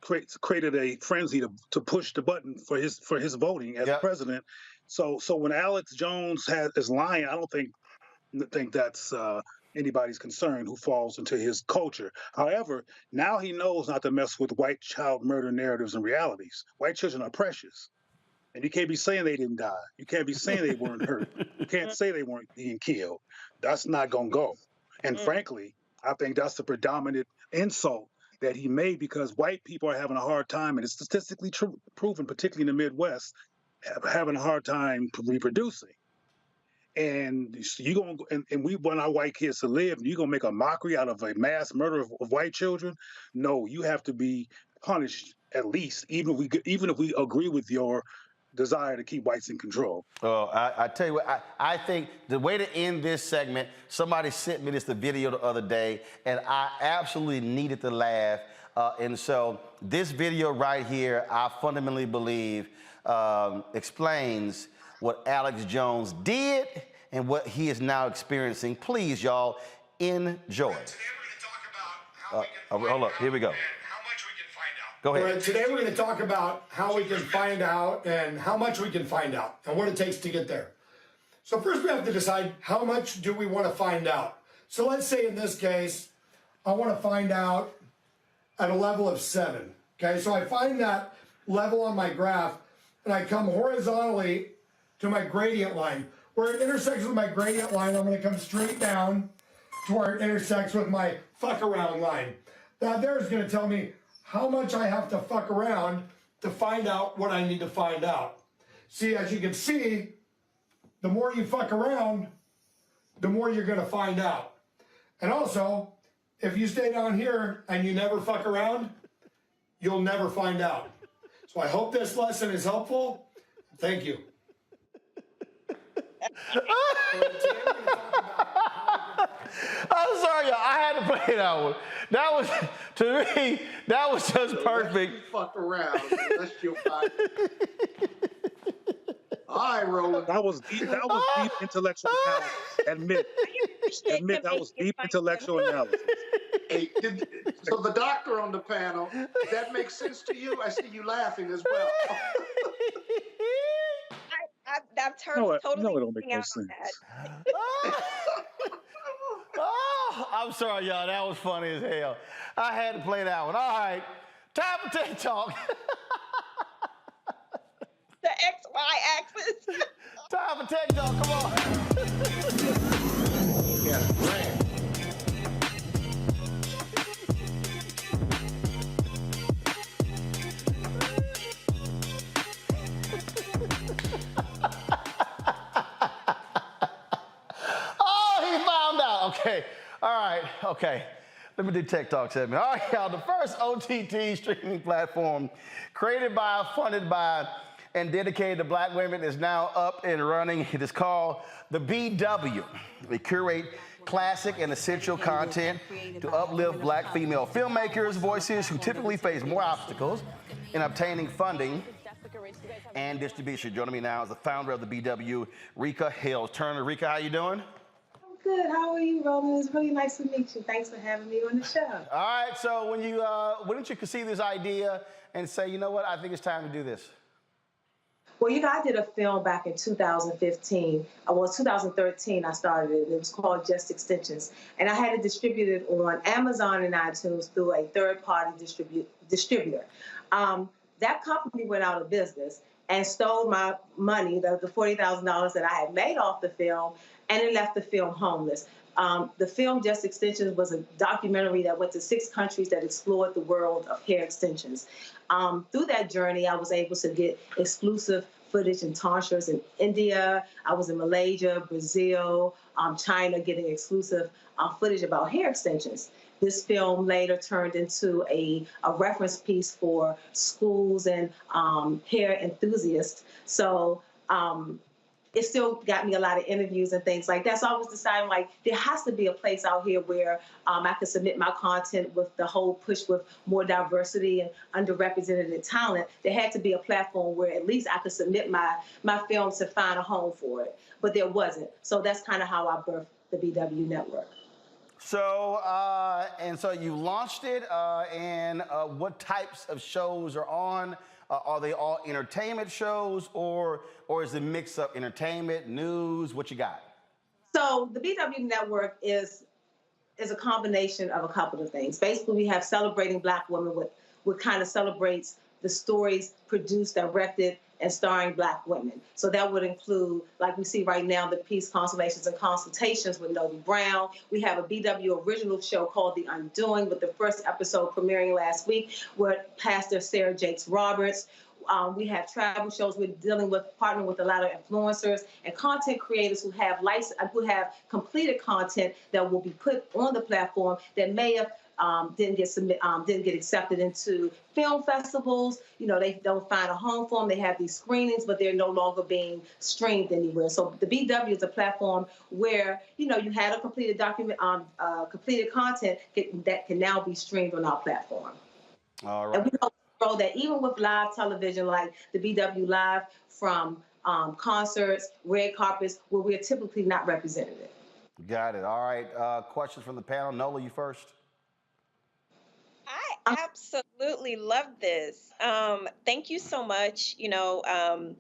created a frenzy to push the button for his voting as president. So when Alex Jones is lying, I don't think that's anybody's concern who falls into his culture. However, now he knows not to mess with white child murder narratives and realities. White children are precious. And you can't be saying they didn't die. You can't be saying they weren't hurt. You can't say they weren't being killed. That's not going to go. And frankly, I think that's the predominant insult that he made because white people are having a hard time, and it's statistically proven, particularly in the Midwest, having a hard time reproducing. And you gonna and we want our white kids to live, and you gonna make a mockery out of a mass murder of white children? No, you have to be punished at least, even if we agree with your desire to keep whites in control. Well, I tell you what, I think the way to end this segment, somebody sent me the video the other day, and I absolutely needed to laugh. And so this video right here, I fundamentally believe explains what Alex Jones did and what he is now experiencing. Please, y'all, enjoy. Hold up, here we go. Go ahead. Right, today we're going to talk about how we can find out and how much we can find out and what it takes to get there. So first we have to decide how much do we want to find out. So let's say in this case, I want to find out at a level of 7. Okay, so I find that level on my graph and I come horizontally to my gradient line. Where it intersects with my gradient line, I'm going to come straight down to where it intersects with my fuck around line. Now there's going to tell me how much I have to fuck around to find out what I need to find out. See, as you can see, the more you fuck around, the more you're going to find out. And also, if you stay down here and you never fuck around, you'll never find out. So I hope this lesson is helpful. Thank you. I'm sorry, y'all. I had to play that one. That was, to me, that was just perfect. You fuck around unless you'll find it. All right, Roland. That was deep intellectual analysis. Admit that was deep intellectual analysis. Hey, so the doctor on the panel, does that make sense to you? I see you laughing as well. I've totally it don't make no sense. Oh, I'm sorry, y'all. That was funny as hell. I had to play that one. All right. Time for Tech Talk. The XY axis. Time for Tech Talk. Come on. Yeah, Okay, all right, okay. Let me do Tech Talk segment. All right, y'all, the first OTT streaming platform created by, funded by, and dedicated to black women is now up and running. It is called the BW. We curate classic and essential content to uplift black female filmmakers' voices who typically face more obstacles in obtaining funding and distribution. Joining me now is the founder of the BW, Rika Hales Turner. Rika, how you doing? Good. How are you, Roland? It's really nice to meet you. Thanks for having me on the show. All right. So when didn't you conceive this idea and say, you know what, I think it's time to do this? Well, I did a film back in 2015. 2013 I started it. It was called Just Extensions. And I had it distributed on Amazon and iTunes through a third-party distributor. That company went out of business and stole my money, the $40,000 that I had made off the film, and it left the film homeless. The film Just Extensions was a documentary that went to 6 countries that explored the world of hair extensions. Through that journey, I was able to get exclusive footage in tonsures in India. I was in Malaysia, Brazil, China, getting exclusive footage about hair extensions. This film later turned into a reference piece for schools and hair enthusiasts. So it still got me a lot of interviews and things like that. So I was deciding, there has to be a place out here where I could submit my content with the whole push with more diversity and underrepresented talent. There had to be a platform where at least I could submit my films to find a home for it. But there wasn't. So that's kind of how I birthed the BW Network. So, so you launched it, and what types of shows are on? Are they all entertainment shows, or is it mix up entertainment, news? What you got? So the BW Network is a combination of a couple of things. Basically, we have Celebrating Black Women, what kind of celebrates the stories produced, directed, and starring Black women. So that would include, like we see right now, the Peace Consultations and Consultations with Novi Brown. We have a BW original show called The Undoing, with the first episode premiering last week with Pastor Sarah Jakes Roberts. We have travel shows. We're partnering with a lot of influencers and content creators who have completed content that will be put on the platform that may have didn't get accepted into film festivals. You know, they don't find a home for them. They have these screenings, but they're no longer being streamed anywhere. So the BW is a platform where, you know, you had a completed completed content that can now be streamed on our platform. All right. And we hope to grow that even with live television like the BW Live, from concerts, red carpets, where we're typically not represented. Got it. All right. Questions from the panel. Nola, you first. I absolutely love this. Thank you so much. You know,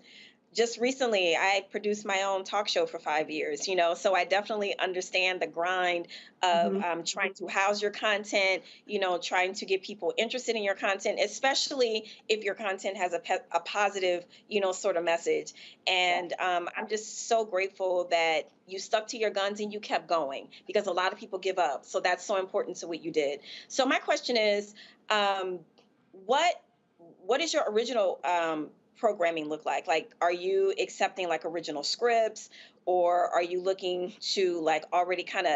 just recently, I produced my own talk show for 5 years, you know, so I definitely understand the grind of trying to house your content, you know, trying to get people interested in your content, especially if your content has a positive, you know, sort of message. And I'm just so grateful that you stuck to your guns and you kept going, because a lot of people give up. So that's so important to what you did. So my question is, what is your original programming look like? Like, are you accepting like original scripts, or are you looking to like already kind of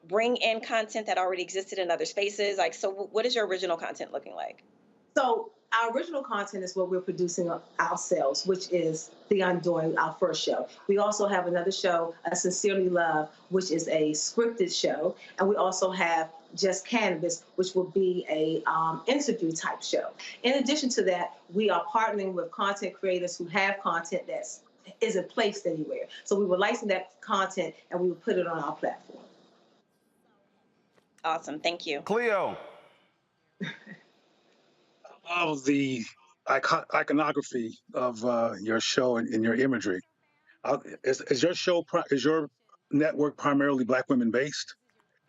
bring in content that already existed in other spaces? Like, so what is your original content looking like? So our original content is what we're producing ourselves, which is The Undoing, our first show. We also have another show, A Sincerely Love, which is a scripted show. And we also have Just Cannabis, which will be a interview type show. In addition to that, we are partnering with content creators who have content that isn't placed anywhere. So we will license that content and we will put it on our platform. Awesome. Thank you. Cleo. Of the iconography of your show and your imagery, is your network primarily Black women based?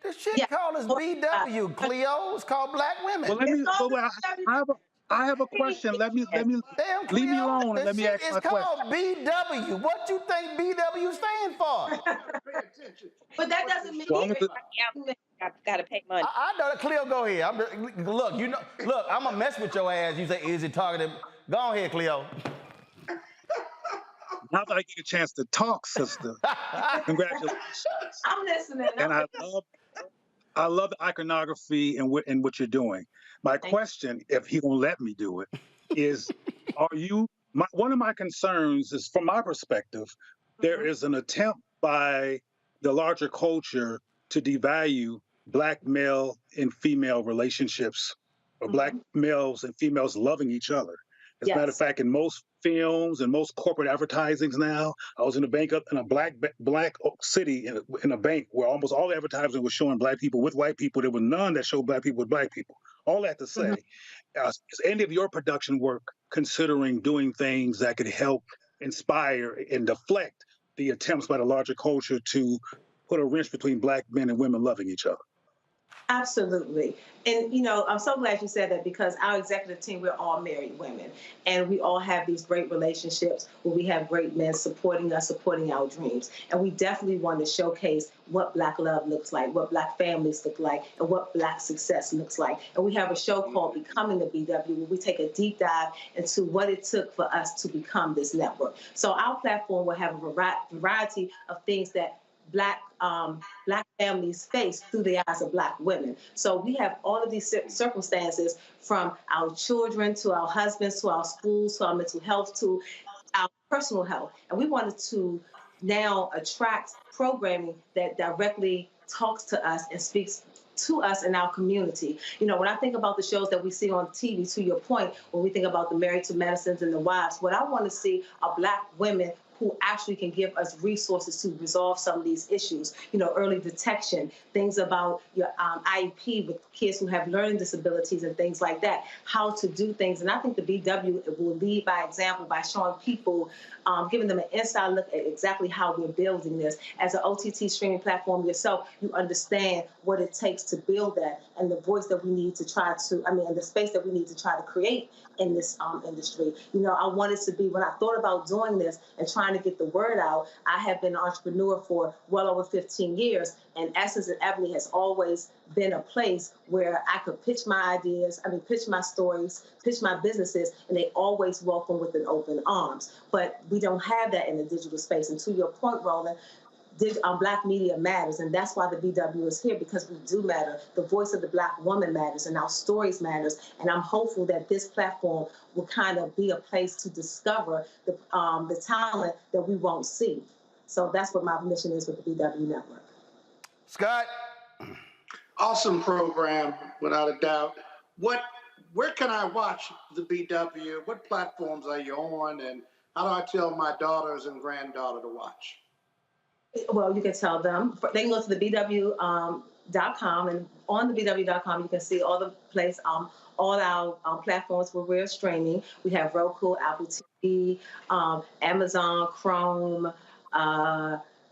This shit called us BW, Cleo. It's called Black Women. Well, I have a question. Let me Damn, leave me Cleo, alone and this let me shit ask is my question. called BW. What you think BW stand for? But that doesn't mean got to pay money. I know that. Cleo, go ahead. Look, I'm gonna mess with your ass. You say, is it targeted? Go ahead, Cleo. Now that I get a chance to talk, sister, congratulations. I'm listening. And I love the iconography and what you're doing. My question, if he won't let me do it, is, one of my concerns is, from my perspective, there is an attempt by the larger culture to devalue Black male and female relationships, or Black males and females loving each other. As a matter of fact, in most films and most corporate advertisings now, I was in a black city in a bank where almost all the advertising was showing Black people with white people. There was none that showed Black people with Black people. All that to say, is any of your production work considering doing things that could help inspire and deflect the attempts by the larger culture to put a wrench between Black men and women loving each other? Absolutely. And, you know, I'm so glad you said that, because our executive team, we're all married women, and we all have these great relationships where we have great men supporting us, supporting our dreams. And we definitely want to showcase what Black love looks like, what Black families look like, and what Black success looks like. And we have a show called Becoming the BW, where we take a deep dive into what it took for us to become this network. So our platform will have a variety of things that Black families face through the eyes of Black women. So we have all of these circumstances, from our children to our husbands to our schools to our mental health to our personal health. And we wanted to now attract programming that directly talks to us and speaks to us in our community. You know, when I think about the shows that we see on TV, to your point, when we think about the Married to Medicines and the Wives, what I want to see are Black women who actually can give us resources to resolve some of these issues. You know, early detection, things about your IEP with kids who have learning disabilities and things like that, how to do things. And I think the BW will lead by example by showing people, giving them an inside look at exactly how we're building this. As an OTT streaming platform yourself, you understand what it takes to build that and the voice that we need to try to, and the space that we need to try to create in this industry. You know, I wanted to be, when I thought about doing this and trying to get the word out, I have been an entrepreneur for well over 15 years, and Essence and Ebony has always been a place where I could pitch my ideas, pitch my stories, pitch my businesses, and they always welcome with an open arms. But we don't have that in the digital space. And to your point, Roland, Black media matters, and that's why the BW is here, because we do matter. The voice of the Black woman matters, and our stories matters. And I'm hopeful that this platform will kind of be a place to discover the talent that we won't see. So that's what my mission is with the BW Network. Scott? Awesome program, without a doubt. Where can I watch the BW? What platforms are you on, and how do I tell my daughters and granddaughter to watch? Well, you can tell them. They can go to the BW.com, and on the BW.com, you can see all the place, all our platforms where we're streaming. We have Roku, Apple TV, Amazon, Chrome,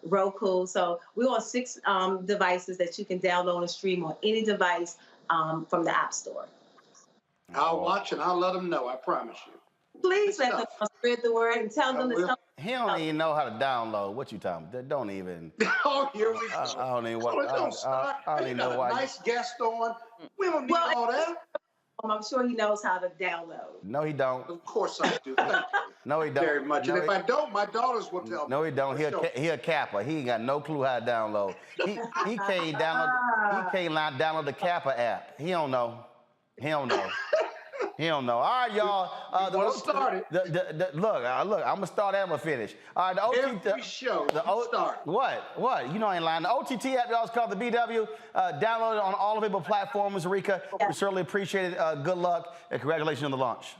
Roku. So we're on 6 devices that you can download and stream on any device from the App Store. I'll watch and I'll let them know, I promise you. Please let them spread the word and tell them that he don't even know how to download. What you talking about? Don't even. Oh, here we go. I don't even I don't even know why. Nice guest on. We don't need all that. I'm sure he knows how to download. No, he don't. Of course I do. Thank you. No, he don't. Very much. No, and if I don't, my daughters will tell me. No, he don't. He a Kappa. He ain't got no clue how to download. He can't download the Kappa app. He don't know. He don't know. He don't know. All right, y'all. Look, I'm gonna start and I'm gonna finish. All right, Every show. Start. What? You know I ain't lying. The OTT app, y'all, is called the BW. Download it on all available platforms. Rika, we certainly appreciate it. Good luck and congratulations on the launch.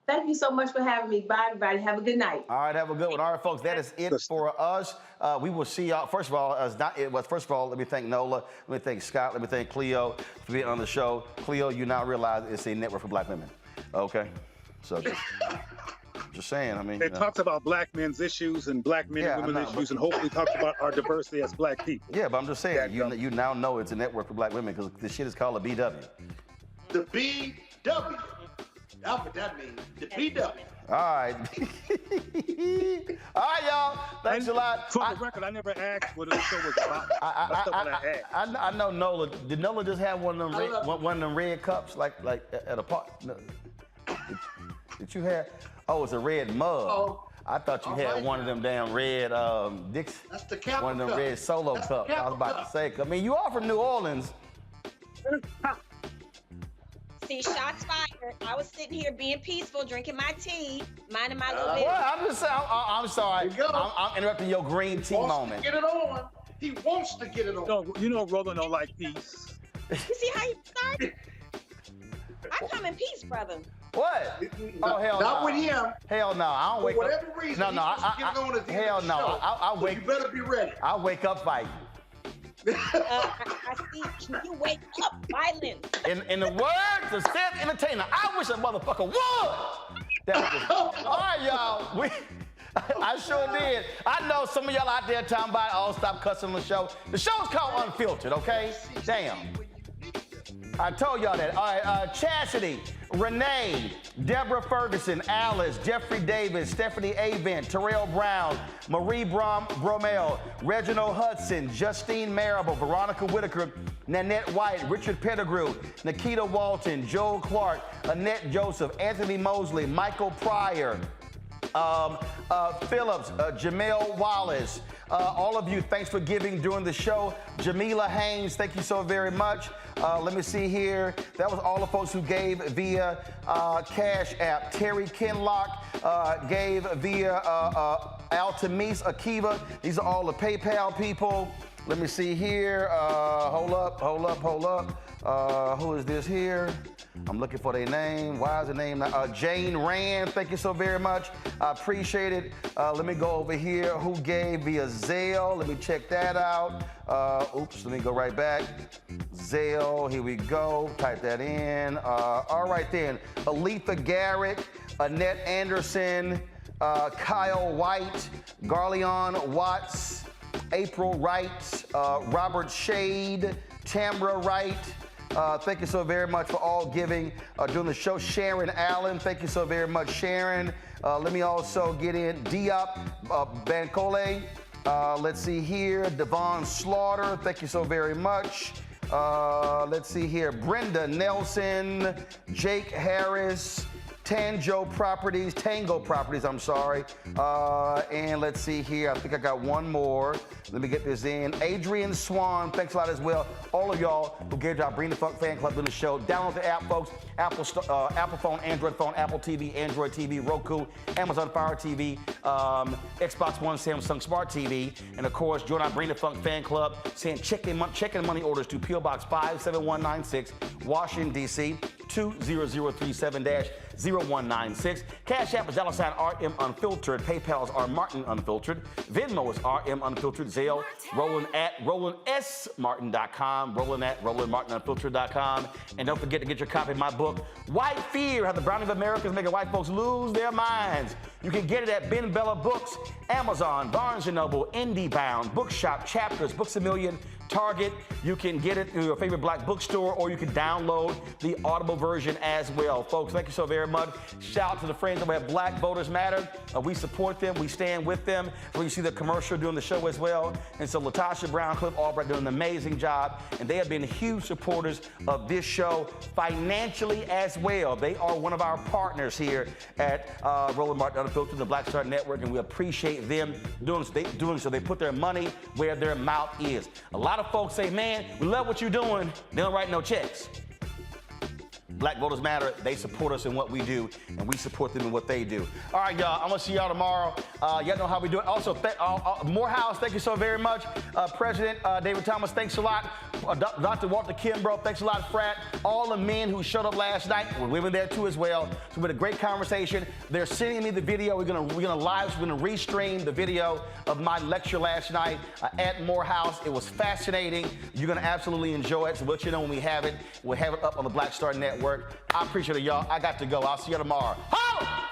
Thank you so much for having me. Bye, everybody. Have a good night. All right, have a good one. All right, folks, that is it for us. We will see y'all. First of all, let me thank Nola. Let me thank Scott. Let me thank Cleo for being on the show. Cleo, you now realize it's a network for Black women. Okay? So just saying, It talks about Black men's issues and Black men and women's issues, and hopefully talks about our diversity as Black people. Yeah, but I'm just saying, you now know it's a network for Black women because this shit is called a BW. The BW. That's what that means. The BW. All right. All right, y'all. Thanks a lot. For the record, I never asked what the show was about. I know Nola. Did Nola just have one of them red cups like at a park? No. Did you have? Oh, it's a red mug. Oh. I thought you had one of them damn red Dixie. That's the Kappa one of them cup. red Solo cups. I was about to say. I mean, you are from New Orleans. See, shots fired. I was sitting here being peaceful, drinking my tea, minding my little business. Well, I'm just saying. I'm sorry. I'm interrupting your green tea moment. Get it on. He wants to get it on. No, you know Roland don't like peace. You see how he started? I come in peace, brother. What? Oh, hell no. Not with him. Hell no. I don't wake up. For whatever reason, hell no. I wake. You better be ready. I wake up fighting. I see you wake up violent. In the words of Seth Entertainer, I wish a motherfucker would. All right, y'all. I sure did. I know some of y'all out there talking about, oh, stop cussing on the show. The show's called Unfiltered, okay? Damn. I told y'all that. All right, Chastity, Renee, Deborah Ferguson, Alice, Jeffrey Davis, Stephanie Avent, Terrell Brown, Marie Bromell, Reginald Hudson, Justine Marable, Veronica Whitaker, Nanette White, Richard Pettigrew, Nikita Walton, Joel Clark, Annette Joseph, Anthony Mosley, Michael Pryor, Phillips, Jamel Wallace, all of you, thanks for giving during the show. Jamila Haynes, thank you so very much. Let me see here. That was all the folks who gave via Cash App. Terry Kinlock gave via Altamise Akiva. These are all the PayPal people. Let me see here. Hold up. Who is this here? I'm looking for their name. Why is the name not? Jane Rand, thank you so very much. I appreciate it. Let me go over here. Who gave via Zelle? Let me check that out. Oops, let me go right back. Zelle, here we go. Type that in. All right then. Aletha Garrett, Annette Anderson, Kyle White, Garleon Watts, April Wright, Robert Shade, Tamra Wright. Thank you so very much for all giving during the show. Sharon Allen, thank you so very much, Sharon. Let me also get in Diop Bancole. Let's see here. Devon Slaughter, thank you so very much. Let's see here. Brenda Nelson, Jake Harris, Tango Properties, I'm sorry. And let's see here, I think I got one more. Let me get this in. Adrian Swan, thanks a lot as well. All of y'all who gave to our Bring the Funk fan club doing the show. Download the app, folks. Apple phone, Android phone, Apple TV, Android TV, Roku, Amazon Fire TV, Xbox One, Samsung Smart TV. And of course, join our Bring the Funk fan club. Send checking money orders to P.O. Box 57196, Washington, D.C. 20037-0196. Cash App is $RM Unfiltered. PayPal is R Martin Unfiltered. Venmo is RM Unfiltered. Zelle, Roland at RolandSMartin.com. Roland at RolandMartinUnfiltered.com. And don't forget to get your copy of my book, White Fear: How the Browning of America is Making White Folks Lose Their Minds. You can get it at Ben Bella Books, Amazon, Barnes & Noble, IndieBound, Bookshop, Chapters, Books A Million, Target. You can get it through your favorite black bookstore, or you can download the Audible version as well. Folks, thank you so very much. Shout out to the friends over at Black Voters Matter. We support them. We stand with them. We see the commercial doing the show as well. And so Latasha Brown, Cliff Albright doing an amazing job. And they have been huge supporters of this show financially as well. They are one of our partners here at Roland Martin Unfiltered, the Black Star Network, and we appreciate them doing so. They put their money where their mouth is. A lot of folks say, man, we love what you're doing. They don't write no checks. Black Voters Matter. They support us in what we do, and we support them in what they do. All right, y'all. I'm going to see y'all tomorrow. Y'all know how we do it. Also, Morehouse, thank you so very much. President David Thomas, thanks a lot. Dr. Walter Kimbrough, thanks a lot, Frat. All the men who showed up last night, we were there too as well. So we had a great conversation. They're sending me the video. We're gonna restream the video of my lecture last night at Morehouse. It was fascinating. You're gonna absolutely enjoy it. So we'll let you know when we have it. We'll have it up on the Black Star Network. I appreciate it, y'all. I got to go. I'll see you tomorrow. Ho!